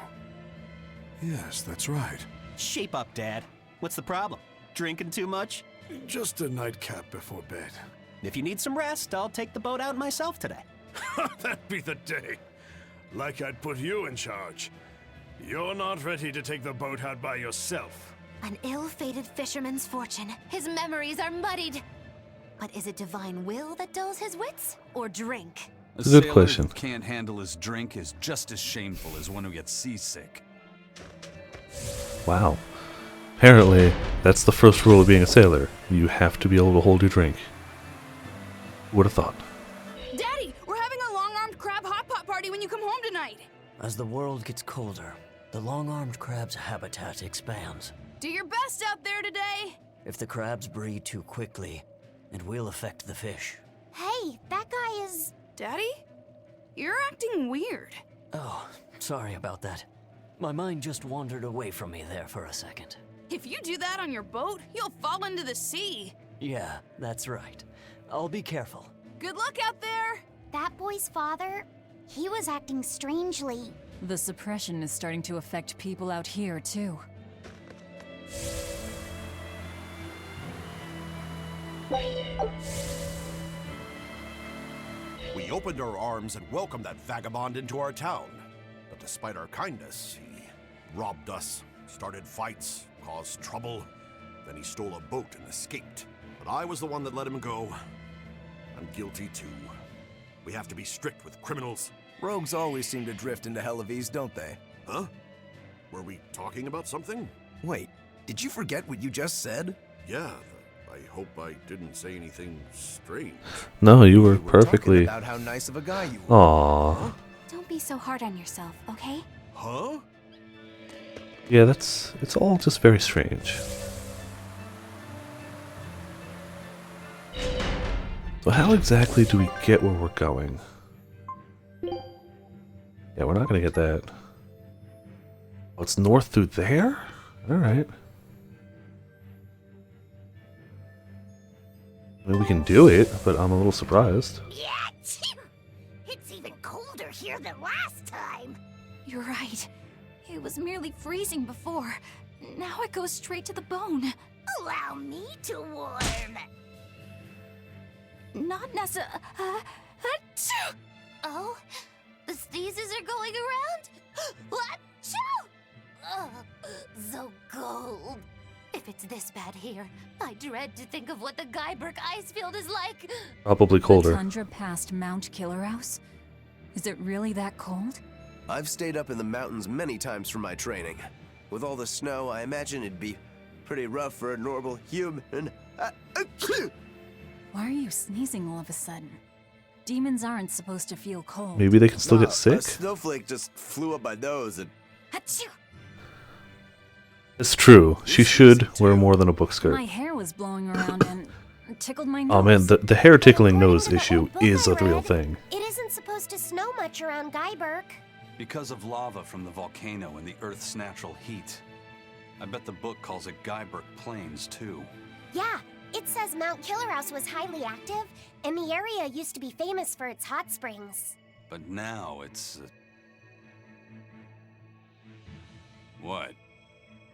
Yes, that's right. Shape up, Dad. What's the problem? Drinking too much? Just a nightcap before bed. If you need some rest, I'll take the boat out myself today. That'd be the day. Like I'd put you in charge. You're not ready to take the boat out by yourself. An ill-fated fisherman's fortune. His memories are muddied. But is it divine will that dulls his wits, or drink? A Good sailor question. who can't handle his drink is just as shameful as one who gets seasick. Wow. Apparently, that's the first rule of being a sailor. You have to be able to hold your drink. Who would have thought? Daddy, we're having a long-armed crab hot pot party when you come home tonight. As the world gets colder, the long-armed crab's habitat expands. Do your best out there today. If the crabs breed too quickly, it will affect the fish. Hey, that guy is... Daddy? You're acting weird. Oh, sorry about that. My mind just wandered away from me there for a second. If you do that on your boat, you'll fall into the sea. Yeah, that's right. I'll be careful. Good luck out there! That boy's father, he was acting strangely. The suppression is starting to affect people out here, too. We opened our arms and welcomed that vagabond into our town. But despite our kindness, he robbed us, started fights, caused trouble. Then he stole a boat and escaped. But I was the one that let him go. I'm guilty too. We have to be strict with criminals. Rogues always seem to drift into Hellevese, don't they? Huh? Were we talking about something? Wait, did you forget what you just said? Yeah, I hope I didn't say anything strange. No, you were perfectly. About how nice of a guy you were. Aww. Don't be so hard on yourself, okay? Huh? Yeah, it's all just very strange. So how exactly do we get where we're going? Yeah, we're not gonna get that. Oh, it's north through there? Alright. I mean, we can do it, but I'm a little surprised. It's even colder here than last time. You're right. It was merely freezing before. Now it goes straight to the bone. Allow me to warm. Not necessarily. Oh, the sneezes are going around? Achoo! Oh, so cold. If it's this bad here, I dread to think of what the Guyberg ice field is like. Probably colder. The tundra past Mount Killerhouse? Is it really that cold? I've stayed up in the mountains many times for my training. With all the snow, I imagine it'd be pretty rough for a normal human. Why are you sneezing all of a sudden? Demons aren't supposed to feel cold. Maybe they can still get A sick? snowflake just flew up my nose and... Achoo! It's true. She should wear more than a book skirt. My hair was blowing around and tickled my nose. Oh man, the hair tickling nose issue is a real thing. It isn't supposed to snow much around Guyberg. Because of lava from the volcano and the Earth's natural heat. I bet the book calls it Guyberg Plains, too. Yeah, it says Mount Killerhouse was highly active, and the area used to be famous for its hot springs. But now it's... What?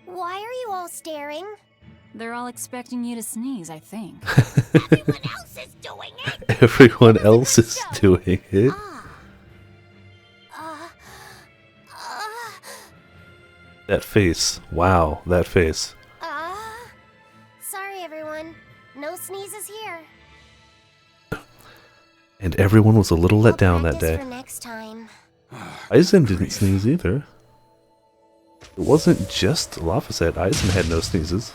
Why are you all staring? They're all expecting you to sneeze, I think. Everyone else is doing it! Everyone else is doing it. That face. Wow, that face. Sorry everyone. No sneezes here. And everyone was a little let down that day. For next time. Eisen didn't sneeze either. It wasn't just Laphicet. Eisen had no sneezes.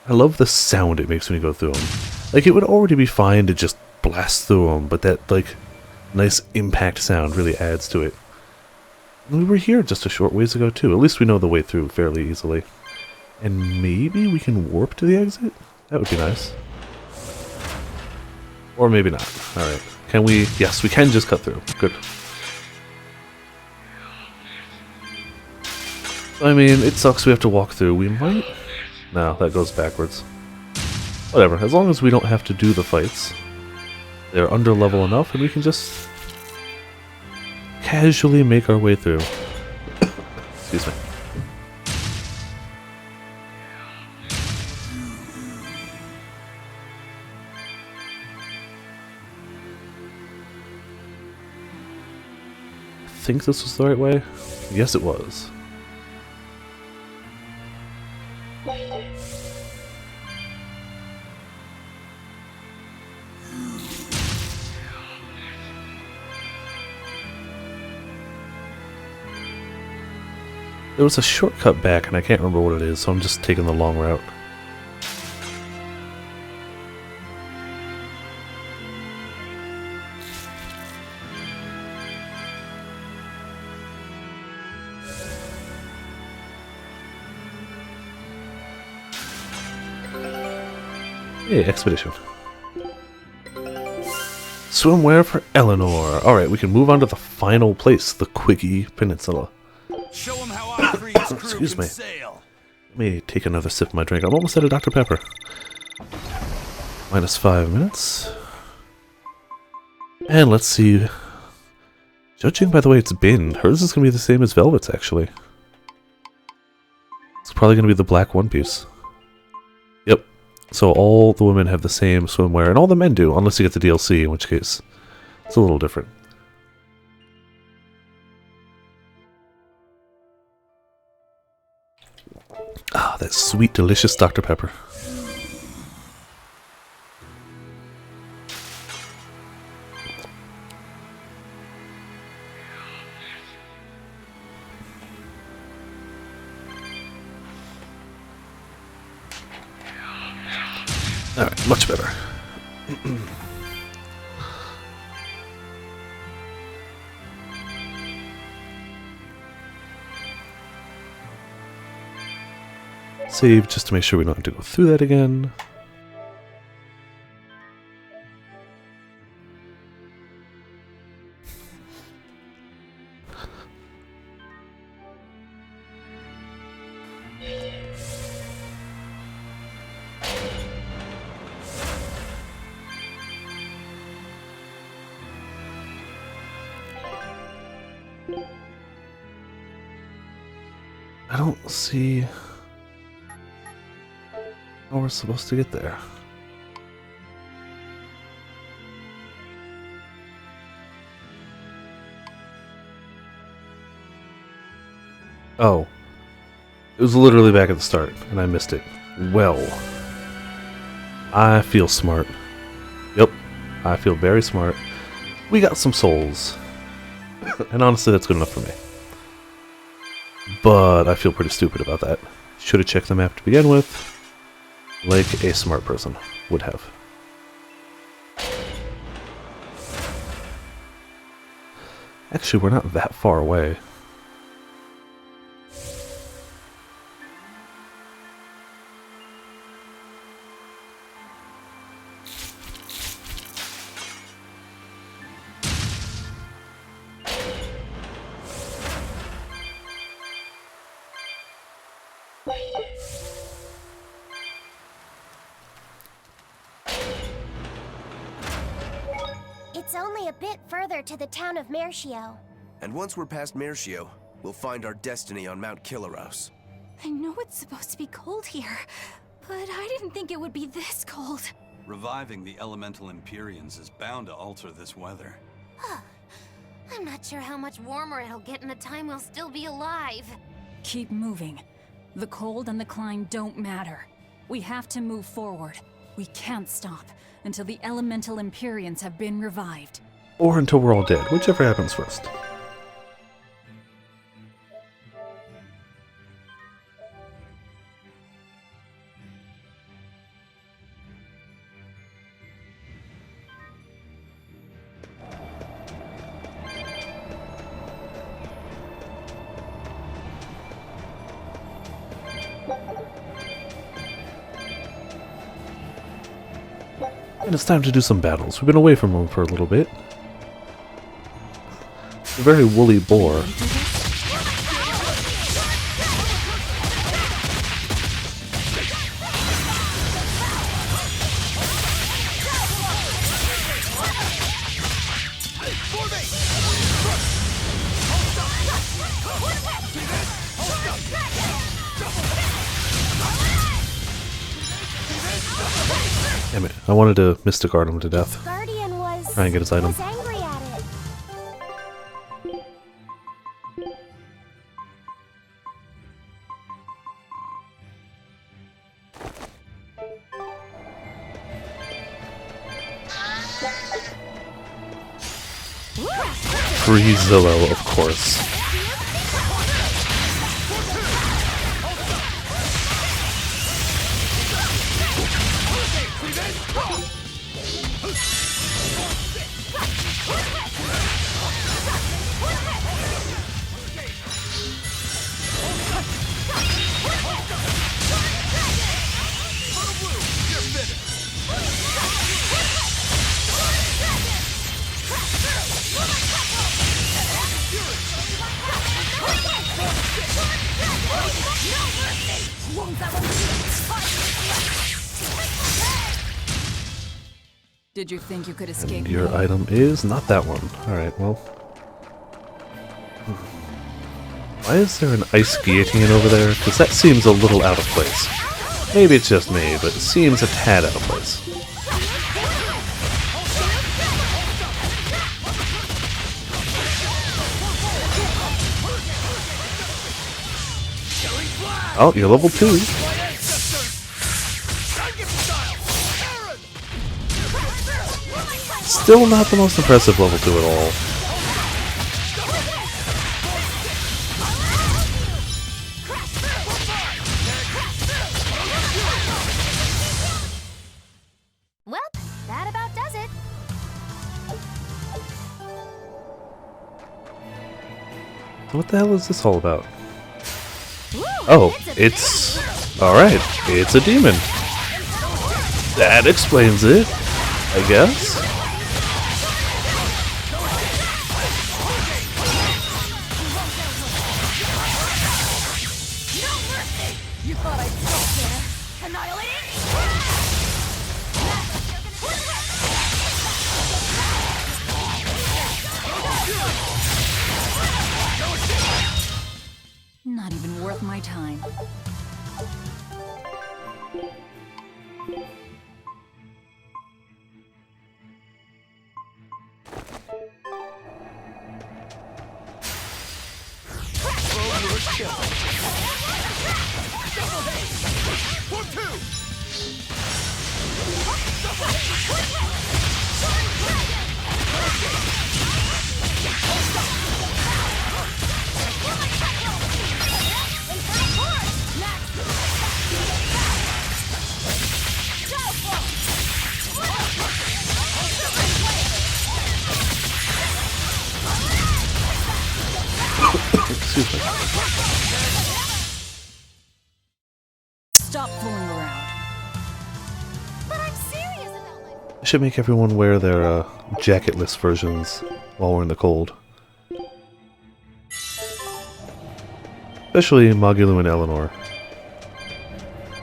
I love the sound it makes when you go through them. Like, it would already be fine to just blast through them, but that, like, nice impact sound really adds to it. And we were here just a short ways ago, too. At least we know the way through fairly easily. And maybe we can warp to the exit? That would be nice. Or maybe not. Alright. Can we? Yes, we can just cut through. Good. I mean, it sucks we have to walk through. We might... No, that goes backwards. Whatever. As long as we don't have to do the fights. They're under level enough and we can just... casually make our way through. Excuse me. I think this was the right way. Yes, it was. There was a shortcut back and I can't remember what it is, so I'm just taking the long route. Hey, expedition. Swimwear for Eleanor. Alright, we can move on to the final place, the Quiggy Peninsula. Show 'em how I Excuse me. Let me take another sip of my drink. I'm almost out of Dr. Pepper. Minus 5 minutes. And let's see. Judging by the way it's been, hers is going to be the same as Velvet's, actually. It's probably going to be the black one piece. Yep. So all the women have the same swimwear, and all the men do, unless you get the DLC, in which case it's a little different. Ah, that sweet, delicious Dr. Pepper. Alright, much better. Save just to make sure we don't have to go through that again. I don't see how we're supposed to get there. Oh. It was literally back at the start, and I missed it. Well. I feel smart. Yep. I feel very smart. We got some souls. And honestly, that's good enough for me. But I feel pretty stupid about that. Should have checked the map to begin with. Like a smart person would have. Actually, we're not that far away. It's only a bit further to the town of Mercio. And once we're past Mercio, we'll find our destiny on Mount Killaros. I know it's supposed to be cold here, but I didn't think it would be this cold. Reviving the elemental Empyreans is bound to alter this weather. I'm not sure how much warmer it'll get in the time we'll still be alive. Keep moving. The cold and the climb don't matter. We have to move forward. We can't stop until the elemental Empyreans have been revived. Or until we're all dead, whichever happens first. And it's time to do some battles. We've been away from them for a little bit. A very woolly boar. Damn it, I wanted to Mystic Guard him to death. Guardian was Try and get his item. angry at it. Free Zillow, of course. Did you think you could escape Your me? item is not that one. Alright, well. Why is there an ice guillotine over there? Because that seems a little out of place. Maybe it's just me, but it seems a tad out of place. Oh, you're level 2. Still not the most impressive level 2 at all. Well, that about does it. So what the hell is this all about? Oh, it's... Alright, it's a demon. That explains it, I guess. You thought I'd stop there? Annihilate Not even worth my time. Excuse me. Stop fooling around. But I'm serious about my... I should make everyone wear their jacketless versions while we're in the cold. Especially Magilou and Eleanor.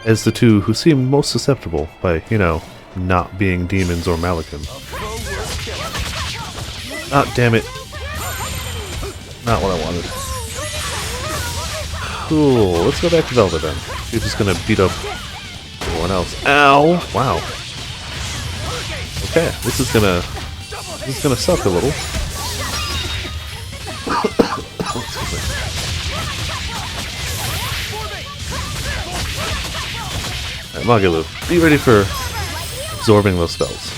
As the two who seem most susceptible by, you know, not being demons or Malekith. Ah, damn it. Not what I wanted. Cool, let's go back to Velvet then. You're just gonna beat up everyone else. Ow! Wow. Okay, this is gonna suck a little. Excuse me. Alright, Magilou, be ready for absorbing those spells.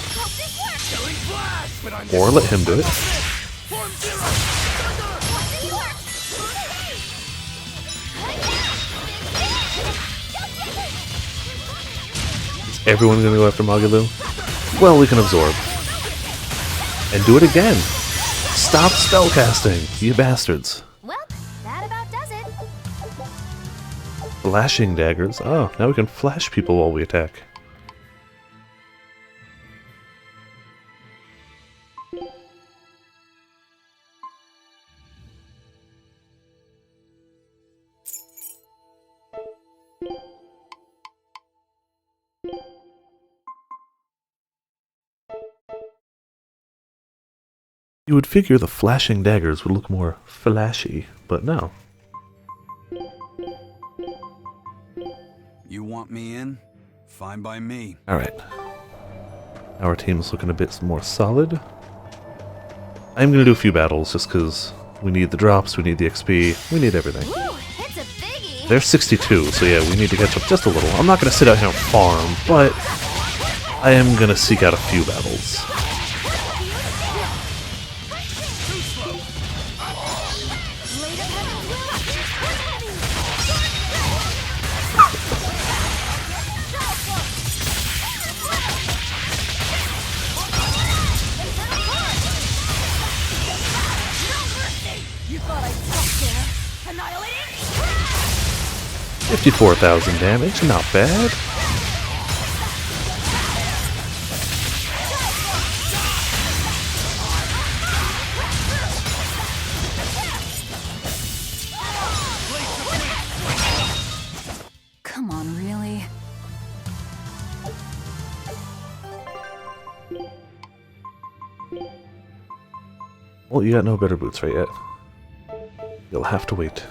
Or let him do it. Is everyone gonna go after Magilou? Well, we can absorb. And do it again! Stop spellcasting, you bastards! Well, that about does it. Flashing daggers. Oh, now we can flash people while we attack. You would figure the flashing daggers would look more flashy, but no. You want me in? Fine by me. Alright. Our team's looking a bit more solid. I'm gonna do a few battles just because we need the drops, we need the XP, we need everything. Ooh, it's a biggie. They're 62, so yeah, we need to catch up just a little. I'm not gonna sit out here and farm, but I am gonna seek out a few battles. You thought I'd stop there? Annihilate 54,000 damage, not bad. Come on, really? Well, you got no better boots right yet. You'll have to wait.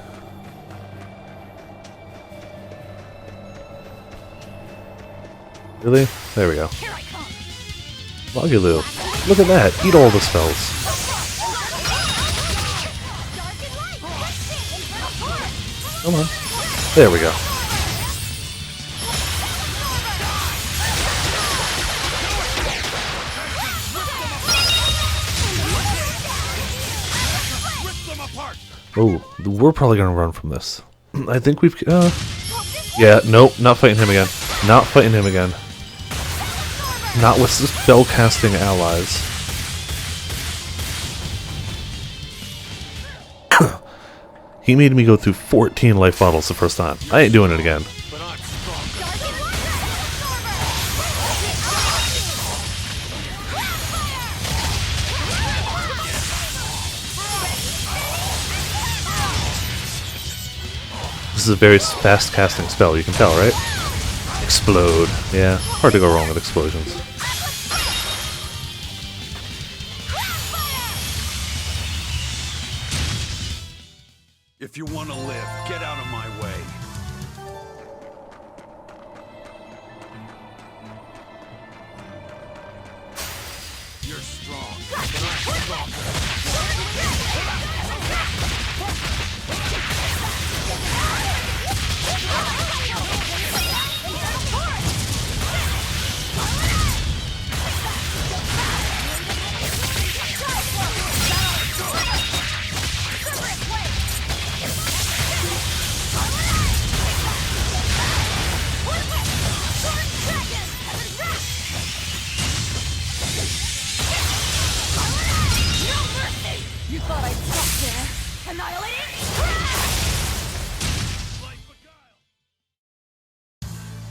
Really? There we go. Logiloo. Look at that! Eat all the spells. Come on. There we go. Oh, we're probably gonna run from this. I think we've... yeah, nope, not fighting him again. Not fighting him again. Not with spell-casting allies. He made me go through 14 life bottles the first time. I ain't doing it again. This is a very fast casting spell, you can tell, right? Explode. Yeah, hard to go wrong with explosions. If you want to live, get out of my way. You're strong, but I'm stronger. You thought I'd stop there? Annihilating?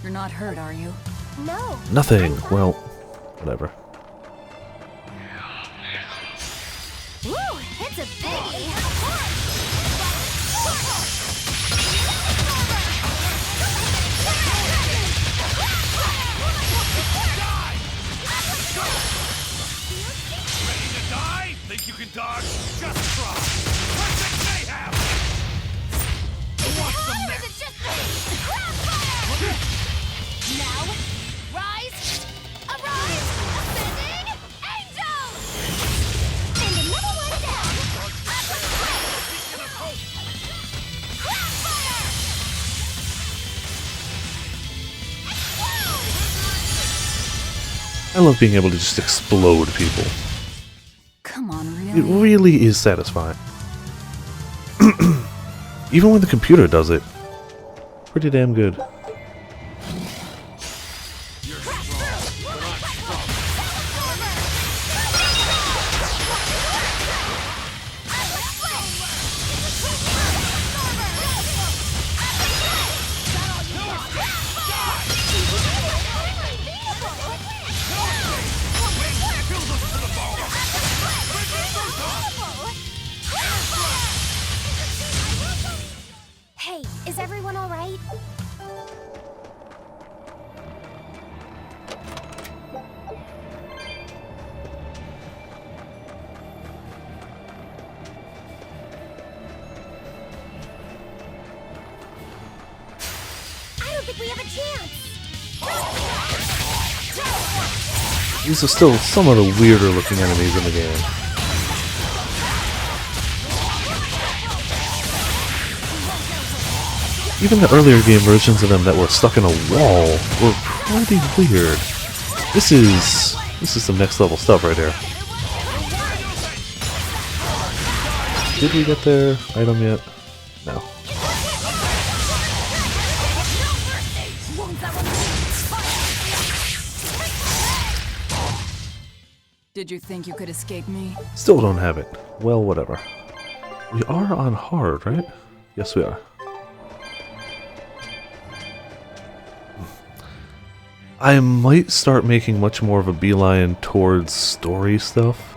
You're not hurt, are you? No. Nothing. Well, whatever. Woo! It's a biggie! Ready to die? Think you can dodge? Just try. Perfect mayhem! What's the next? Now, rise, arise, ascending, angels! And another one down! I love being able to just explode people. Come on, It really? really is satisfying. Even when the computer does it. Pretty damn good. Hey, is everyone all right? I don't think we have a chance. These are still some of the weirder looking enemies in the game. Even the earlier game versions of them that were stuck in a wall were pretty weird. This is some next level stuff right here. Did we get their item yet? No. Did you think you could escape me? Still don't have it. Well, whatever. We are on hard, right? Yes, we are. I might start making much more of a beeline towards story stuff.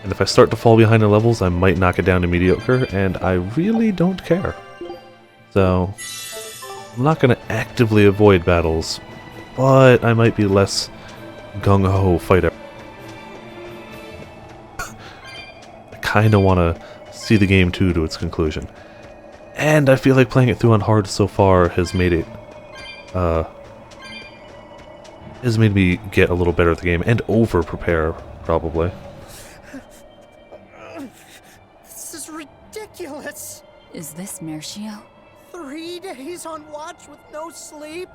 And if I start to fall behind the levels, I might knock it down to mediocre, and I really don't care. So, I'm not going to actively avoid battles, but I might be less gung-ho fighter. I kind of want to see the game too to its conclusion. And I feel like playing it through on hard so far has made it, has made me get a little better at the game and over-prepare, probably. This is ridiculous. Is this Mercio? 3 days on watch with no sleep?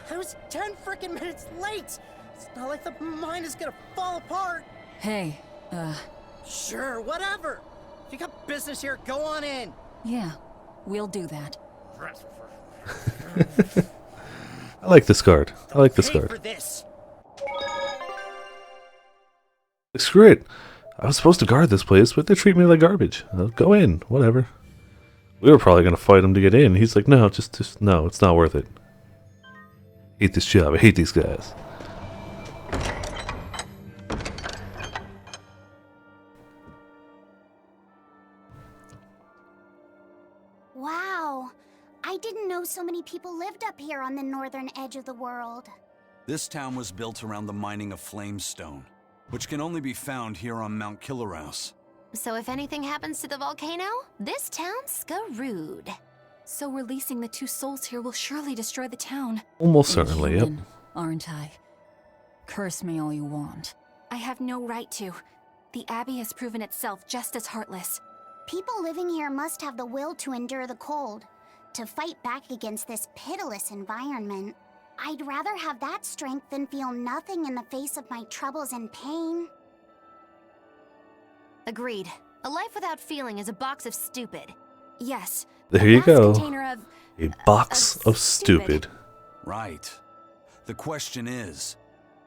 I was 10 frickin' minutes late. It's not like the mine is gonna fall apart. Hey, Sure, whatever. If you got business here, go on in. yeah, we'll do that. I like this card. I like this Pay card. for this. Screw it. I was supposed to guard this place, but they treat me like garbage. I'll go in, whatever. We were probably gonna fight him to get in. He's like, no, just no, it's not worth it. Hate this job. I hate these guys. Wow. I didn't know so many people lived up here on the northern edge of the world. This town was built around the mining of flamestone, which can only be found here on Mount Killerhouse. So if anything happens to the volcano, this town's screwed. So releasing the 2 souls here will surely destroy the town. Almost certainly, yep. Inhuman, aren't I? Curse me all you want. I have no right to. The Abbey has proven itself just as heartless. People living here must have the will to endure the cold, to fight back against this pitiless environment. I'd rather have that strength than feel nothing in the face of my troubles and pain. Agreed. A life without feeling is a box of stupid. Yes. There you go. Container of, A box of stupid. Right. The question is,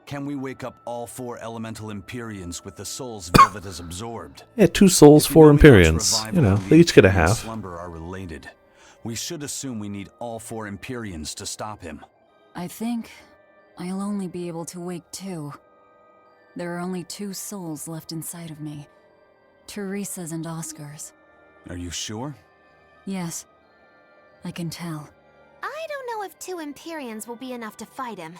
can we wake up all 4 elemental Empyreans with the souls Velvet has absorbed? Yeah, 2 souls, 4 Empyreans. You know, they each get a half. Slumber are related. We should assume we need all 4 Empyreans to stop him. I think I'll only be able to wake 2. There are only 2 souls left inside of me. Teresa's and Oscar's. Are you sure? Yes, I can tell. I don't know if 2 Empyreans will be enough to fight him.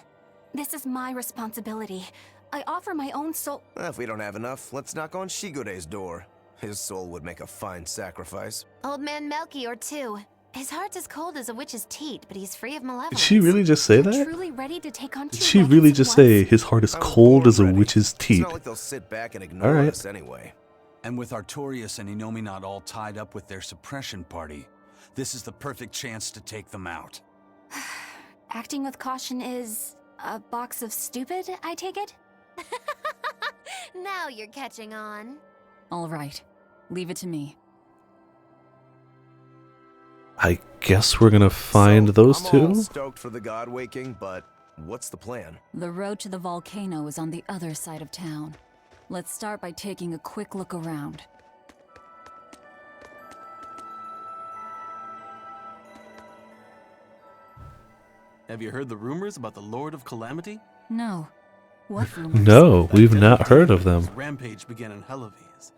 This is my responsibility. I offer my own soul. If we don't have enough, let's knock on Shigure's door. His soul would make a fine sacrifice. Old man Melchior, too. His heart's as cold as a witch's teat, but he's free of malevolence. Did she really just say that? Truly ready to take on Did 2 she really just say his heart is cold as a witch's It's teeth? not like they'll sit back and ignore us anyway. And with Artorias and Inominat all tied up with their suppression party, this is the perfect chance to take them out. Acting with caution is a box of stupid, I take it? Now you're catching on. All right, leave it to me. I guess we're gonna find those I'm all 2? stoked for the god waking, but what's the plan? The road to the volcano is on the other side of town. Let's start by taking a quick look around. Have you heard the rumors about the Lord of Calamity? No. What rumors? No, we've not heard of them. Rampage began in Helives.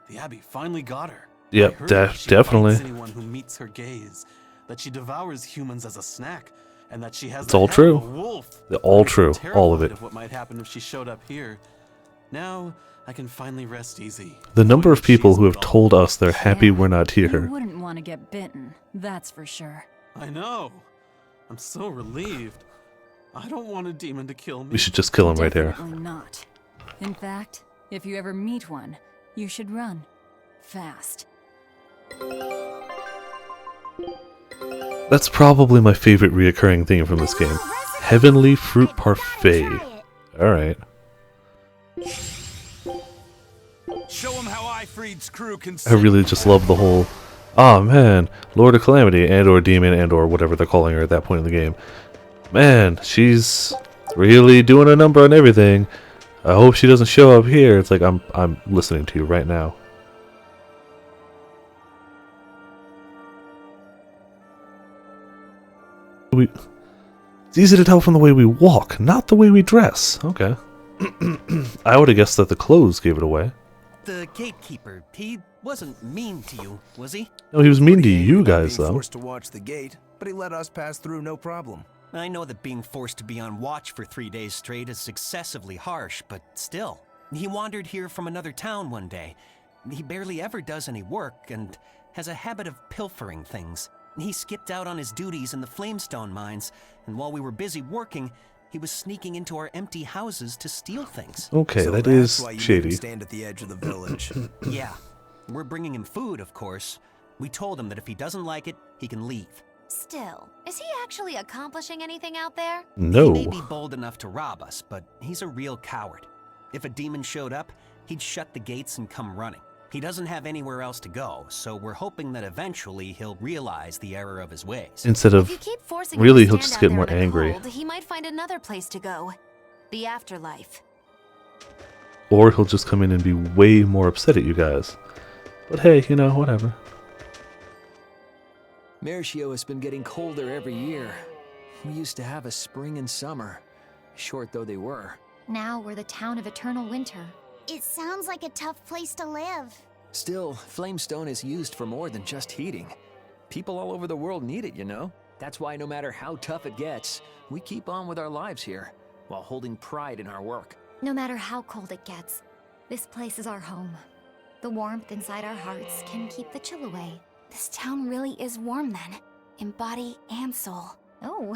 The Abbey finally got her. Yep, I heard that she definitely. bites anyone who meets her gaze, that she devours humans as a snack, and that she has It's the all head true. of a wolf. They're all I'm true, all of terrified it. What might happen if she showed up here? Now I can finally rest easy. The number of people who have told us they're happy we're not You here. wouldn't want to get bitten, that's for sure. I know. I'm so relieved. I don't want a demon to kill me. We should just kill him right here. Definitely not. In fact, if you ever meet one, you should run. Fast. That's probably my favorite reoccurring thing from this game. Heavenly Fruit Parfait. Alright. Show him how Ifrid's crew can I really just love the whole, oh man, Lord of Calamity and or Demon and or whatever they're calling her at that point in the game. Man, she's really doing a number on everything. I hope she doesn't show up here. It's like I'm listening to you right now. It's easy to tell from the way we walk, not the way we dress. Okay. I would have guessed that the clothes gave it away. The gatekeeper, he wasn't mean to you, was he? No, he was mean to you guys, Being though. forced to watch the gate, but he let us pass through no problem. I know that being forced to be on watch for 3 days straight is excessively harsh, but still. He wandered here from another town one day. He barely ever does any work and has a habit of pilfering things. He skipped out on his duties in the Flamestone mines, and while we were busy working, he was sneaking into our empty houses to steal things. Okay, So that is that's why you made shady. him stand at the edge of the village. Yeah. We're bringing him food, of course. We told him that if he doesn't like it, he can leave. Still, is he actually accomplishing anything out there? No. He may be bold enough to rob us, but he's a real coward. If a demon showed up, he'd shut the gates and come running. He doesn't have anywhere else to go, so we're hoping that eventually he'll realize the error of his ways. Instead of If you keep forcing really, him he'll to just stand get out there more in the angry. cold, he might find another place to go. The afterlife. Or he'll just come in and be way more upset at you guys. But hey, you know, whatever. Mershio has been getting colder every year. We used to have a spring and summer, short though they were. Now we're the town of eternal winter. It sounds like a tough place to live. Still, Flamestone is used for more than just heating. People all over the world need it, you know? That's why no matter how tough it gets, we keep on with our lives here, while holding pride in our work. No matter how cold it gets, this place is our home. The warmth inside our hearts can keep the chill away. This town really is warm then, in body and soul. Oh,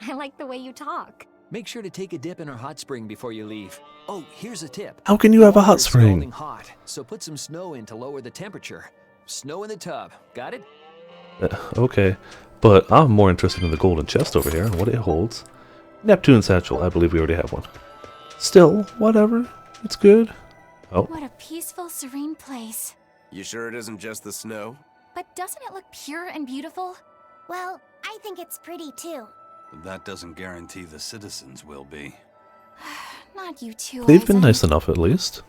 I like the way you talk. Make sure to take a dip in our hot spring before you leave. Oh, here's a tip. How can you have a hot Water's scalding spring? hot, so put some snow in to lower the temperature. Snow in the tub. Got it? Okay, but I'm more interested in the golden chest over here and what it holds. Neptune satchel, I believe we already have one. Still, whatever, it's good. Oh, What a peaceful, serene place. You sure it isn't just the snow? But doesn't it look pure and beautiful? Well, I think it's pretty too. But that doesn't guarantee the citizens will be. Not you two, they've been Aizen. nice enough at least.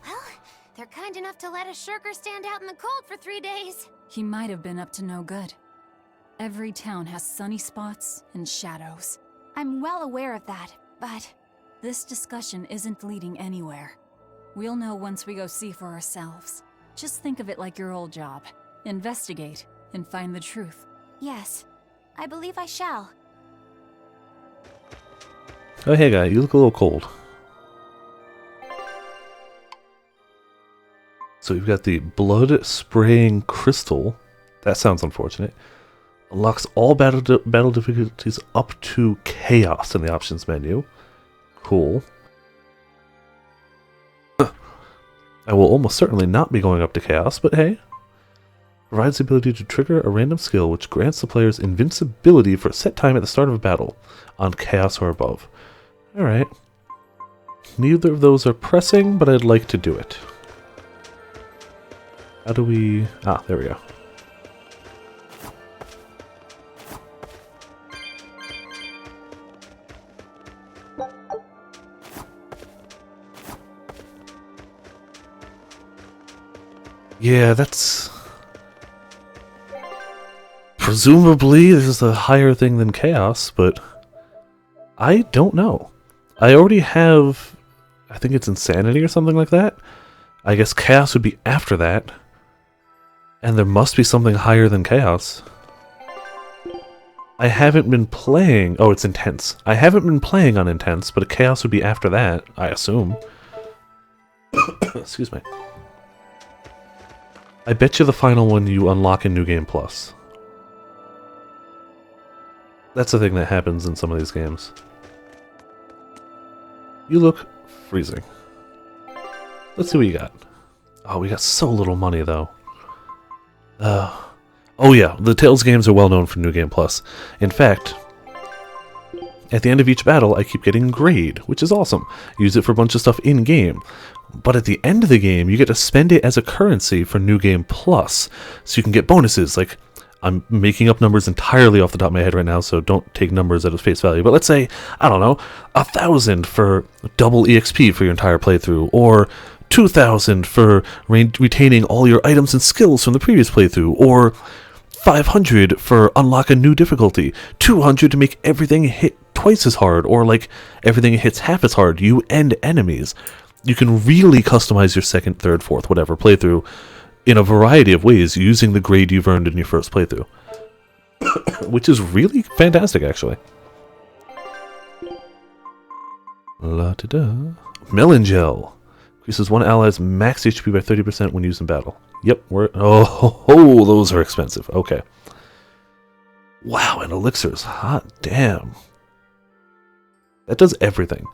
They're kind enough to let a shirker stand out in the cold for 3 days. He might have been up to no good. Every town has sunny spots and shadows. I'm well aware of that, but This discussion isn't leading anywhere. We'll know once we go see for ourselves. Just think of it like your old job. Investigate and find the truth. yes, I believe I shall. Oh, hey guy, you look a little cold. So we've got the blood spraying crystal. That sounds unfortunate. Unlocks all battle difficulties up to chaos in the options menu. Cool. I will almost certainly not be going up to chaos, but hey. Provides the ability to trigger a random skill which grants the players invincibility for a set time at the start of a battle on chaos or above. Alright. Neither of those are pressing, but I'd like to do it. How do we... Ah, there we go. Yeah, that's... Presumably, this is a higher thing than chaos, but... I don't know. I already have... I think it's insanity or something like that. I guess chaos would be after that. And there must be something higher than chaos. I haven't been playing... Oh, it's intense. I haven't been playing on intense, but a chaos would be after that, I assume. Excuse me. I bet you the final one you unlock in New Game Plus. That's the thing that happens in some of these games. You look freezing. Let's see what you got. Oh, we got so little money, though. Oh yeah, the Tales games are well known for New Game Plus. In fact, at the end of each battle, I keep getting grade, which is awesome. Use it for a bunch of stuff in-game. But at the end of the game, you get to spend it as a currency for New Game Plus. So you can get bonuses, like, I'm making up numbers entirely off the top of my head right now, so don't take numbers at face value. But let's say, I don't know, 1,000 for double EXP for your entire playthrough, or 2,000 for retaining all your items and skills from the previous playthrough, or 500 for unlock a new difficulty, 200 to make everything hit twice as hard, or like everything hits half as hard, you and enemies. You can really customize your second, third, fourth, whatever playthrough in a variety of ways using the grade you've earned in your first playthrough. Which is really fantastic, actually. La da da. Melon gel. Increases one ally's max HP by 30% when used in battle. Yep, oh, those are expensive. Okay. Wow, and elixirs. Hot damn. That does everything.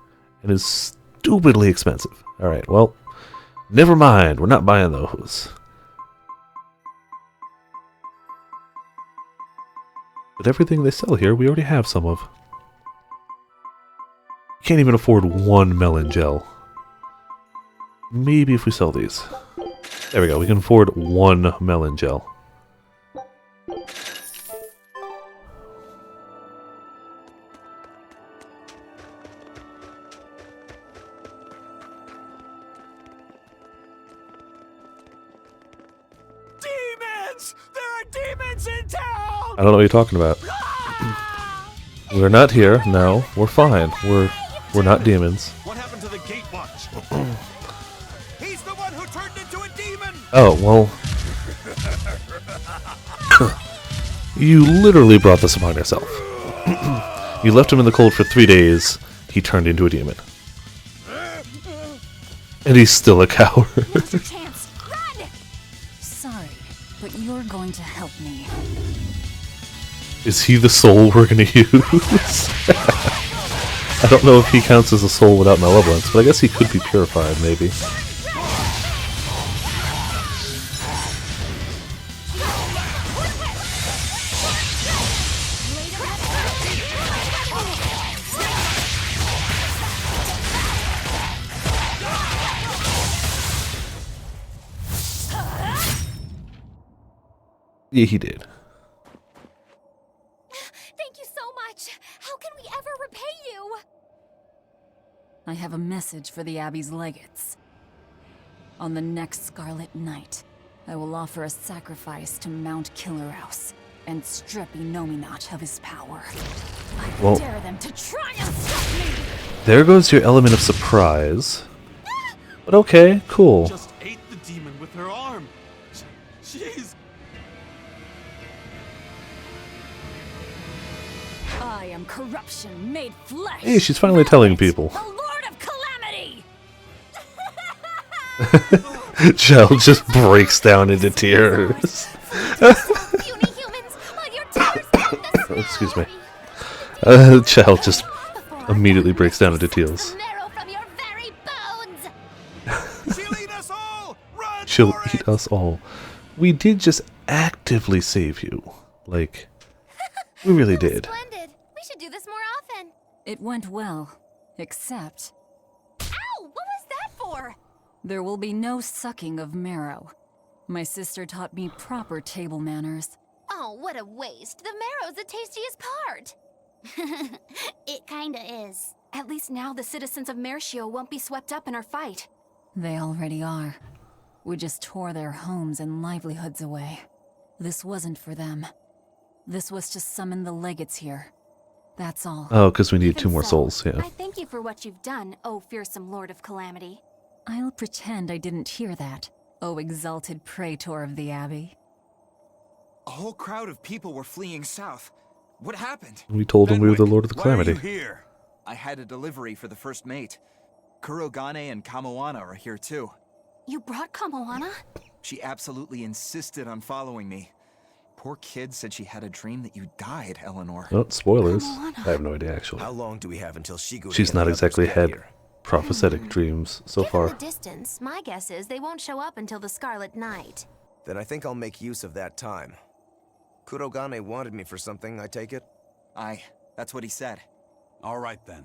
And is stupidly expensive. Alright, well, never mind. We're not buying those. But everything they sell here, we already have some of. Can't even afford one melon gel. Maybe if we sell these. There we go, we can afford one melon gel. Demons! There are demons in town! I don't know what you're talking about. We're not here, no. We're fine. We're not demons. What happened to the gate watch? He's the one who turned into a demon! Oh, well. You literally brought this upon yourself. You left him in the cold for 3 days. He turned into a demon. And he's still a coward. Chance, run! Sorry, but you're going to help me. Is he the soul we're gonna use? I don't know if he counts as a soul without malevolence, but I guess he could be purified, maybe. Yeah, he did. Thank you so much. How can we ever repay you? I have a message for the Abbey's legates. On the next Scarlet Night, I will offer a sacrifice to Mount Killerhouse and strip Inominat of his power. I dare them to try and stop me! There goes your element of surprise. But okay, cool. Just ate the demon with her arm. She's... I am corruption made flesh. Hey, she's finally telling people. The Lord of Calamity! Chell just breaks down into tears. Excuse me. Chell just immediately breaks down into tears. She'll eat us all. We did just actively save you. Like, we really did. Splendid. We should do this more often. It went well, except... Ow! What was that for? There will be no sucking of marrow. My sister taught me proper table manners. Oh, what a waste. The marrow's the tastiest part. It kinda is. At least now the citizens of Mershio won't be swept up in our fight. They already are. We just tore their homes and livelihoods away. This wasn't for them. This was to summon the legates here. That's all. Oh, because we need 2 more souls, yeah. I thank you for what you've done, oh fearsome Lord of Calamity. I'll pretend I didn't hear that, oh exalted praetor of the Abbey. A whole crowd of people were fleeing south. What happened? We told him we were the Lord of the Calamity. Why are you here? I had a delivery for the first mate. Kurogane and Kamoana are here too. You brought Kamoana? She absolutely insisted on following me. Poor kid said she had a dream that you died, Eleanor. Oh, spoilers. I have no idea, actually. How long do we have until Shigure She's not exactly had prophetic dreams so far. Given the distance, my guess is they won't show up until the Scarlet Night. Then I think I'll make use of that time. Kurogane wanted me for something, I take it? Aye, that's what he said. All right then.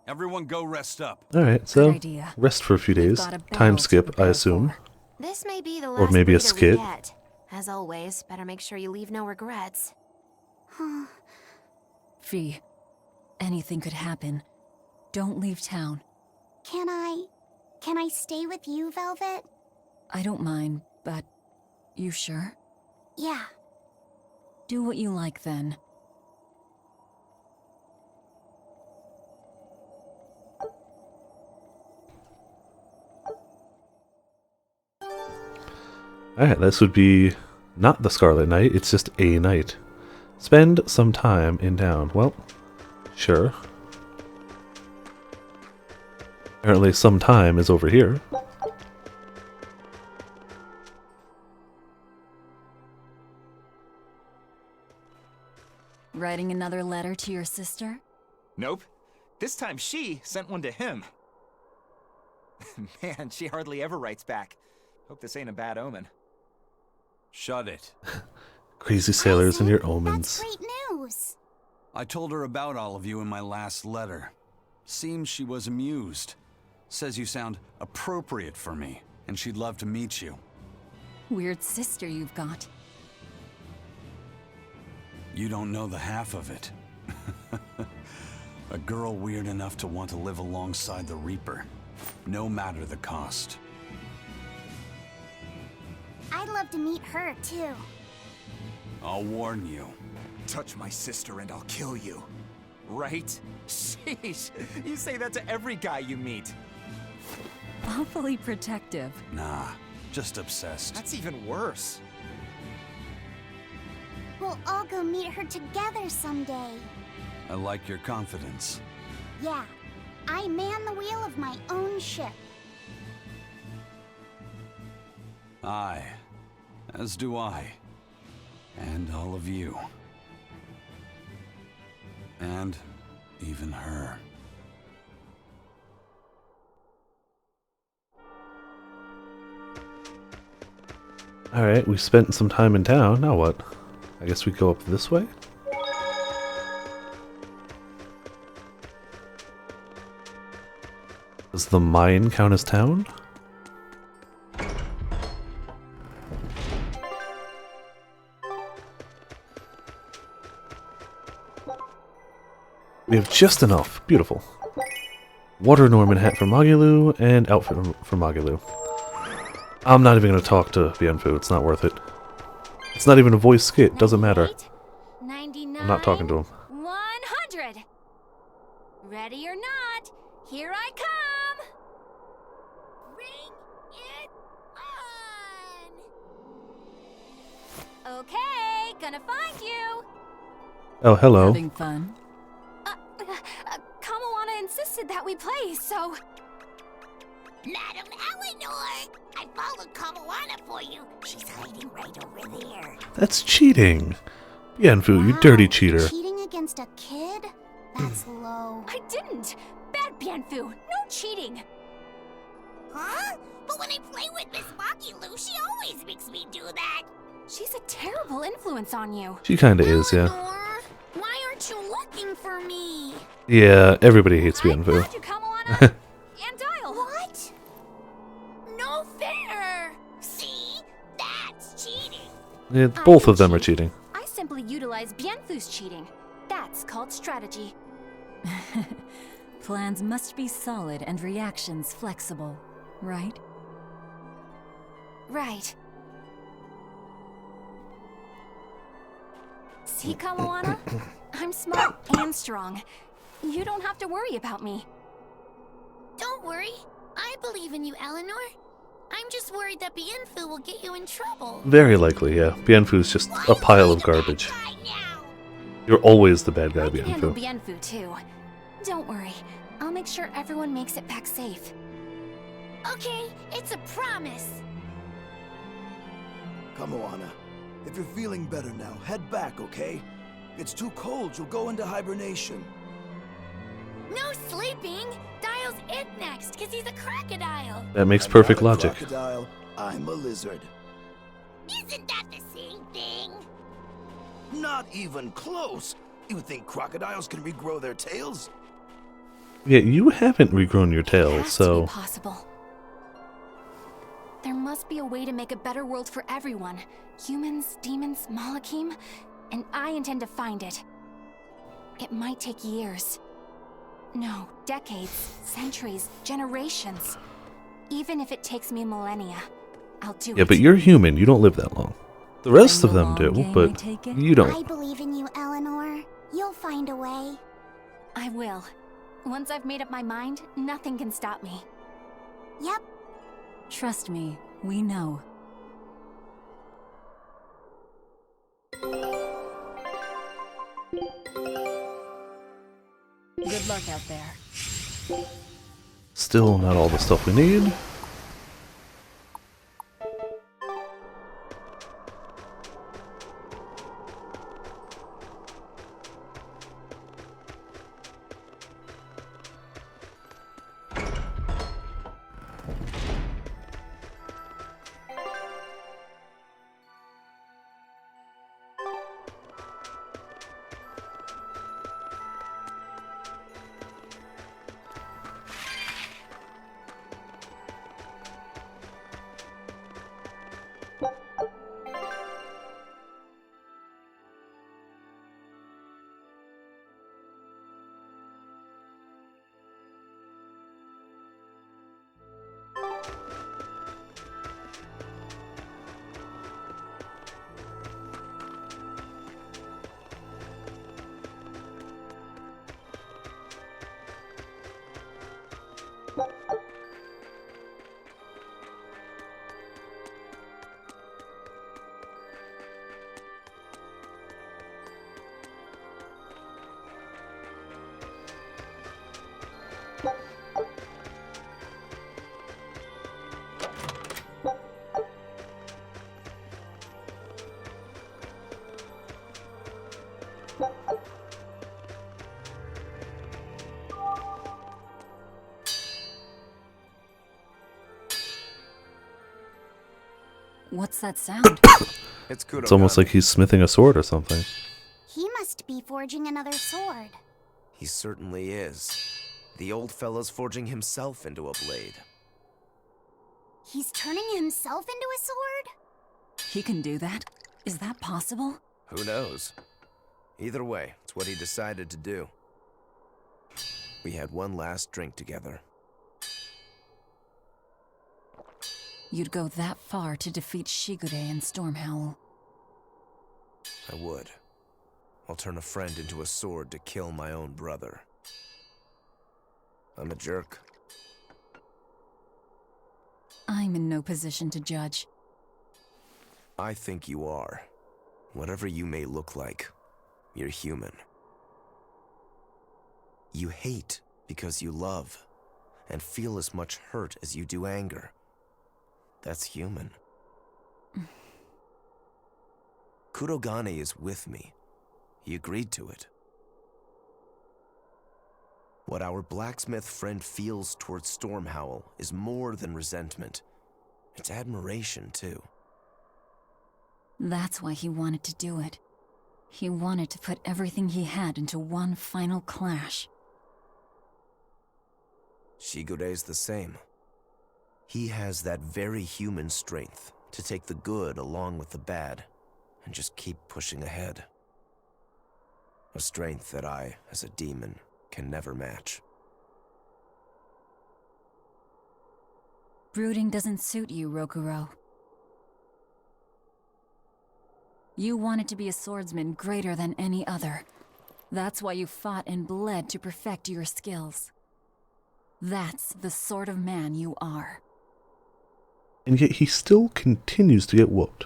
Everyone go rest up. Alright, so rest for a few days. Time skip, I assume. This may be the last or maybe a breeder we skit. get. As always, better make sure you leave no regrets. Fee, anything could happen. Don't leave town. Can I stay with you, Velvet? I don't mind, but you sure? Yeah. Do what you like then. Alright, this would be not the Scarlet Night, it's just a night. Spend some time in town. Well, sure. Apparently some time is over here. Writing another letter to your sister? Nope. This time she sent one to him. Man, she hardly ever writes back. Hope this ain't a bad omen. Shut it. Crazy sailors and your omens. Great news. I told her about all of you in my last letter. Seems she was amused. Says you sound appropriate for me, and she'd love to meet you. Weird sister you've got. You don't know the half of it. A girl weird enough to want to live alongside the Reaper, no matter the cost. I'd love to meet her, too. I'll warn you. Touch my sister and I'll kill you. Right? Sheesh, you say that to every guy you meet. Awfully protective. Nah, just obsessed. That's even worse. We'll all go meet her together someday. I like your confidence. Yeah, I man the wheel of my own ship. Aye, as do I. And all of you. And even her. Alright, we spent some time in town. Now what? I guess we go up this way? Does the mine count as town? We have just enough. Beautiful. Water Norman hat for Magilou and outfit for Magilou. I'm not even going to talk to Bienfu. It's not worth it. It's not even a voice skit. Doesn't matter. 99, I'm not talking to him. 100. Ready or not, here I come. Bring it on. Okay, gonna find you. Oh, hello. Having fun? Kamawana insisted that we play, so... Madam Eleanor! I followed Kamawana for you. She's hiding right over there. That's cheating. Bienfu, you dirty cheater. Cheating against a kid? That's low. I didn't. Bad Bienfu. No cheating. Huh? But when I play with Miss Magilou, she always makes me do that. She's a terrible influence on you. She kinda is, yeah. Why aren't you looking for me? Yeah, everybody hates Bienfu. And Dial. What? No fair. See? That's cheating. Yeah, both of them are cheating. I simply utilize Bienfu's cheating. That's called strategy. Plans must be solid and reactions flexible, right? Right. See, Kamawana? I'm smart and strong. You don't have to worry about me. Don't worry. I believe in you, Eleanor. I'm just worried that Bienfu will get you in trouble. Very likely, yeah. Bienfu's just a pile of garbage. You're always the bad guy, I can handle Bienfu. Bienfu too. Don't worry. I'll make sure everyone makes it back safe. Okay, it's a promise. Kamawana, if you're feeling better now, head back, okay? It's too cold, you'll go into hibernation. No sleeping! Dial's it next, because he's a crocodile. That makes I'm perfect not a logic. crocodile, I'm a lizard. Isn't that the same thing? Not even close! You think crocodiles can regrow their tails? Yeah, you haven't regrown your tail, It has to so... be possible. There must be a way to make a better world for everyone. Humans, demons, Malakim, and I intend to find it. It might take years. No, decades, centuries, generations. Even if it takes me millennia, I'll do it. Yeah, but you're human. You don't live that long. The rest of them do, but you I don't. believe in you, Eleanor. You'll find a way. I will. Once I've made up my mind, nothing can stop me. Yep. Trust me, we know. Good luck out there. Still not all the stuff we need. What's that sound? It's almost like he's smithing a sword or something. He must be forging another sword. He certainly is. The old fella's forging himself into a blade. He's turning himself into a sword? He can do that? Is that possible? Who knows? Either way, it's what he decided to do. We had one last drink together. You'd go that far to defeat Shigure and Stormhowl. I would. I'll turn a friend into a sword to kill my own brother. I'm a jerk. I'm in no position to judge. I think you are. Whatever you may look like, you're human. You hate because you love, and feel as much hurt as you do anger. That's human. Kurogane is with me. He agreed to it. What our blacksmith friend feels towards Stormhowl is more than resentment. It's admiration, too. That's why he wanted to do it. He wanted to put everything he had into one final clash. Shigure's the same. He has that very human strength to take the good along with the bad and just keep pushing ahead. A strength that I, as a demon, can never match. Brooding doesn't suit you, Rokuro. You wanted to be a swordsman greater than any other. That's why you fought and bled to perfect your skills. That's the sort of man you are. And yet he still continues to get whooped.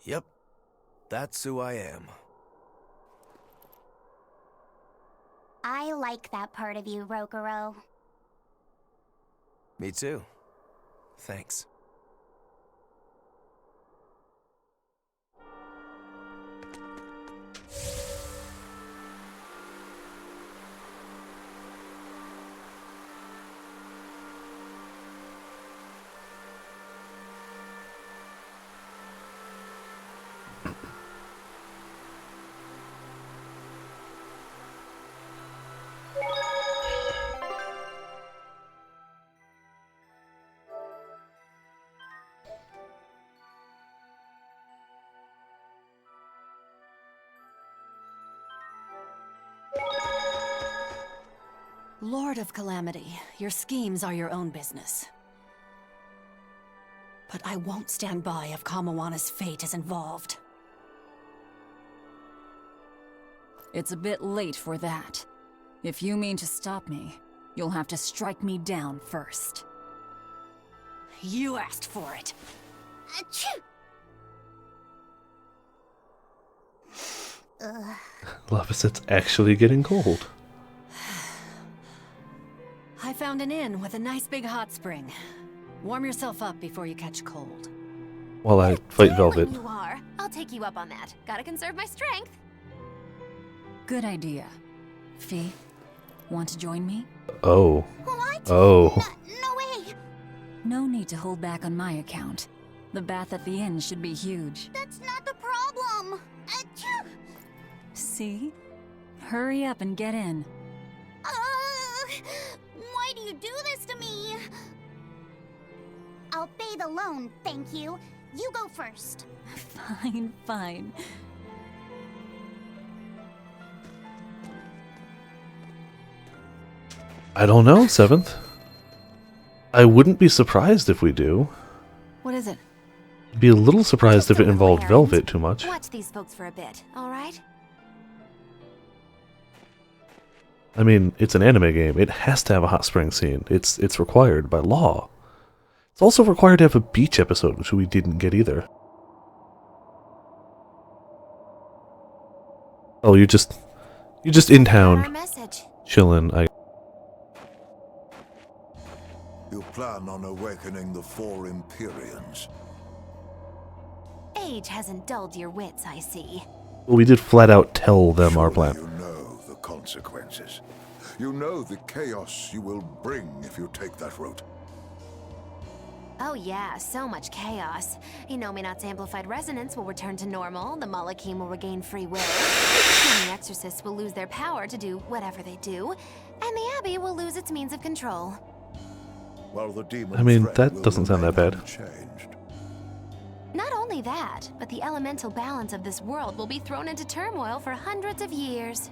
Yep, that's who I am. I like that part of you, Rokuro. Me too. Thanks. Lord of Calamity, your schemes are your own business. But I won't stand by if Kamawana's fate is involved. It's a bit late for that. If you mean to stop me, you'll have to strike me down first. You asked for it. Achoo! Lava set's actually getting cold. I found an inn with a nice big hot spring. Warm yourself up before you catch cold. While I fight Velvet. You are. I'll take you up on that. Gotta conserve my strength. Good idea. Fee, want to join me? Oh. What? Oh. No way! No need to hold back on my account. The bath at the inn should be huge. That's not the problem! Achoo! See? Hurry up and get in. Why do you do this to me? I'll bathe alone, thank you. You go first. Fine, fine. I don't know, 7th. I wouldn't be surprised if we do. What is it? Be a little surprised if it involved Velvet too much. Watch these folks for a bit, alright? I mean, it's an anime game. It has to have a hot spring scene. It's required by law. It's also required to have a beach episode, which we didn't get either. Oh, you're just in town, chilling. You plan on awakening the 4 Empyreans. Age hasn't dulled your wits, I see. Well, we did flat out tell them our plan. You know the consequences. You know the chaos you will bring if you take that route. Oh yeah, so much chaos. Inominat's amplified resonance will return to normal, the Malachim will regain free will, the exorcists will lose their power to do whatever they do, and the Abbey will lose its means of control. While the demon I mean, that doesn't sound that bad. Not only that, but the elemental balance of this world will be thrown into turmoil for hundreds of years.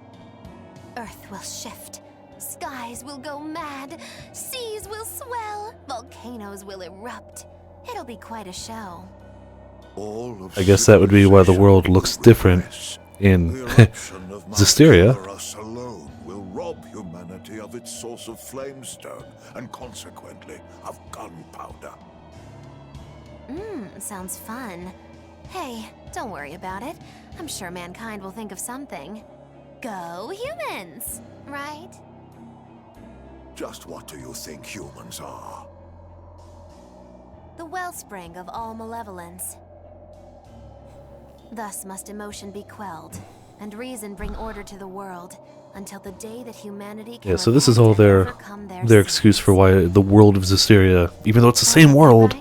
Earth will shift. Skies will go mad. Seas will swell. Volcanoes will erupt. It'll be quite a show. I guess that would be why the world looks different in Zestiria. alone will rob humanity of its source of flamestone and consequently of gunpowder. Sounds fun. Hey, don't worry about it. I'm sure mankind will think of something. Go humans, right? Just what do you think humans are? The wellspring of all malevolence. Thus must emotion be quelled, and reason bring order to the world, until the day that humanity can So this is all their excuse for why the world of Zestiria, even though it's the same world,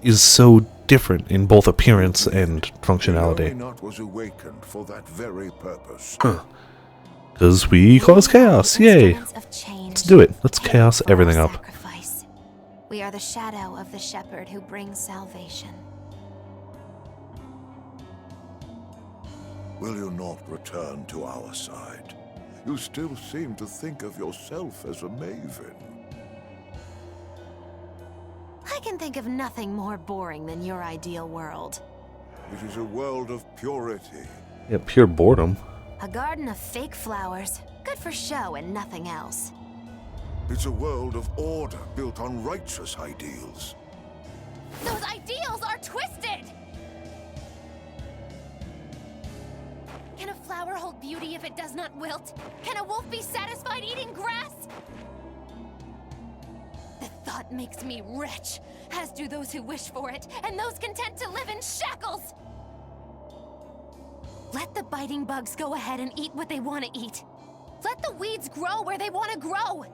is so different in both appearance and functionality. Inominat was awakened for that very purpose. Because we cause chaos, yay! Let's do it. Let's chaos everything up. Sacrifice. We are the shadow of the shepherd who brings salvation. Will you not return to our side? You still seem to think of yourself as a maven. I can think of nothing more boring than your ideal world. It is a world of purity. Yeah, pure boredom. A garden of fake flowers, good for show and nothing else. It's a world of order built on righteous ideals. Those ideals are twisted! Can a flower hold beauty if it does not wilt? Can a wolf be satisfied eating grass? The thought makes me rich, as do those who wish for it, and those content to live in shackles! Let the biting bugs go ahead and eat what they want to eat. Let the weeds grow where they want to grow.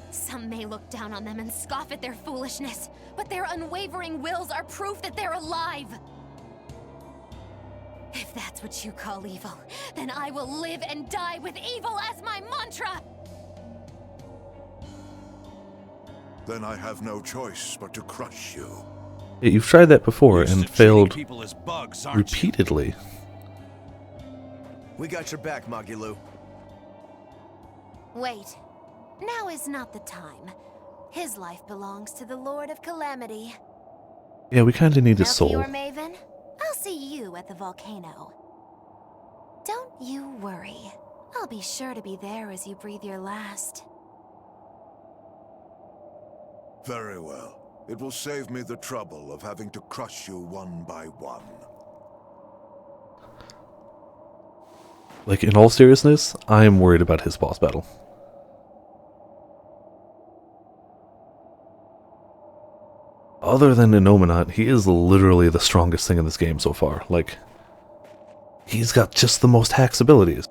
Some may look down on them and scoff at their foolishness, but their unwavering wills are proof that they're alive. If that's what you call evil, then I will live and die with evil as my mantra! Then I have no choice but to crush you. Yeah, you've tried that before and failed people as bugs, aren't repeatedly. We got your back, Magilu. Wait. Now is not the time. His life belongs to the Lord of Calamity. Yeah, we kind of need his soul. Elfie or Maven, I'll see you at the volcano. Don't you worry. I'll be sure to be there as you breathe your last. Very well. It will save me the trouble of having to crush you one by one. Like, in all seriousness, I am worried about his boss battle. other than Inominat, he is literally the strongest thing in this game so far. Like, he's got just the most hacks abilities.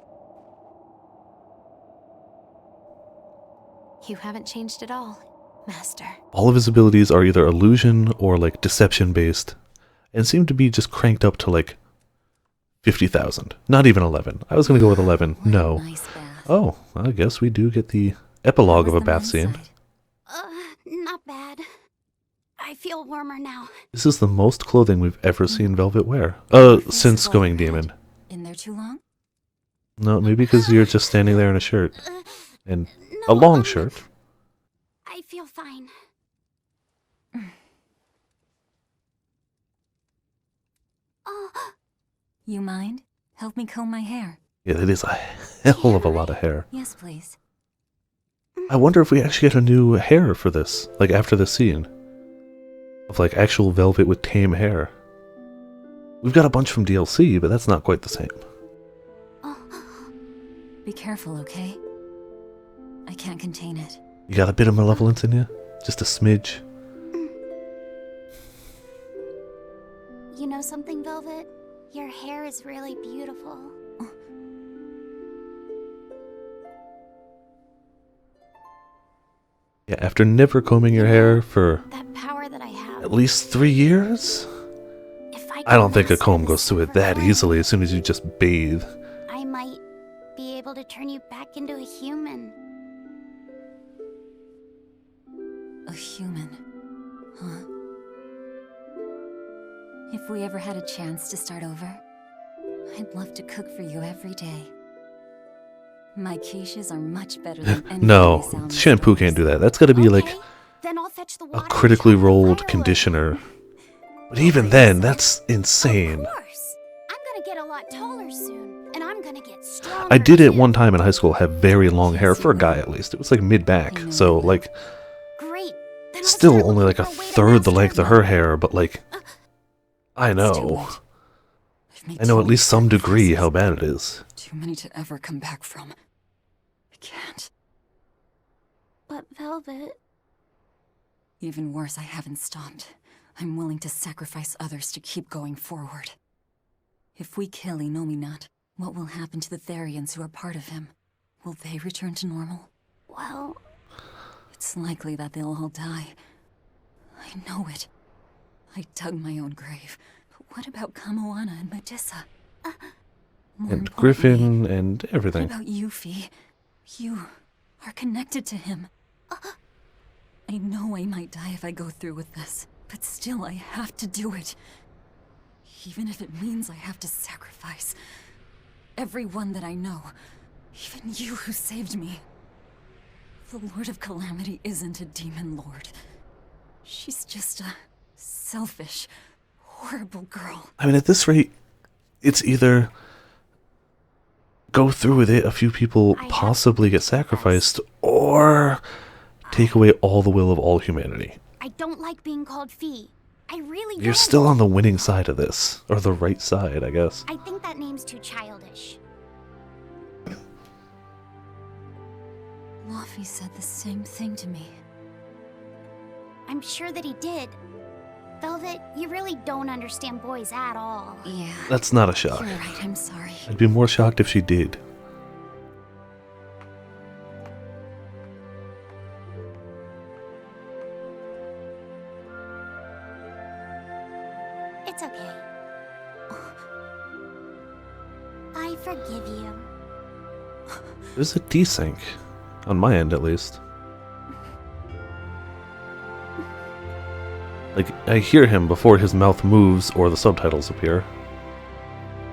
You haven't changed at all, Master. All of his abilities are either illusion or like deception based, and seem to be just cranked up to like 50,000. Not even 11. I was gonna go with 11. No. Oh, I guess we do get the epilogue of a bath scene. Not bad. I feel warmer now. This is the most clothing we've ever seen Velvet wear. Since going demon. In there too long? No, maybe because you're just standing there in a shirt. And a long shirt. I feel fine. You mind? Help me comb my hair. Yeah, that is a hell of a lot of hair. Yes, please. I wonder if we actually get a new hair for this, like after this scene. Of like actual Velvet with tame hair. We've got a bunch from DLC, but that's not quite the same. Be careful, okay? I can't contain it. You got a bit of malevolence in you? Just a smidge? You know something, Velvet? Your hair is really beautiful. Yeah, after never combing your hair for That power that I have. at least 3 years? I don't think a comb goes through it that easily as soon as you just bathe. I might be able to turn you back into a human. A human, huh? If we ever had a chance to start over, I'd love to cook for you every day. My quiches are much better than anything No, they sell in the shampoo stores. can't do that. That's gotta be like Then I'll fetch the a water. critically rolled conditioner. But even then, that's insane. I'm gonna get a lot taller soon, and I'm gonna get stronger. I did it one time in high school, have very long hair, for a guy at least. It was like mid-back, so like, Great. still only like a third the length of her hair, but like, I know. I know at least some degree how bad it is. Too many to ever come back from. I can't. But Velvet. Even worse, I haven't stopped. I'm willing to sacrifice others to keep going forward. If we kill Inominat, what will happen to the Therians who are part of him? Will they return to normal? Well, it's likely that they'll all die. I know it. I dug my own grave. But what about Kamoana and Medissa? And Griffin and What everything. about you, Fee? You are connected to him. I know I might die if I go through with this, but still I have to do it. Even if it means I have to sacrifice everyone that I know. Even you who saved me. The Lord of Calamity isn't a demon lord. She's just a selfish, horrible girl. I mean, at this rate, it's either go through with it, a few people possibly get sacrificed, or take away all the will of all humanity. I don't like being called Fee. I really You're don't. still on the winning side of this, or the right side, I guess. I think that name's too childish. Laufey said the same thing to me. I'm sure that he did. Velvet, you really don't understand boys at all. Yeah. That's not a shock. You're right, I'm sorry. I'd be more shocked if she did. It's okay. I forgive you. There's a desync. On my end, at least. Like, I hear him before his mouth moves or the subtitles appear.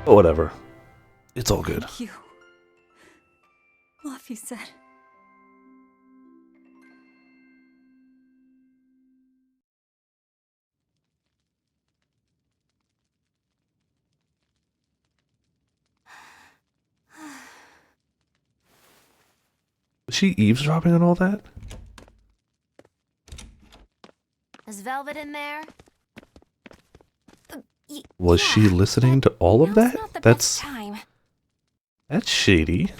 But whatever. It's all good. Thank you. Laufey said. Was she eavesdropping on all that? Is Velvet in there? Was she listening to all of that? That's shady.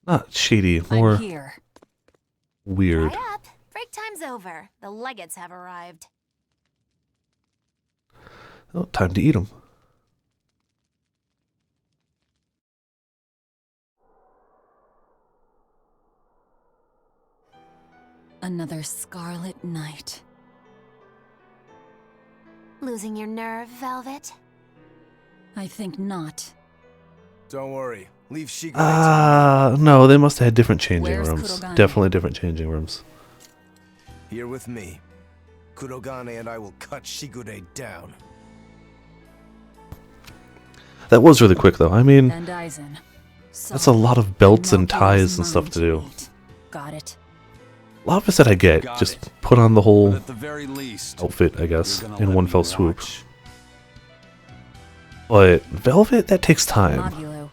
Not shady, more I'm here. weird. Hurry up. Break time's over. The legates have arrived. Oh, time to eat them. Another scarlet night. Losing your nerve, Velvet? I think not. Don't worry. Leave Shigure. No, they must have had different changing Where's rooms. Kurogane? Definitely different changing rooms. Here with me. Kurogane and I will cut Shigure down. That was really quick, though. I mean, And Aizen. that's a lot of belts and ties and stuff to do. Got it. Lava set I get. Just put on the whole At the very least, outfit, I guess, you're gonna in let one me fell swoop. watch. But Velvet, that takes time. Magulu,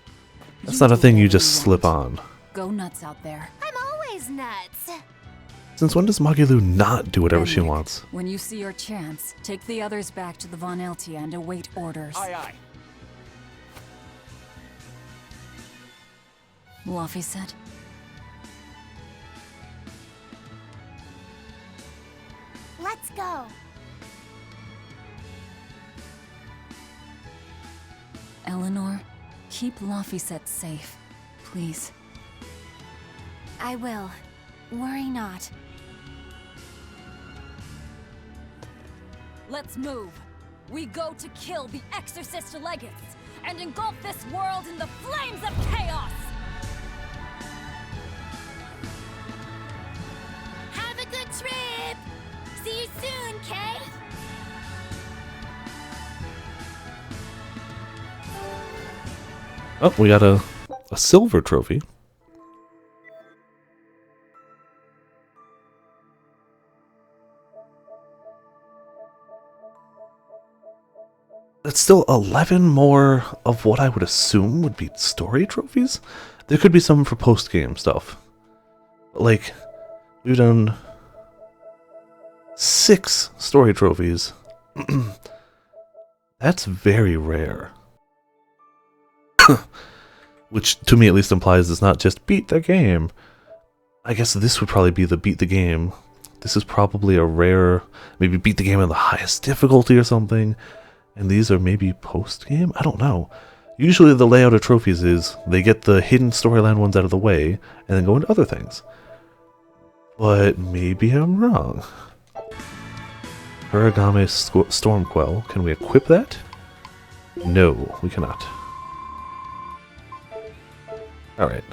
That's you not a do thing you whatever just slip want. on. Go nuts out there. I'm always nuts. Since when does Magulu not do whatever she wants? When you see your chance, take the others back to the Von Eltia and await orders. Aye, aye. Luffy said. Let's go. Eleanor, keep Laphicet safe, please. I will. Worry not. Let's move. We go to kill the Exorcist Legates and engulf this world in the flames of chaos! Have a good trip! See you soon, Kay! Oh, we got a silver trophy. That's still 11 more of what I would assume would be story trophies. There could be some for post-game stuff. But like, we've done 6 story trophies. That's very rare. Which, to me at least, implies it's not just beat the game. I guess this would probably be the beat the game. This is probably a rare, maybe beat the game on the highest difficulty or something. And these are maybe post-game? I don't know. Usually the layout of trophies is they get the hidden storyline ones out of the way and then go into other things. But maybe I'm wrong. Harigame Stormquell. Can we equip that? No, we cannot. Alright.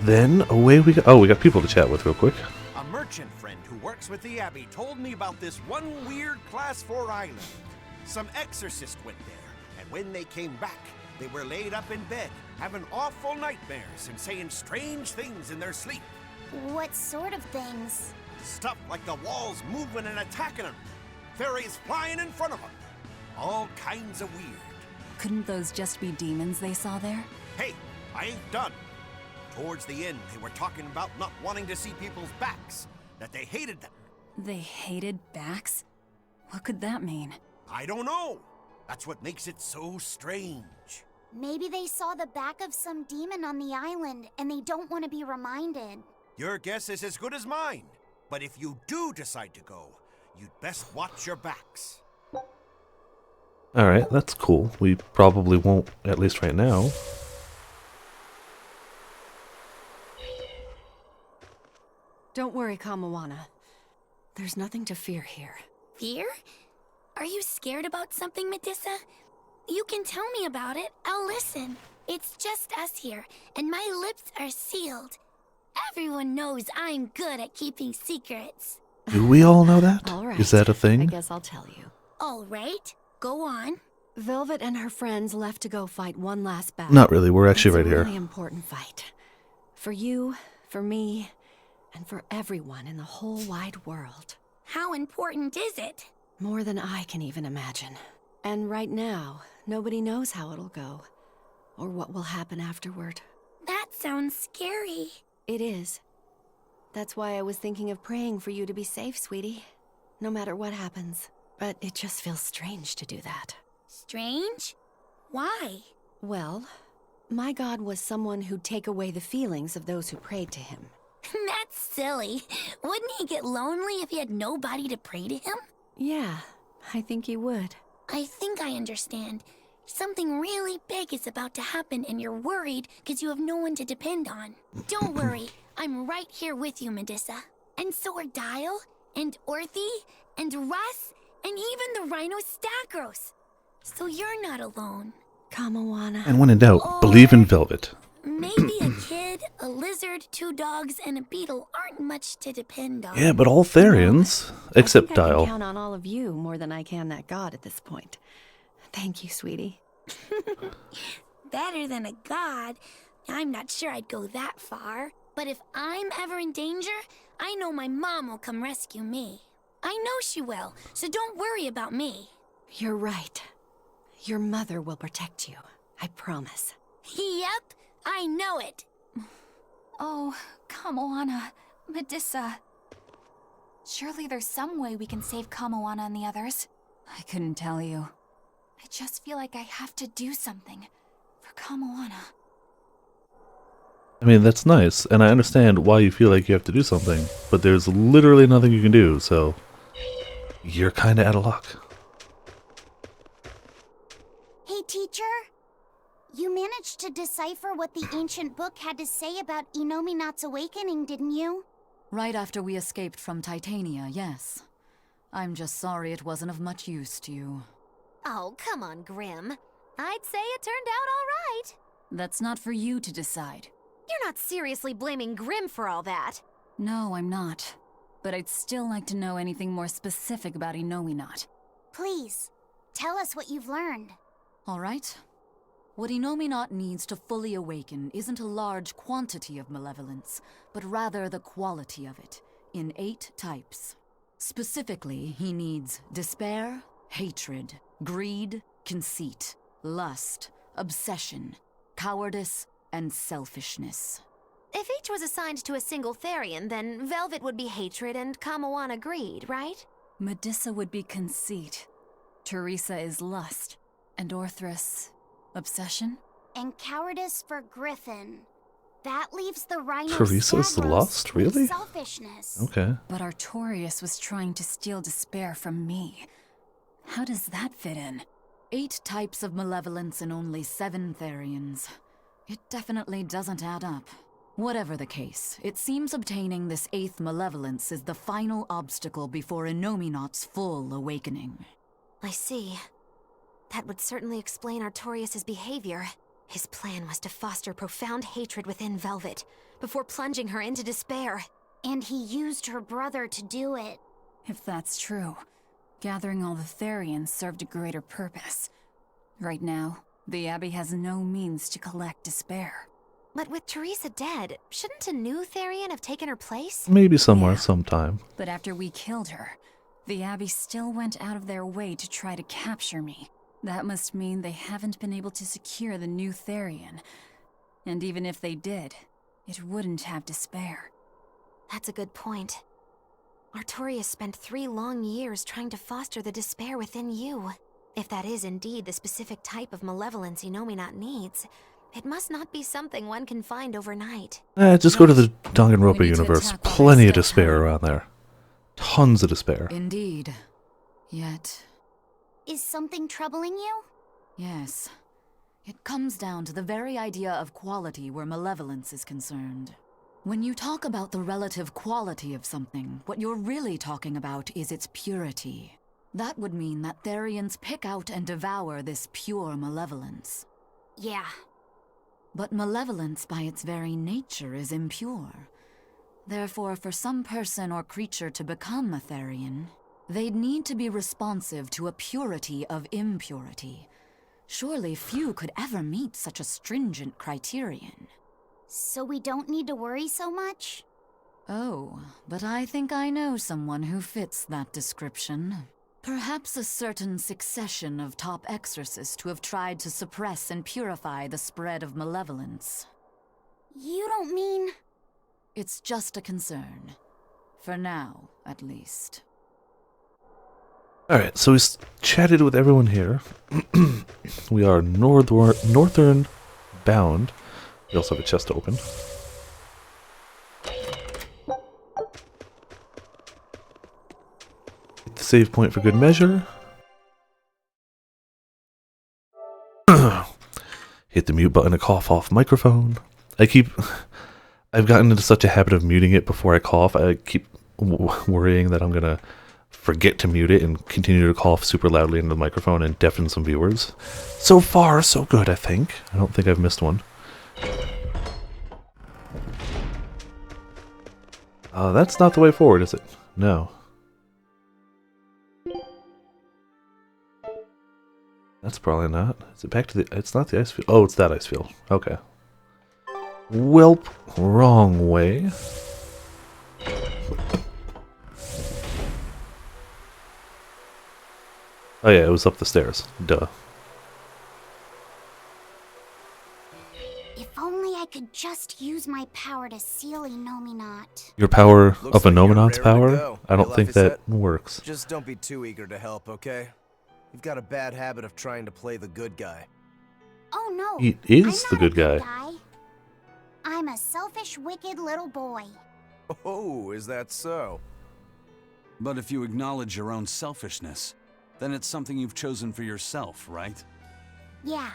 Then away we go. Oh, we got people to chat with real quick. A merchant friend who works with the Abbey told me about this one weird Class 4 island. Some exorcist went there, and when they came back, they were laid up in bed, having awful nightmares and saying strange things in their sleep. What sort of things? Stuff like the walls moving and attacking them, fairies flying in front of them. All kinds of weird. Couldn't those just be demons they saw there? Hey, I ain't done. Towards the end, they were talking about not wanting to see people's backs, that they hated them. They hated backs? What could that mean? I don't know. That's what makes it so strange. Maybe they saw the back of some demon on the island and they don't want to be reminded. Your guess is as good as mine. But if you do decide to go, you'd best watch your backs. Alright, that's cool. We probably won't, at least right now. Don't worry, Kamawana. There's nothing to fear here. Fear? Are you scared about something, Medusa? You can tell me about it. I'll listen. It's just us here, and my lips are sealed. Everyone knows I'm good at keeping secrets. Do we all know that? All right. Is that a thing? I guess I'll tell you. All right, go on. Velvet and her friends left to go fight one last battle. Not really, we're actually right It's a here. really important fight. For you, for me, and for everyone in the whole wide world. How important is it? More than I can even imagine. And right now, nobody knows how it'll go. Or what will happen afterward. That sounds scary. It is. That's why I was thinking of praying for you to be safe, sweetie. No matter what happens. But it just feels strange to do that. Strange? Why? Well, my God was someone who'd take away the feelings of those who prayed to him. That's silly. Wouldn't he get lonely if he had nobody to pray to him? Yeah, I think you would. I think I understand. Something really big is about to happen and you're worried because you have no one to depend on. Don't worry, I'm right here with you, Medusa. And so are Dial, and Orthy, and Russ, and even the Rhino Stacros. So you're not alone. Kamawana. And when in doubt, believe in Velvet. Maybe a kid, a lizard, 2 dogs, and a beetle aren't much to depend on. Yeah, but all Therians, except I can Dial. count on all of you more than I can that god at this point. Thank you, sweetie. Better than a god. I'm not sure I'd go that far. But if I'm ever in danger, I know my mom will come rescue me. I know she will, so don't worry about me. You're right. Your mother will protect you. I promise. Yep, I know it. Oh, Kamawana, Medusa. Surely there's some way we can save Kamawana and the others. I couldn't tell you. I just feel like I have to do something for Kamawana. I mean, that's nice, and I understand why you feel like you have to do something, but there's literally nothing you can do, so you're kinda out of luck. Hey, teacher. You managed to decipher what the ancient book had to say about Inominat's awakening, didn't you? Right after we escaped from Titania, yes. I'm just sorry it wasn't of much use to you. Oh, come on, Grim. I'd say it turned out all right. That's not for you to decide. You're not seriously blaming Grim for all that. No, I'm not. But I'd still like to know anything more specific about Inominat. Please, tell us what you've learned. All right. What Inominat needs to fully awaken isn't a large quantity of malevolence, but rather the quality of it, in 8 types. Specifically, he needs despair, hatred, greed, conceit, lust, obsession, cowardice, and selfishness. If each was assigned to a single Therian, then Velvet would be hatred and Kamawana greed, right? Medusa would be conceit. Teresa is lust. And Orthrus, obsession? And cowardice for Griffin. That leaves the Rhino Teresa's Stavros lust, with really? selfishness. Okay. But Artorias was trying to steal despair from me. How does that fit in? 8 types of malevolence and only 7 Therians. It definitely doesn't add up. Whatever the case, it seems obtaining this 8th malevolence is the final obstacle before Inominat's full awakening. I see. That would certainly explain Artorias' behavior. His plan was to foster profound hatred within Velvet, before plunging her into despair. And he used her brother to do it. If that's true, gathering all the Therians served a greater purpose. Right now, the Abbey has no means to collect despair. But with Teresa dead, shouldn't a new Therian have taken her place? Maybe somewhere, sometime. But after we killed her, the Abbey still went out of their way to try to capture me. That must mean they haven't been able to secure the new Therian. And even if they did, it wouldn't have despair. That's a good point. Artorias spent 3 long years trying to foster the despair within you. If that is indeed the specific type of malevolence Inominat needs, it must not be something one can find overnight. Just go to the Danganronpa We need to universe. attack while Plenty of they still despair around there. Tons of despair. Indeed. Yet, Is something troubling you? yes. It comes down to the very idea of quality where malevolence is concerned. When you talk about the relative quality of something, what you're really talking about is its purity. That would mean that Therians pick out and devour this pure malevolence. Yeah. But malevolence by its very nature is impure. Therefore, for some person or creature to become a Therian, they'd need to be responsive to a purity of impurity. Surely few could ever meet such a stringent criterion. So we don't need to worry so much? Oh, but I think I know someone who fits that description. Perhaps a certain succession of top exorcists who have tried to suppress and purify the spread of malevolence. You don't mean... It's just a concern. For now, at least. Alright, so we chatted with everyone here. We are northern bound. We also have a chest to open. save point for good measure. Hit the mute button to cough off microphone. I've gotten into such a habit of muting it before I cough. I keep worrying that I'm gonna forget to mute it and continue to cough super loudly into the microphone and deafen some viewers. So far, so good, I think. I don't think I've missed one. That's not the way forward, is it? No. That's probably not. Is it back to the... It's not the ice field. Oh, it's that ice field. Okay. Welp. Wrong way. Oh yeah, it was up the stairs. Duh. If only I could just use my power to seal Inominat. Your power Looks of like you're Inominat's raring to power? go. I don't Your think life is that set? works. Just don't be too eager to help, okay? You've got a bad habit of trying to play the good guy. Oh no. He is the good guy. I'm a selfish, wicked little boy. Oh, is that so? But if you acknowledge your own selfishness, then it's something you've chosen for yourself, right? Yeah.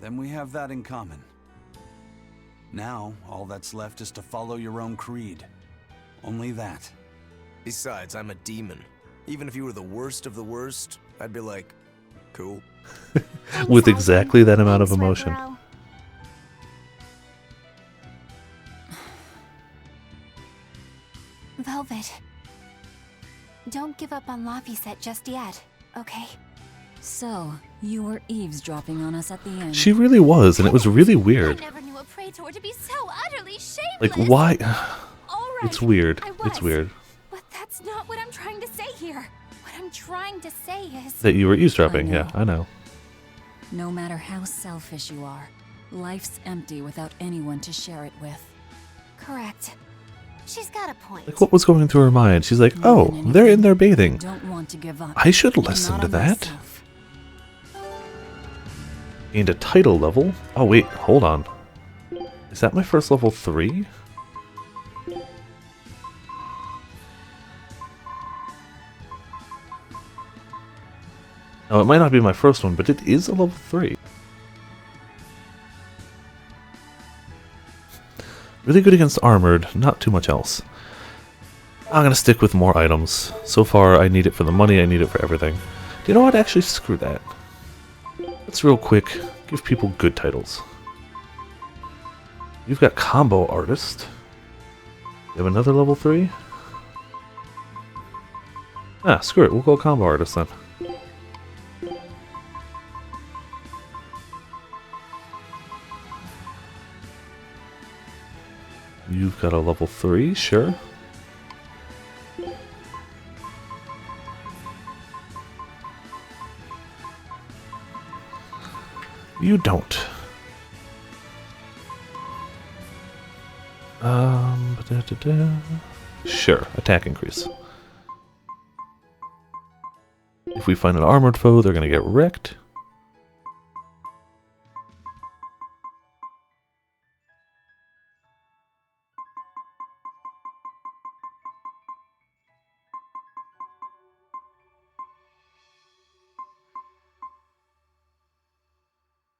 Then we have that in common. Now, all that's left is to follow your own creed. Only that. Besides, I'm a demon. Even if you were the worst of the worst, I'd be like, cool. With exactly that amount of emotion. Velvet. Don't give up on Laphicet just yet, okay? So, you were eavesdropping on us at the end. She really was, and it was really weird. I never knew a praetor to be so utterly shameless. Like, why? Alright, It's weird. I was, It's weird. But that's not what I'm trying to say here. What I'm trying to say is... That you were eavesdropping, yeah, I know. No matter how selfish you are, life's empty without anyone to share it with. Correct. She's got a point. Like, what was going through her mind? She's like, oh, they're in there bathing. Don't want to give up. I should listen to that. Gained a title level. Oh, wait, hold on. Is that my first level 3? No, it might not be my first one, but it is a level 3. Really good against armored, not too much else. I'm gonna stick with more items. So far, I need it for the money, I need it for everything. Do you know what? Actually, screw that. Let's real quick give people good titles. You've got Combo Artist. You have another level 3? Ah, screw it, we'll go Combo Artist then. You've got a level 3, sure. You don't. Sure, attack increase. If we find an armored foe, they're gonna get wrecked.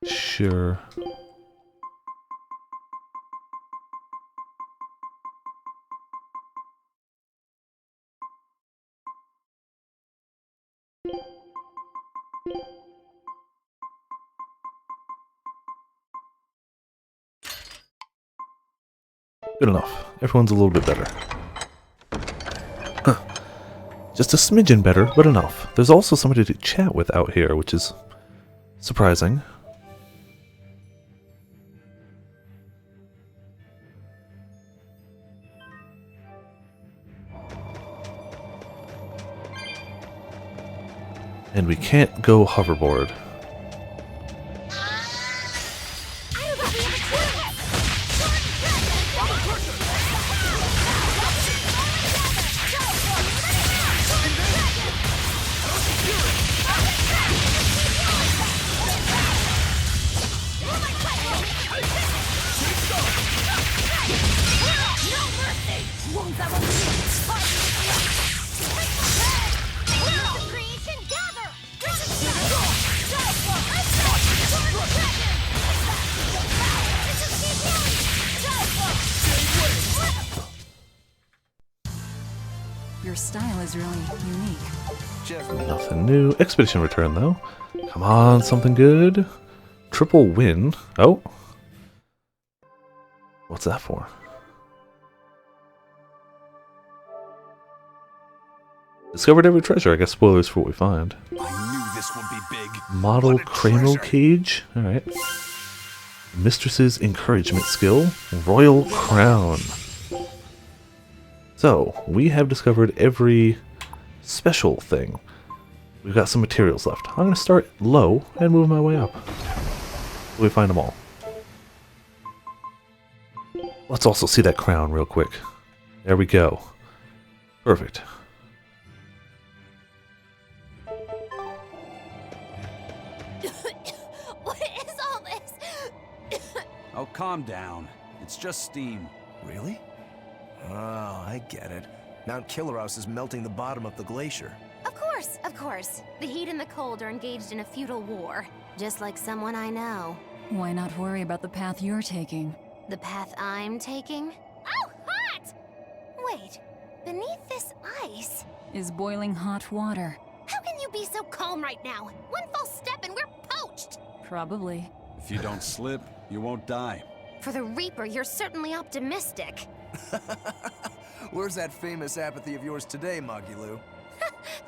Sure. Good enough. Everyone's a little bit better. Huh. Just a smidgen better, but enough. There's also somebody to chat with out here, which is surprising. And we can't go hoverboard. Your style is really unique. Nothing new. Expedition return, though. Come on, something good. Triple win. Oh. What's that for? Discovered every treasure. I guess spoilers for what we find. I knew this would be big. Model Cramo Cage. Alright. Mistress's Encouragement Skill. Royal Crown. So, we have discovered every special thing. We've got some materials left. I'm going to start low and move my way up. We find them all. Let's also see that crown real quick. There we go. Perfect. What is all this? Oh, calm down. It's just steam. Really? Oh, I get it. Mount Killerhouse is melting the bottom of the glacier. Of course. The heat and the cold are engaged in a feudal war. Just like someone I know. Why not worry about the path you're taking? The path I'm taking? Oh, hot! Wait, beneath this ice... is boiling hot water. How can you be so calm right now? One false step and we're poached! Probably. If you don't slip, you won't die. For the Reaper, you're certainly optimistic. Where's that famous apathy of yours today, Magilou?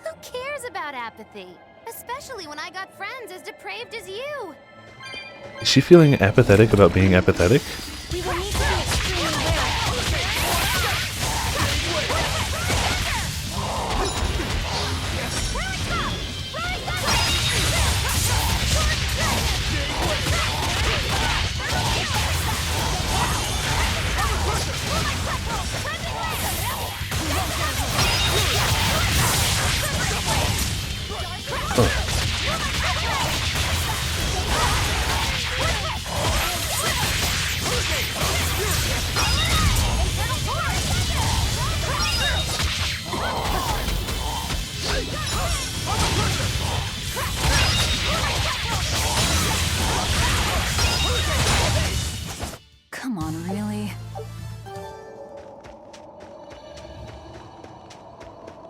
Who cares about apathy? Especially when I got friends as depraved as you. Is she feeling apathetic about being apathetic? We will need to be extremely Come on, really?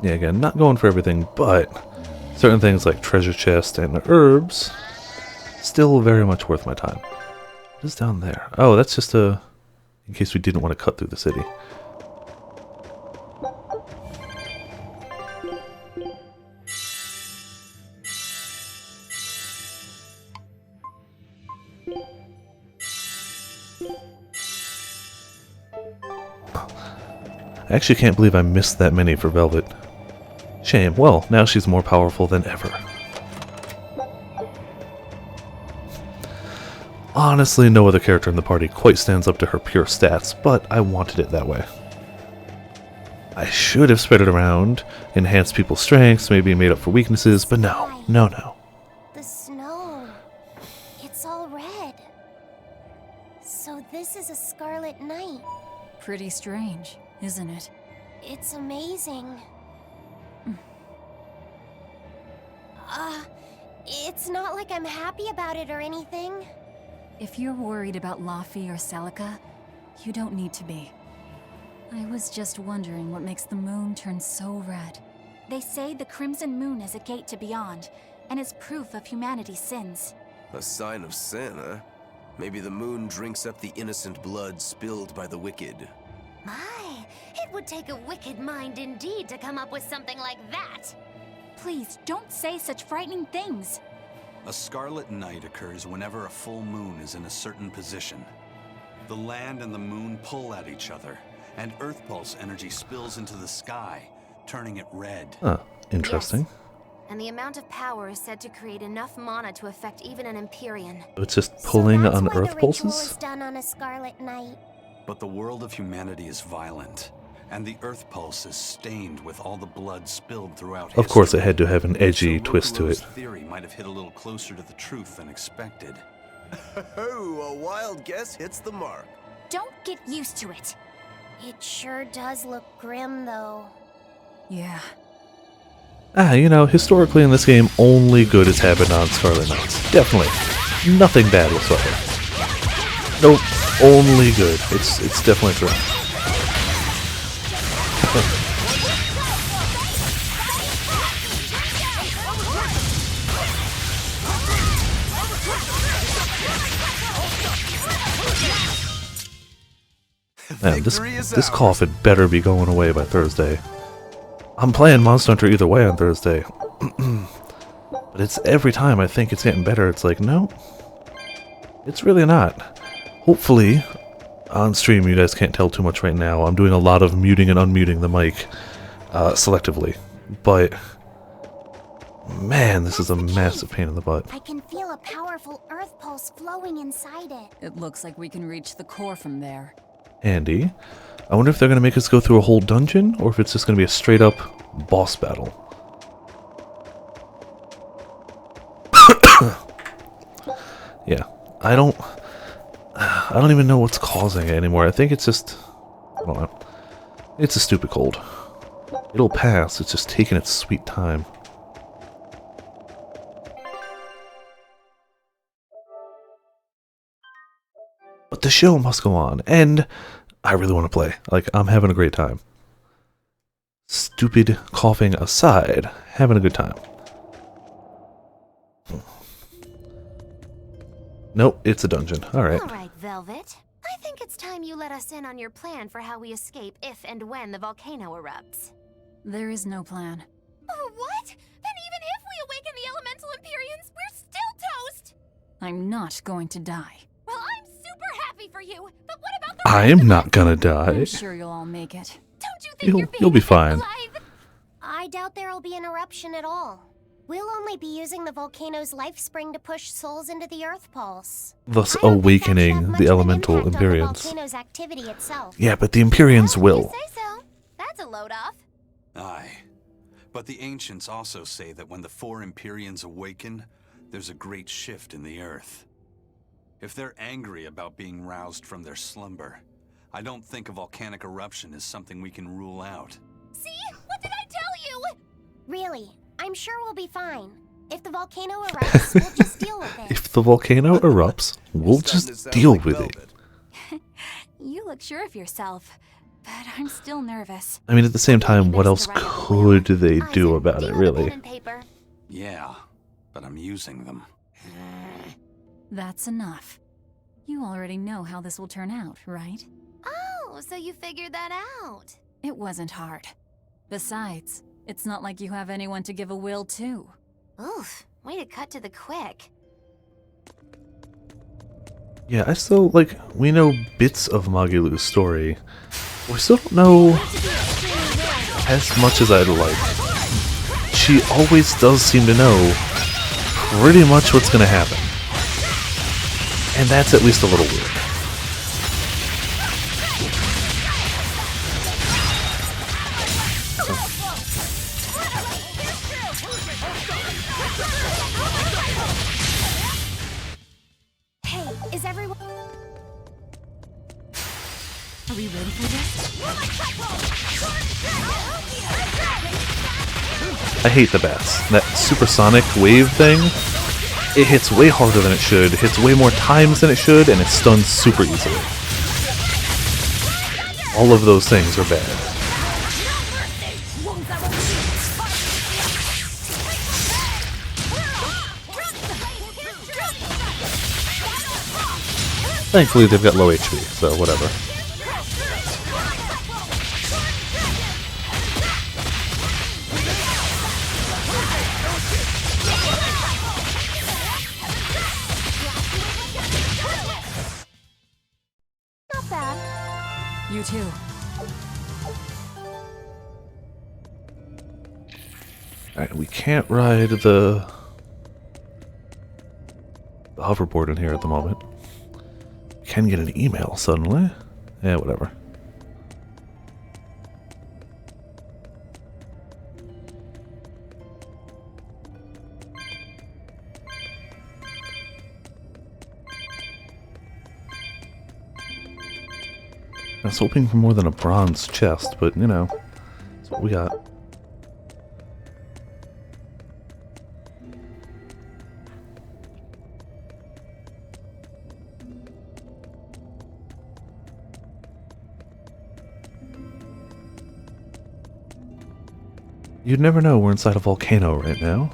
Yeah, again, not going for everything, but certain things like treasure chest and herbs, still very much worth my time. What is down there? Oh, that's just in case we didn't want to cut through the city. I actually can't believe I missed that many for Velvet. Shame. Well, now she's more powerful than ever. Honestly, no other character in the party quite stands up to her pure stats, but I wanted it that way. I should have spread it around, enhanced people's strengths, maybe made up for weaknesses, but no. No. The snow. It's all red. So this is a Scarlet Night. Pretty strange, isn't it? It's amazing. It's not like I'm happy about it or anything. If you're worried about Laffy or Celica, you don't need to be. I was just wondering what makes the moon turn so red. They say the Crimson Moon is a gate to beyond, and is proof of humanity's sins. A sign of sin, huh? Maybe the moon drinks up the innocent blood spilled by the wicked. My, it would take a wicked mind indeed to come up with something like that. Please, don't say such frightening things. A scarlet night occurs whenever a full moon is in a certain position. The land and the moon pull at each other, and Earth Pulse energy spills into the sky, turning it red. Huh, interesting. Yes. And the amount of power is said to create enough mana to affect even an Empyrean. It's just pulling on That's why Earth the ritual pulses? is done on a Scarlet Night. But the world of humanity is violent, and the Earth Pulse is stained with all the blood spilled throughout history. Of course, it had to have an edgy twist to it. Theory might have hit a little closer to the truth than expected. Oh, a wild guess hits the mark. Don't get used to it. It sure does look grim, though. Yeah. You know, historically in this game, only good has happened on Scarlet Knights. Definitely. Nothing bad whatsoever. Nope. Only good. It's definitely true. Man, this cough had better be going away by Thursday. I'm playing Monster Hunter either way on Thursday. But it's every time I think it's getting better, it's like, no, it's really not. Hopefully, on stream you guys can't tell too much right now. I'm doing a lot of muting and unmuting the mic selectively. But, man, this is a massive pain in the butt. I can feel a powerful earth pulse flowing inside it. It looks like we can reach the core from there. Handy. I wonder if they're going to make us go through a whole dungeon, or if it's just going to be a straight-up boss battle. Yeah, I don't even know what's causing it anymore. I think it's just, I don't know. It's a stupid cold. It'll pass, it's just taking its sweet time. But the show must go on, and I really want to play. Like, I'm having a great time. Stupid coughing aside, having a good time. Nope, it's a dungeon. Alright. Alright, Velvet. I think it's time you let us in on your plan for how we escape if and when the volcano erupts. There is no plan. Oh, what? Then even if we awaken the elemental Empyreans, we're still toast! I'm not going to die. Well, I'm super happy for you, but what about the I am not gonna die. I'm sure you'll all make it. Don't you think You'll be fine. I doubt there'll be an eruption at all. We'll only be using the volcano's life spring to push souls into the earth pulse. Thus awakening the elemental Empyreans. Volcano's activity itself. Yeah, but the Empyreans will. Say so. That's a load off. Aye. But the ancients also say that when the four Empyreans awaken, there's a great shift in the earth. If they're angry about being roused from their slumber, I don't think a volcanic eruption is something we can rule out. See? What did I tell you? Really, I'm sure we'll be fine. If the volcano erupts, we'll just deal with it. If the volcano erupts, we'll just deal with it. You look sure of yourself, but I'm still nervous. I mean, at the same time, what else could they do about it, really? Yeah, but I'm using them. That's enough. You already know how this will turn out, right? Oh, so you figured that out. It wasn't hard. Besides, it's not like you have anyone to give a will to. Oof, way to cut to the quick. Yeah, I still, like, we know bits of Magilu's story. We still don't know as much as I'd like. She always does seem to know pretty much what's gonna happen. And that's at least a little weird. Hey, is everyone... Are we ready for this? I hate the bats. That supersonic wave thing, it hits way harder than it should, hits way more times than it should, and it stuns super easily. All of those things are bad. Thankfully they've got low HP, so whatever. Not bad. You too. Alright, we can't ride the hoverboard in here at the moment. Can get an email suddenly. Yeah, whatever. I was hoping for more than a bronze chest, but you know, that's what we got. You'd never know we're inside a volcano right now.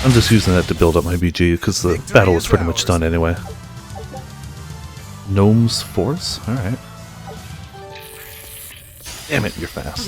I'm just using that to build up my BG because the battle was pretty much done anyway. Gnome's Force? Alright. Damn it, you're fast.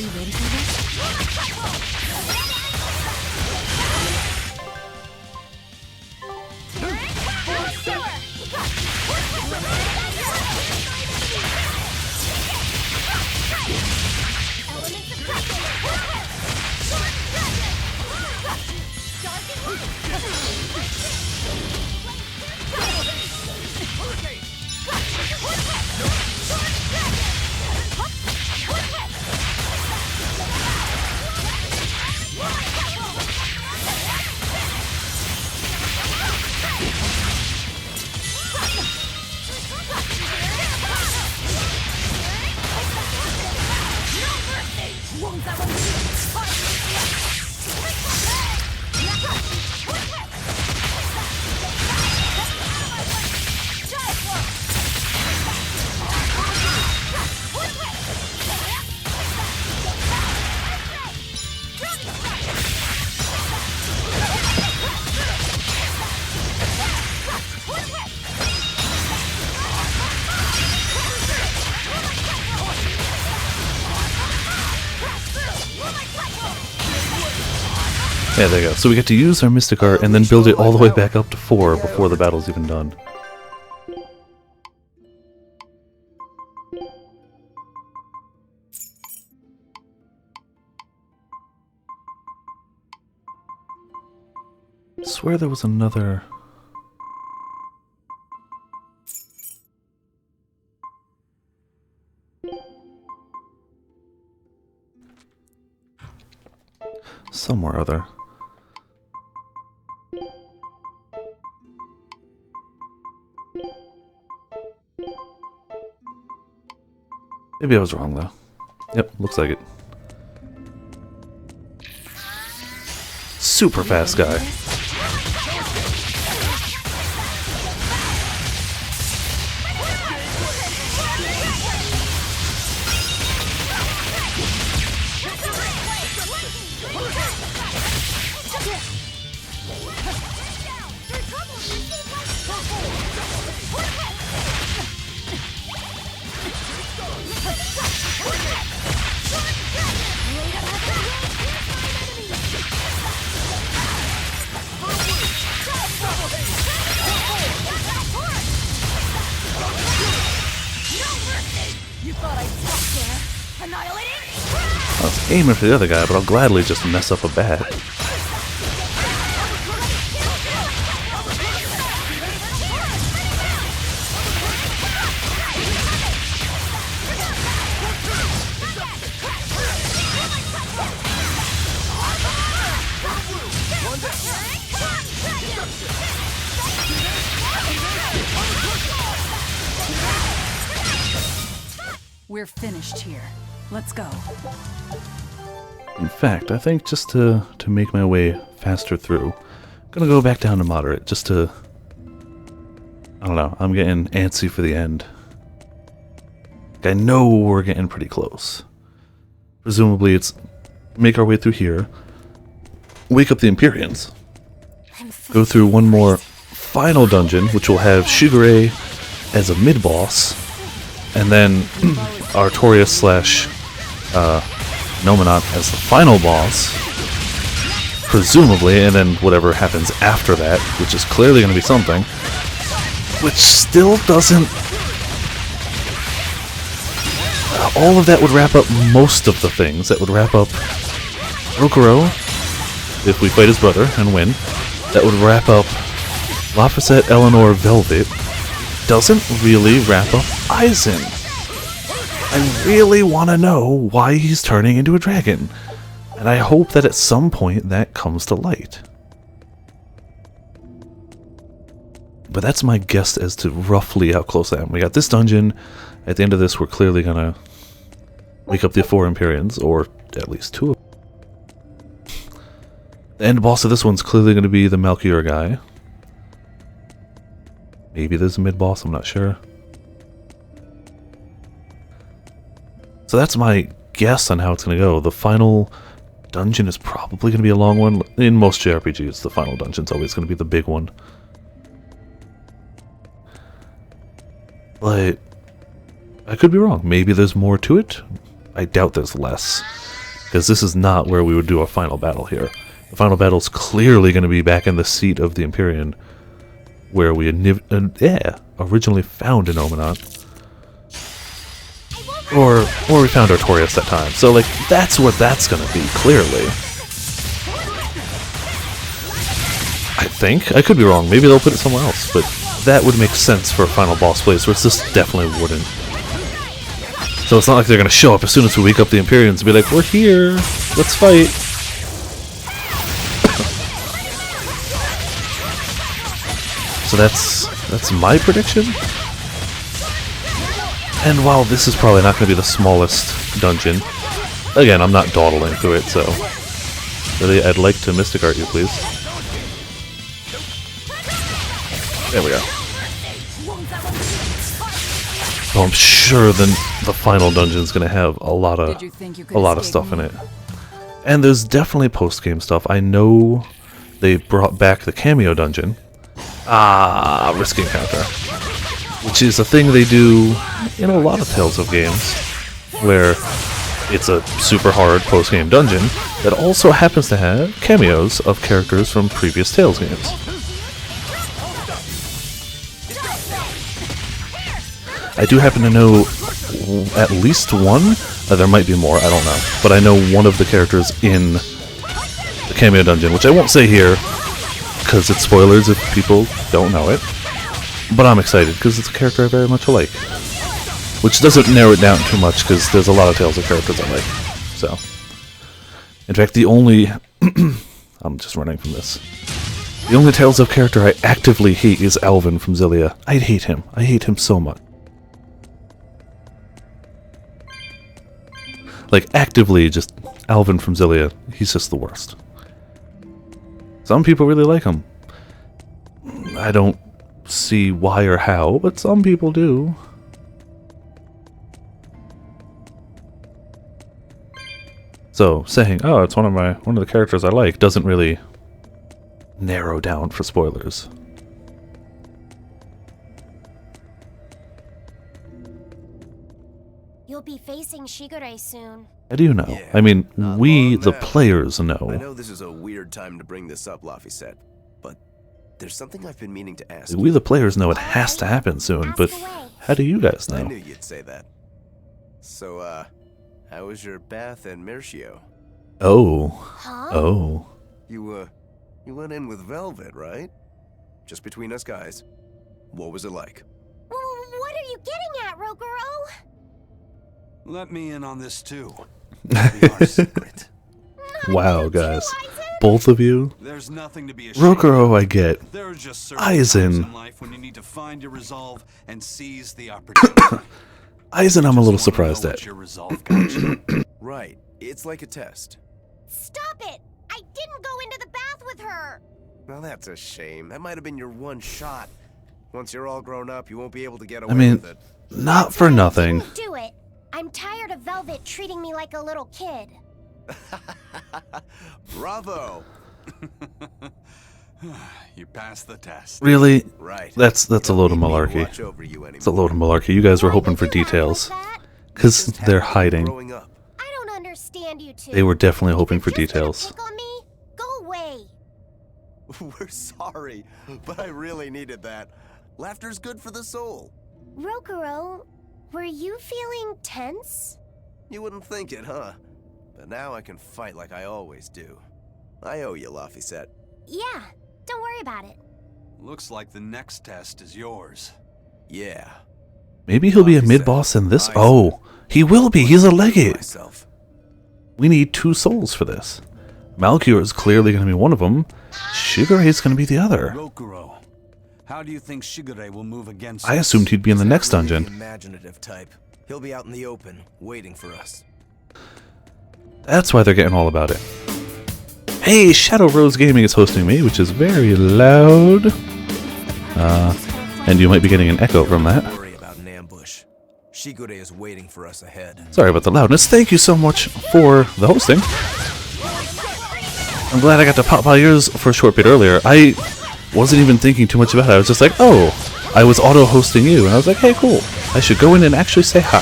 Yeah, there you go. So we get to use our Mystic Art and then build it all the way back up to 4 before the battle's even done. I swear there was another... somewhere or other. Maybe I was wrong though. Yep, looks like it. Super fast guy. I was aiming for the other guy, but I'll gladly just mess up a bat. We're finished here. Let's go. In fact, I think just to make my way faster through, I'm gonna go back down to moderate, just to... I don't know, I'm getting antsy for the end. I know we're getting pretty close. Presumably it's make our way through here, wake up the Empyreans, go through one more final dungeon, which will have Shigure as a mid-boss, and then Artorias slash Nominat as the final boss, presumably, and then whatever happens after that, which is clearly going to be something, which still doesn't... all of that would wrap up most of the things. That would wrap up Rokuro, if we fight his brother and win. That would wrap up Laphicet, Eleanor, Velvet. Doesn't really wrap up Aizen. I really want to know why he's turning into a dragon. And I hope that at some point that comes to light. But that's my guess as to roughly how close I am. We got this dungeon. At the end of this, we're clearly gonna wake up the 4 Empyreans, or at least 2 of them. The end boss of this one's clearly gonna be the Melchior guy. Maybe there's a mid-boss, I'm not sure. So that's my guess on how it's gonna go. The final dungeon is probably gonna be a long one. In most JRPGs, the final dungeon's always gonna be the big one. But I could be wrong. Maybe there's more to it. I doubt there's less. Because this is not where we would do a final battle here. The final battle's clearly going to be back in the seat of the Empyrean, where we originally found an Omenant. Or we found Artorias that time. So, like, that's what that's going to be, clearly. I think. I could be wrong. Maybe they'll put it somewhere else, but that would make sense for a final boss place, whereas this definitely wouldn't. So it's not like they're going to show up as soon as we wake up the Empyreans and be like, we're here, let's fight. So that's my prediction. And while this is probably not going to be the smallest dungeon, again, I'm not dawdling through it, so really, I'd like to Mystic Art you, please. There we go. Oh, I'm sure the final dungeon's gonna have a lot of stuff in it. And there's definitely post-game stuff. I know they brought back the cameo dungeon. Risk encounter. Which is a thing they do in a lot of Tales of games, where it's a super hard post-game dungeon that also happens to have cameos of characters from previous Tales games. I do happen to know at least one. There might be more, I don't know. But I know one of the characters in the cameo dungeon, which I won't say here, because it's spoilers if people don't know it. But I'm excited, because it's a character I very much like. Which doesn't narrow it down too much, because there's a lot of Tales of characters I like. So, in fact, the only... I'm just running from this. The only Tales of character I actively hate is Alvin from Xillia. I hate him. I hate him so much. Like, actively, just Alvin from Xillia, he's just the worst. Some people really like him. I don't see why or how, but some people do. So, saying, oh, it's one of the characters I like, doesn't really narrow down for spoilers. You'll be facing Shigure soon. How do you know? Yeah, I mean, we, the now. players, I know. know this is a weird time to bring this up, Laphicet, but there's something I've been meaning to ask. We, the players, know it has to happen soon, but how do you guys I know? knew you'd say that. So, how was your bath and Mercio? Oh. Huh? Oh. You went in with Velvet, right? Just between us guys. What was it like? What are you getting at, Roguro? Let me in on this too. Our secret. Wow, guys. Both of you? There's nothing to be ashamed. Rokuro, I get. There are just certain times in Aizen. life when you need to find your resolve and seize the opportunity. Aizen, I'm a little surprised at. Your resolve got you. Right. It's like a test. Stop it! I didn't go into the bath with her! Well, that's a shame. That might have been your one shot. Once you're all grown up, you won't be able to get away I mean, with it. not for nothing. Do it! I'm tired of Velvet treating me like a little kid. Bravo! You passed the test. Really? Right. That's a load of malarkey. It's a load of malarkey. You guys were hoping for details. Because they're hiding. I don't understand you two. They were definitely hoping for details. Pick on me? Go away. We're sorry, but I really needed that. Laughter's good for the soul. Rokuro, were you feeling tense? You wouldn't think it, huh? But now I can fight like I always do. I owe you, Laphicet. Yeah, don't worry about it. Looks like the next test is yours. Yeah. Maybe he'll be a mid-boss in this. Oh, he will be. He's a legate. We need 2 souls for this. Malchior is clearly going to be one of them. Shigure is going to be the other. Rokuro, how do you think Shigure will move against I assumed he'd be in the next dungeon. Imaginative type. He'll be out in the open, waiting for us. That's why they're getting all about it. Hey, Shadow Rose Gaming is hosting me, which is very loud. And you might be getting an echo from that. Worry about an ambush. Shigure is waiting for us ahead. Sorry about the loudness. Thank you so much for the hosting. I'm glad I got to pop by yours for a short bit earlier. I wasn't even thinking too much about it. I was just like, oh, I was auto-hosting you. And I was like, hey, cool. I should go in and actually say hi.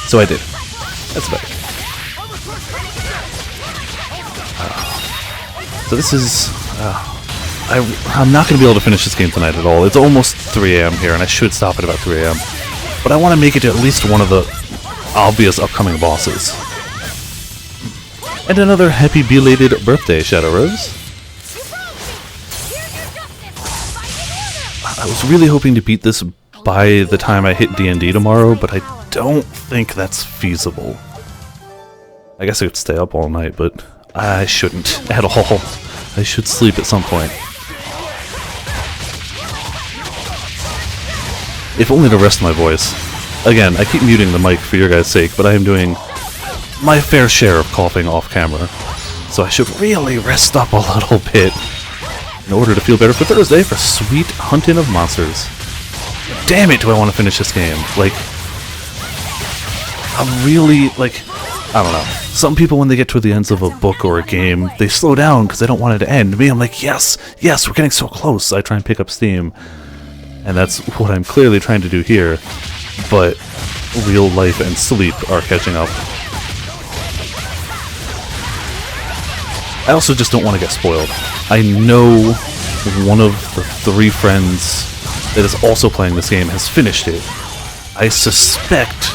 So I did. That's better. So this is... I'm not going to be able to finish this game tonight at all. It's almost 3 a.m. here, and I should stop at about 3 a.m. But I want to make it to at least one of the obvious upcoming bosses. And another happy belated birthday, Shadow Rose. I was really hoping to beat this by the time I hit D&D tomorrow, but I don't think that's feasible. I guess I could stay up all night, but I shouldn't at all. I should sleep at some point. If only to rest my voice. Again, I keep muting the mic for your guys' sake, but I am doing my fair share of coughing off camera. So I should really rest up a little bit in order to feel better for Thursday for sweet hunting of monsters. Damn it, do I want to finish this game. Like, I'm really, like, I don't know. Some people, when they get to the ends of a book or a game, they slow down because they don't want it to end. Me, I'm like, yes, yes, we're getting so close. I try and pick up steam. And that's what I'm clearly trying to do here. But real life and sleep are catching up. I also just don't want to get spoiled. I know one of the 3 friends that is also playing this game has finished it. I suspect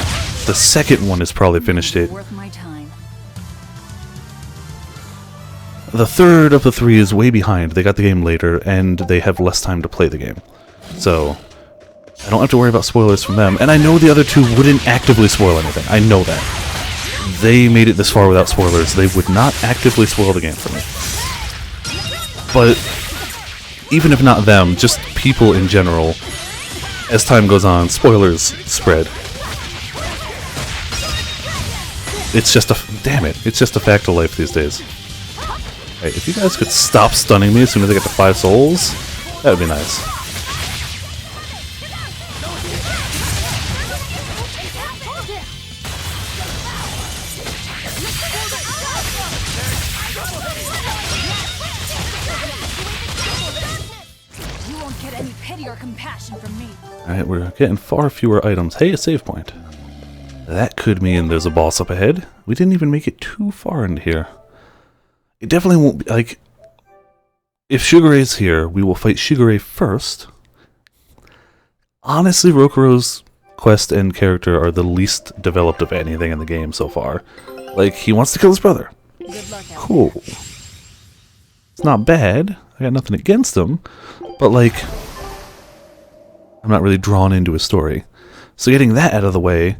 the second one has probably finished it. The third of the 3 is way behind. They got the game later, and they have less time to play the game. So, I don't have to worry about spoilers from them. And I know the other 2 wouldn't actively spoil anything. I know that. They made it this far without spoilers. They would not actively spoil the game for me. But, even if not them, just people in general, as time goes on, spoilers spread. It's just a... damn it. It's just a fact of life these days. Hey, if you guys could stop stunning me as soon as I get to 5 souls, that would be nice. You won't get any pity or compassion from me. Alright, we're getting far fewer items. Hey, a save point. That could mean there's a boss up ahead. We didn't even make it too far into here. It definitely won't be, like... If Shigure is here, we will fight Shigure first. Honestly, Rokuro's quest and character are the least developed of anything in the game so far. Like, he wants to kill his brother. Cool. It's not bad. I got nothing against him. But, like... I'm not really drawn into his story. So getting that out of the way,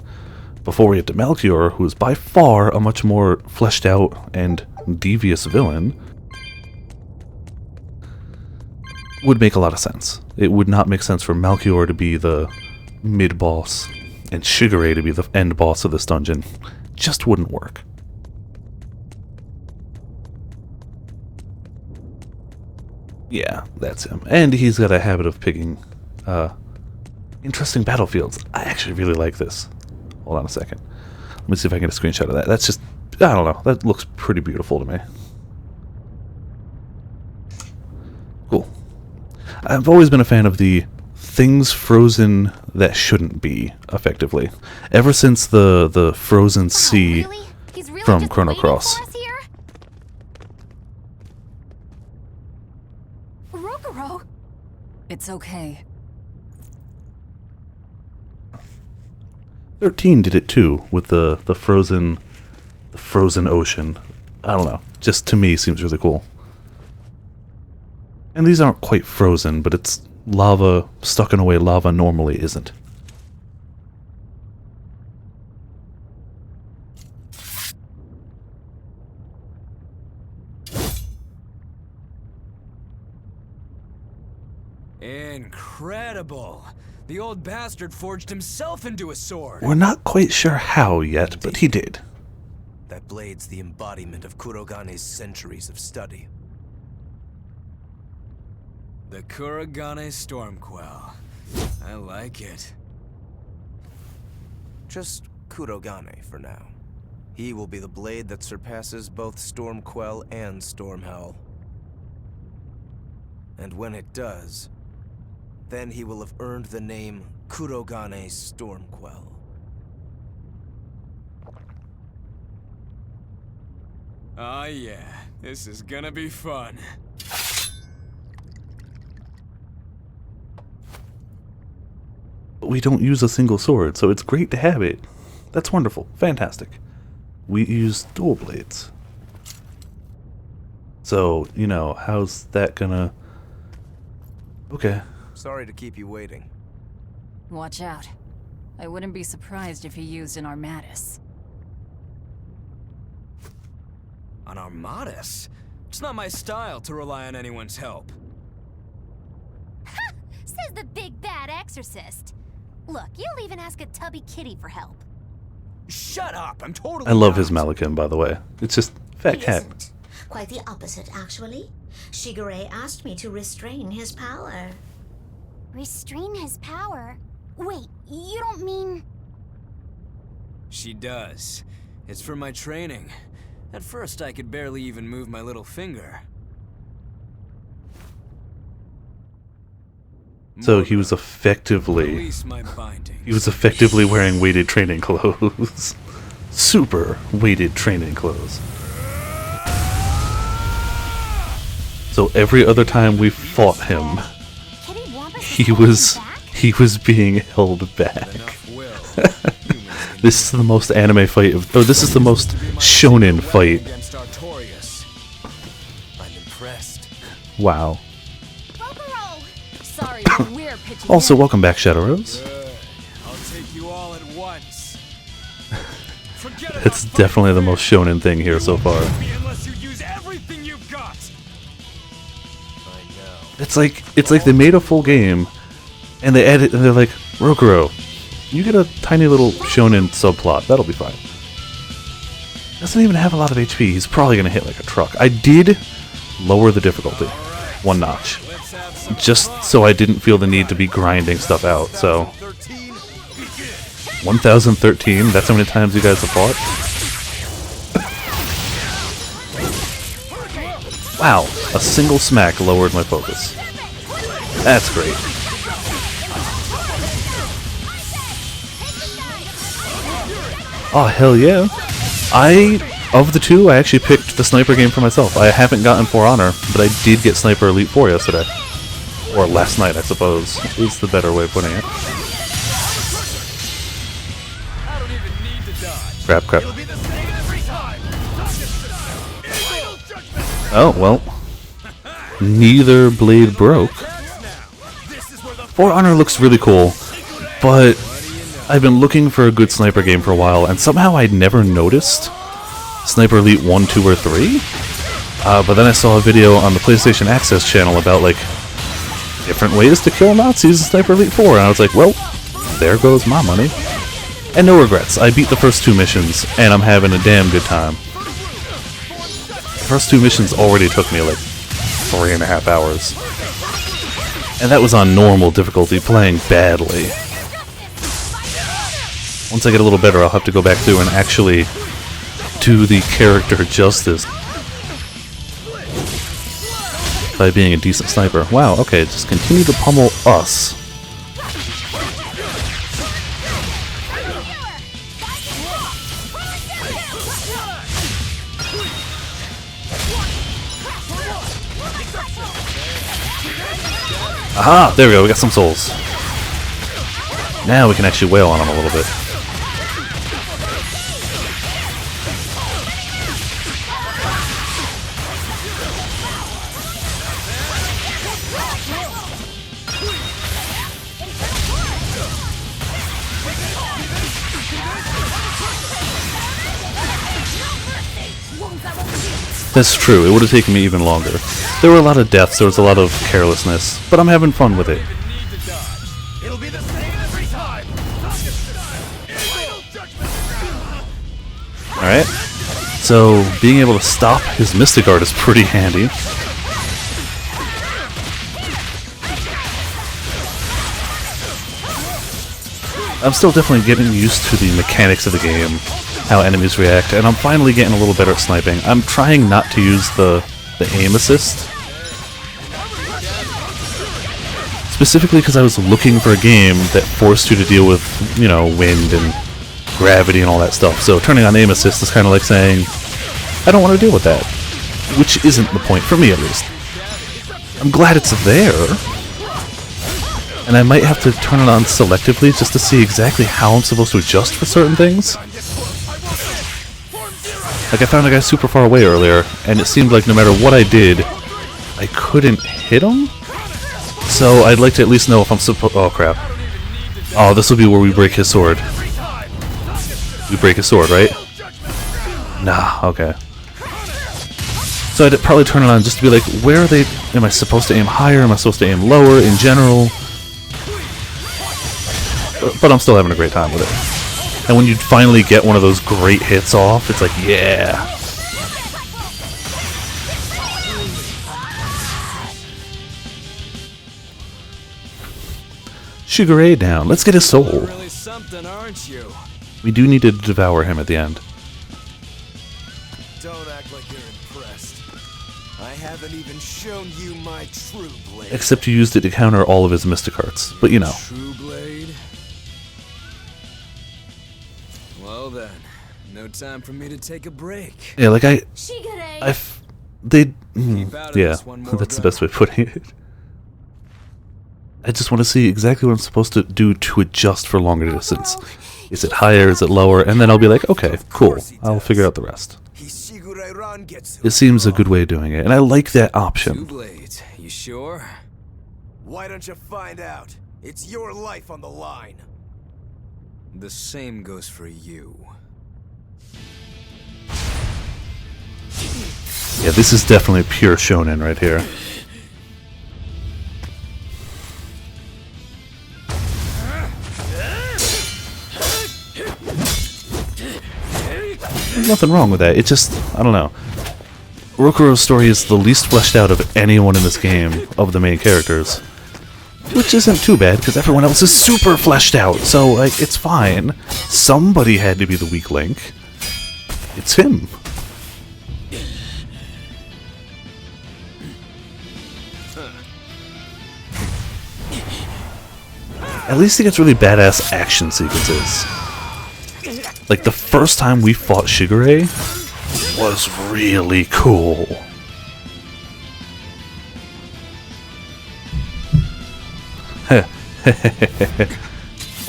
before we get to Malchior, who is by far a much more fleshed out and devious villain, would make a lot of sense. It would not make sense for Malchior to be the mid-boss and Shigure to be the end boss of this dungeon. Just wouldn't work. Yeah, that's him. And he's got a habit of picking interesting battlefields. I actually really like this. Hold on a second. Let me see if I can get a screenshot of that. That's just, I don't know. That looks pretty beautiful to me. Cool. I've always been a fan of the things frozen that shouldn't be, effectively. Ever since the frozen sea from Chrono Cross. Rokuro! It's okay. 13 did it too, with the frozen ocean. I don't know. Just to me seems really cool. And these aren't quite frozen, but it's lava stuck in a way lava normally isn't. Incredible! The old bastard forged himself into a sword! We're not quite sure how yet, but he did. That blade's the embodiment of Kurogane's centuries of study. The Kurogane Stormquell. I like it. Just Kurogane for now. He will be the blade that surpasses both Stormquell and Stormhowl. And when it does, then he will have earned the name Kurogane Stormquell. Oh yeah, this is gonna be fun. We don't use a single sword, so it's great to have it. That's wonderful. Fantastic. We use dual blades. So, you know, how's that gonna... Okay. Sorry to keep you waiting. Watch out. I wouldn't be surprised if he used an Armatus. An Armatus? It's not my style to rely on anyone's help. Ha! Says the big bad exorcist. Look, you'll even ask a tubby kitty for help. Shut up! I'm totally I love not. his Malachim, by the way. It's just fat He cat. isn't. Quite the opposite, actually. Shigure asked me to restrain his power. Restrain his power? Wait, you don't mean... She does. It's for my training. At first, I could barely even move my little finger. So he was effectively... Release my binding. He was effectively wearing weighted training clothes. Super weighted training clothes. So every other time we fought him, he was being held back. This is the most anime fight of, or this is the most shonen fight. I'm impressed. Wow. Sorry, we're pitching Also, in. welcome back, Shadow Rose. I'll take you all at once. It's definitely the most shonen thing here so far. Unless you use everything you've got. It's like they made a full game, and they added, and they're like, Rokuro, you get a tiny little shonen subplot. That'll be fine. Doesn't even have a lot of HP. He's probably gonna hit like a truck. I did lower the difficulty one notch, just so I didn't feel the need to be grinding stuff out. So 1013. That's how many times you guys have fought. Wow, a single smack lowered my focus. That's great. Oh, hell yeah. Of the two, I actually picked the Sniper game for myself. I haven't gotten For Honor, but I did get Sniper Elite 4 yesterday. Or last night, I suppose, is the better way of putting it. Crap, crap. Oh, well. Neither blade broke. For Honor looks really cool, but I've been looking for a good sniper game for a while, and somehow I'd never noticed Sniper Elite 1, 2, or 3. But then I saw a video on the PlayStation Access channel about, like, different ways to kill Nazis in Sniper Elite 4, and I was like, well, there goes my money. And no regrets. I beat the first two missions, and I'm having a damn good time. The first two missions already took me, like, 3.5 hours. And that was on normal difficulty, playing badly. Once I get a little better, I'll have to go back through and actually do the character justice by being a decent sniper. Wow, okay, just continue to pummel us. Aha! There we go, we got some souls. Now we can actually wail on them a little bit. That's true, it would have taken me even longer. There were a lot of deaths, there was a lot of carelessness, but I'm having fun with it. It'll be the same every time. Alright. So, being able to stop his Mystic Art is pretty handy. I'm still definitely getting used to the mechanics of the game, how enemies react, and I'm finally getting a little better at sniping. I'm trying not to use the aim assist. Specifically because I was looking for a game that forced you to deal with, you know, wind and gravity and all that stuff. So turning on aim assist is kind of like saying, I don't want to deal with that. Which isn't the point, for me at least. I'm glad it's there. And I might have to turn it on selectively just to see exactly how I'm supposed to adjust for certain things. Like I found a guy super far away earlier, and it seemed like no matter what I did, I couldn't hit him? So I'd like to at least know if I'm supposed... Oh crap. Oh, this will be where we break his sword. We break his sword, right? Nah, okay. So I'd probably turn it on just to be like, where are they... Am I supposed to aim higher? Am I supposed to aim lower in general? But I'm still having a great time with it. And when you finally get one of those great hits off, it's like, yeah. Shigure down. Let's get his soul. Really something, aren't you? We do need to devour him at the end. Don't act like you're impressed. I haven't even shown you my true blade. Except you used it to counter all of his Mystic Hearts. But you know. True blade? Well then, no time for me to take a break. Yeah, like yeah, more that's the best way of putting it. I just want to see exactly what I'm supposed to do to adjust for longer distance. Is it higher, is it lower? And then I'll be like, okay, cool, I'll figure out the rest. It seems a good way of doing it, and I like that option. 2 blades, you sure? Why don't you find out? It's your life on the line. The same goes for you. Yeah, this is definitely pure shonen right here. There's nothing wrong with that, it just, I don't know. Rokuro's story is the least fleshed out of anyone in this game, of the main characters. Which isn't too bad, because everyone else is super fleshed out, so, like, it's fine. Somebody had to be the weak link. It's him. At least he gets really badass action sequences. Like, the first time we fought Shigure was really cool.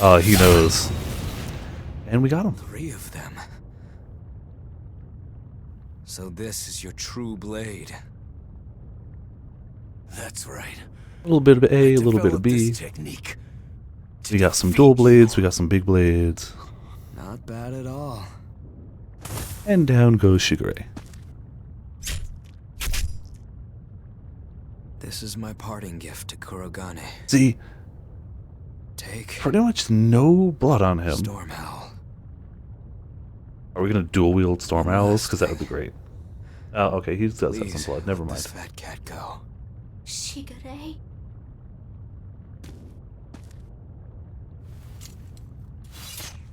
Oh, he knows. And we got him. 3 of them. So this is your true blade. That's right. A little bit of A, a little bit of B. We got some dual blades, we got some big blades. Not bad at all. And down goes Shigure. This is my parting gift to Kurogane. See, Take pretty much no blood on him. Storm Owl. Are we gonna dual wield Storm Owls? Because that would be great. Oh, okay, he does have some blood. Never mind. This fat cat go. Shigure?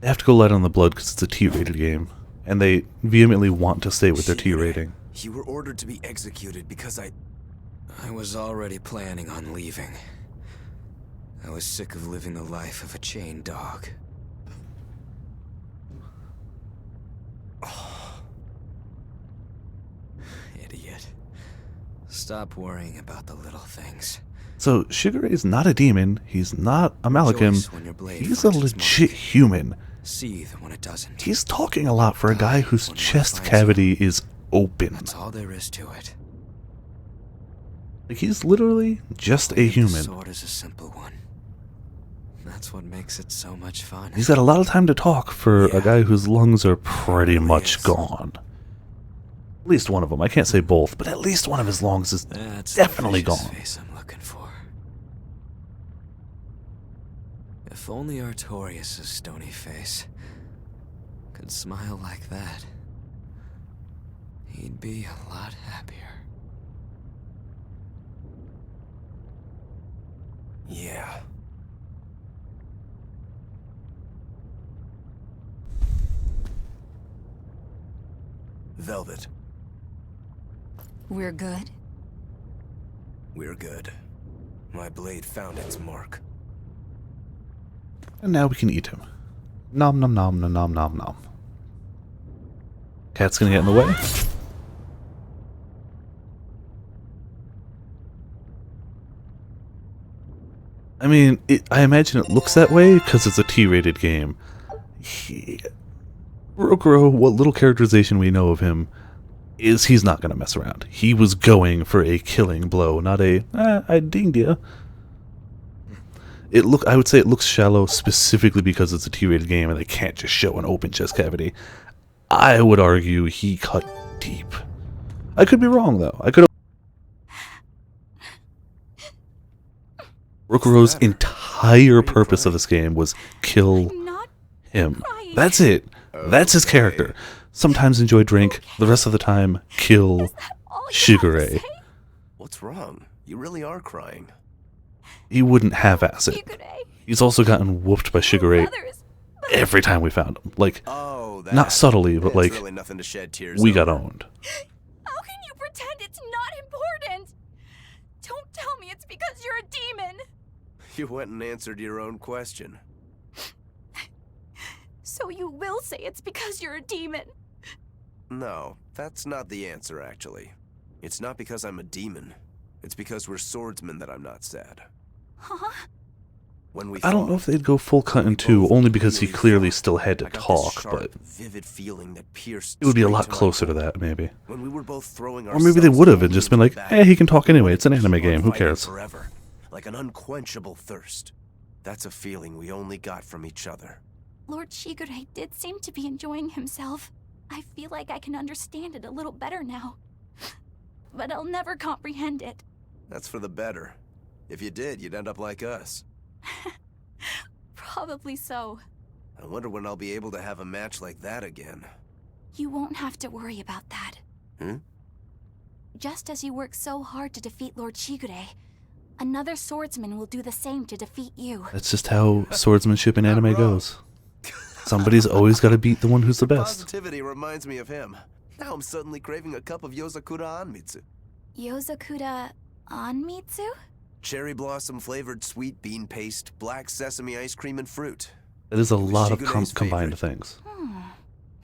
They have to go light on the blood because it's a T-rated game, and they vehemently want to stay with their T rating. You were ordered to be executed because I was already planning on leaving. I was sick of living the life of a chained dog. Oh. Idiot. Stop worrying about the little things. So, Shigure is not a demon, he's not a Malachim, he's a legit human. Seethe when it doesn't. He's talking a lot for a guy whose chest cavity is open. That's all there is to it. Like, he's literally just a human. The sword is a simple one. That's what makes it so much fun. He's got a lot of time to talk for a guy whose lungs are pretty much gone. At least one of them. I can't say both, but at least one of his lungs is definitely gone. Face I'm looking for. If only Artorias' stony face could smile like that, he'd be a lot happier. Yeah. Velvet, We're good? we're good. My blade found its mark. And now we can eat him. Nom nom nom nom nom nom nom. Cat's gonna get in the way. I mean, I imagine it looks that way because it's a T-rated game. Rokuro, what little characterization we know of him, is he's not going to mess around. He was going for a killing blow, not a, I dinged ya. I would say it looks shallow specifically because it's a T-rated game and they can't just show an open chest cavity. I would argue he cut deep. I could be wrong, though. I could. Rokuro's entire purpose of this game was kill him. That's it. That's his character. Sometimes enjoy drink, the rest of the time kill Shigure. What's wrong? You really are crying. He wouldn't half-ass it. He's also gotten whooped by Shigure every time we found him. Like, not subtly, but like, really nothing to shed tears we over. got owned. How can you pretend it's not important? Don't tell me it's because you're a demon. You went and answered your own question. So you will say it's because you're a demon. No, that's not the answer, actually. It's not because I'm a demon. It's because we're swordsmen that I'm not sad. Huh? When we I don't know if they'd go full cut in 2, only because he clearly still had to talk, but vivid feeling that pierced it would be a straight lot to my closer to core. that, maybe. When we were both throwing Or maybe they would have and just been like, eh, he can talk anyway, it's an anime game, who cares? Forever, like an unquenchable thirst. That's a feeling we only got from each other. Lord Shigure did seem to be enjoying himself. I feel like I can understand it a little better now. But I'll never comprehend it. That's for the better. If you did, you'd end up like us. Probably so. I wonder when I'll be able to have a match like that again. You won't have to worry about that. Hmm? Just as you work so hard to defeat Lord Shigure, another swordsman will do the same to defeat you. That's just how swordsmanship in anime goes. Somebody's always got to beat the one who's the best. Positivity reminds me of him. Now I'm suddenly craving a cup of Yozakura Anmitsu. Yozakura Anmitsu? Cherry blossom flavored sweet bean paste, black sesame ice cream, and fruit. That is a lot of Shigure's combined things.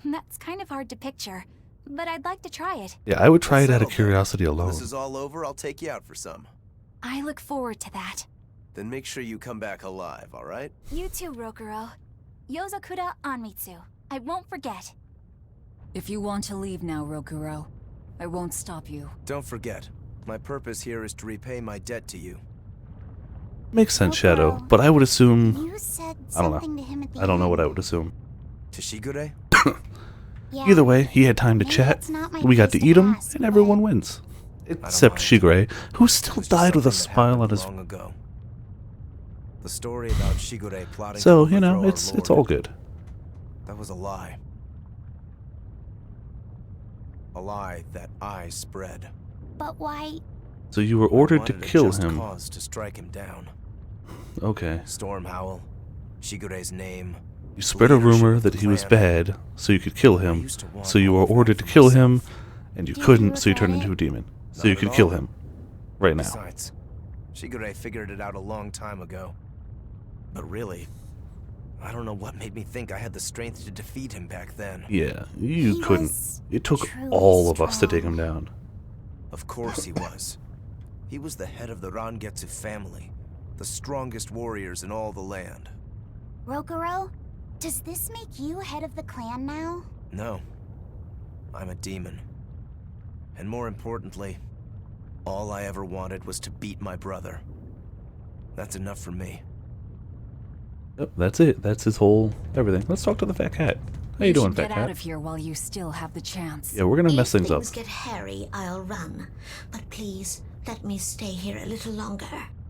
That's kind of hard to picture, but I'd like to try it. Yeah, I would try it out of curiosity When alone. this is all over, I'll take you out for some. I look forward to that. Then make sure you come back alive, alright? You too, Rokuro. Yozakura Anmitsu. I won't forget. If you want to leave now, Rokuro, I won't stop you. Don't forget, my purpose here is to repay my debt to you. Makes sense, Shadow, but I would assume... You said I don't something know. to him at the I don't know end. what I would assume. To Shigure? Yeah. Either way, he had time to Maybe chat, it's not my we got place to eat him, ask, and everyone wins. Except Shigure, who still died with a smile on his... Long ago. The story about Shigure plotting So, to you know, overthrow our it's lord. all good. That was a lie. A lie that I spread. But why? So you were ordered to Wanted a kill just him. cause to strike him down. Okay. Storm Howl, Shigure's name. You spread a rumor that he was bad, so you could kill him. So you were ordered to kill him, and you couldn't, so you turned into a demon. So you could kill him. Right now. Besides, Shigure figured it out a long time ago. But really, I don't know what made me think I had the strength to defeat him back then. Yeah, you couldn't. It took all of us to take him down. Of course he was. He was the head of the Rangetsu family, the strongest warriors in all the land. Rokuro, does this make you head of the clan now? No, I'm a demon. And more importantly, all I ever wanted was to beat my brother. That's enough for me. Yep, that's it. That's his whole everything. Let's talk to the fat cat. How you doing, fat Get out cat? of here while you still have the chance. Yeah, we're gonna mess things up. If things get hairy, I'll run. But please, let me stay here a little longer.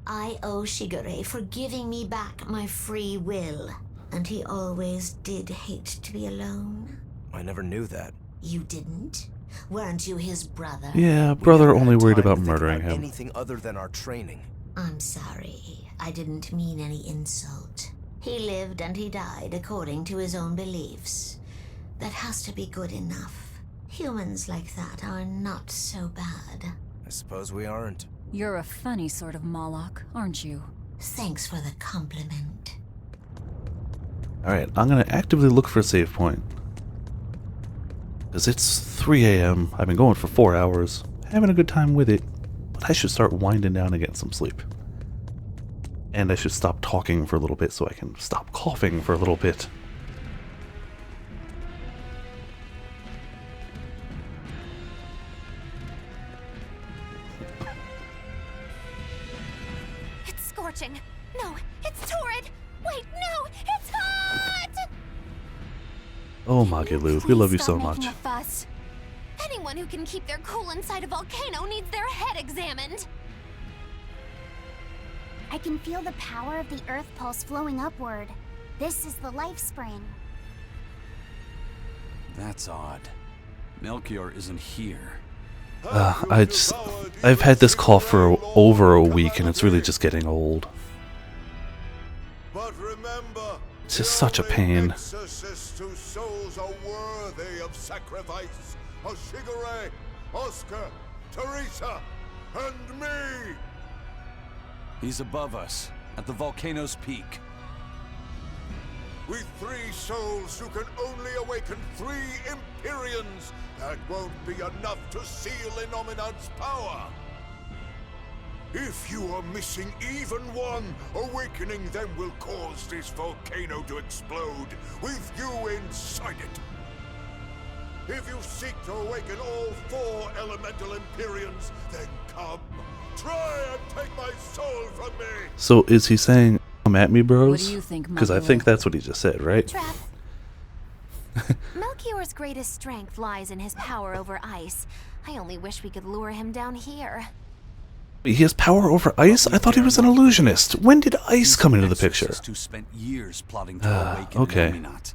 I owe Shigure for giving me back my free will. And he always did hate to be alone. I never knew that. You didn't? Weren't you his brother? Yeah, brother only worried about murdering him. Anything other than our training. I'm sorry. I didn't mean any insult. He lived and he died according to his own beliefs. That has to be good enough. Humans like that are not so bad. I suppose we aren't. You're a funny sort of Moloch, aren't you? Thanks for the compliment. Alright, I'm gonna actively look for a save point. Because it's 3 a.m. I've been going for 4 hours, having a good time with it, but I should start winding down and getting some sleep. And I should stop talking for a little bit so I can stop coughing for a little bit. It's scorching. No, it's torrid. Wait, no, it's hot! Oh, Magilu, we love you so much. Making a fuss. Anyone who can keep their cool inside a volcano needs their head examined. I can feel the power of the Earth Pulse flowing upward. This is the life spring. That's odd. Melchior isn't here. I've had this cough for over a week and it's really just getting old. But remember, it's just such a pain. Exorcists whose souls are worthy of sacrifice are Shigure, Oscar, Teresa, and me! He's above us, at the volcano's peak. With 3 souls who can only awaken 3 Empyreans, that won't be enough to seal Innominat's power. If you are missing even one, awakening them will cause this volcano to explode, with you inside it. If you seek to awaken all 4 elemental Empyreans, then come. Try and take my soul from me! So is he saying, come at me, bros? What do you think, because I think that's what he just said, right? Trap. Melchior's greatest strength lies in his power over ice. I only wish we could lure him down here. He has power over ice? I thought he was an illusionist. When did ice come into the picture? Who spent years plotting to awaken okay. Innominat.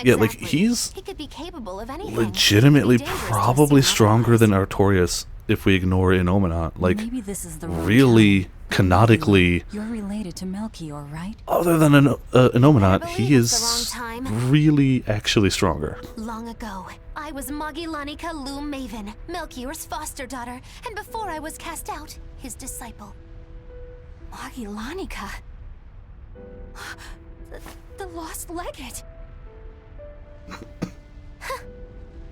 Yeah, like he's He could be capable of anything. legitimately probably stronger than Artorias if we ignore Innominat. Like, Maybe this is the wrong really, canonically, You're related to Melchior, right? other than Innominat, he is really actually stronger. Long ago, I was Magilanica Loom Maven, Melchior's foster daughter, and before I was cast out, his disciple. Magilanica? The lost legate?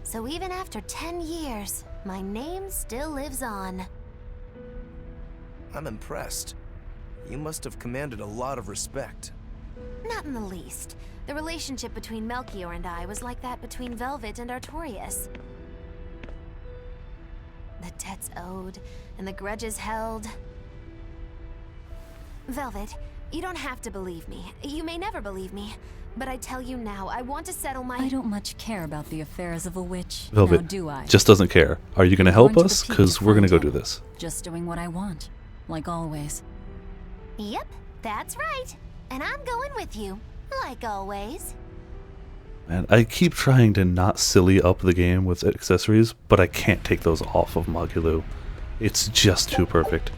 So even after 10 years, my name still lives on. I'm impressed. You must have commanded a lot of respect. Not in the least. The relationship between Melchior and I was like that between Velvet and Artorias. The debts owed, and the grudges held. Velvet, you don't have to believe me. You may never believe me. But I tell you now, I want to settle my... I don't much care about the affairs of a witch, Velvet now do I? just doesn't care. Are you going to help Going to us? the peak Because to we're going to find go him. do this. Just doing what I want, like always. Yep, that's right. And I'm going with you, like always. And I keep trying to not silly up the game with accessories, but I can't take those off of Magilu. It's just too perfect.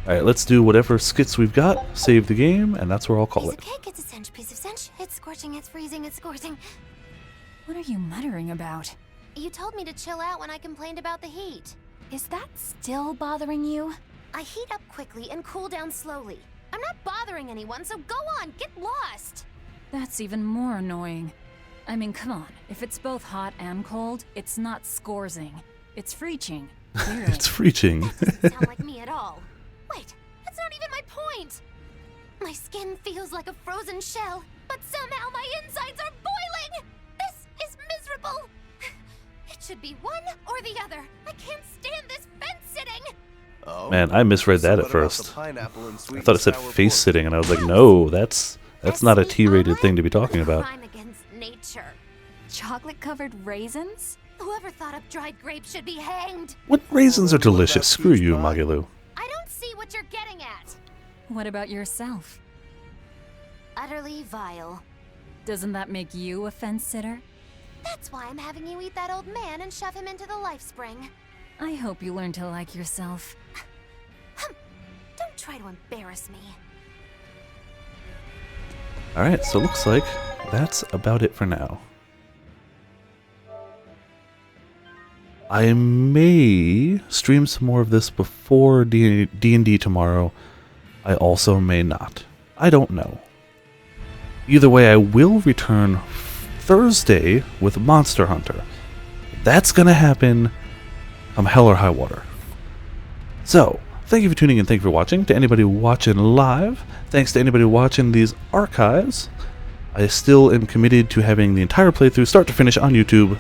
Alright, let's do whatever skits we've got, save the game, and that's where I'll call it. Cake, it's a cinch, piece of cinch. It's scorching, it's freezing, it's scorching. What are you muttering about? You told me to chill out when I complained about the heat. Is that still bothering you? I heat up quickly and cool down slowly. I'm not bothering anyone, so go on, get lost. That's even more annoying. I mean, come on. If it's both hot and cold, it's not scorzing. It's freeching. It's freeching. Doesn't sound like me at all. Wait, that's not even my point. My skin feels like a frozen shell, but somehow my insides are boiling. This is miserable. It should be one or the other. I can't stand this fence sitting. Oh, Man, I misread that at first. I thought it said face sitting, and I was like, no, that's not a T-rated thing to be talking about. Crime against nature. Chocolate-covered raisins? Whoever thought up dried grapes should be hanged. What raisins are delicious? Screw you, Magilu. I don't see what you're getting at. What about yourself? Utterly vile. Doesn't that make you a fence sitter? That's why I'm having you eat that old man and shove him into the life spring. I hope you learn to like yourself. Don't try to embarrass me. Alright, so looks like that's about it for now. I may stream some more of this before D&D tomorrow. I also may not. I don't know. Either way, I will return Thursday with Monster Hunter. That's gonna happen come hell or high water. So, thank you for tuning in, thank you for watching. To anybody watching live, thanks to anybody watching these archives. I still am committed to having the entire playthrough start to finish on YouTube.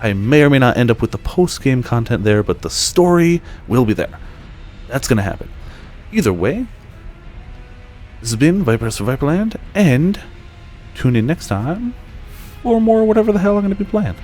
I may or may not end up with the post-game content there, but the story will be there. That's gonna happen. Either way, this has been Vipers for Viperland, and tune in next time for more whatever the hell I'm gonna be playing.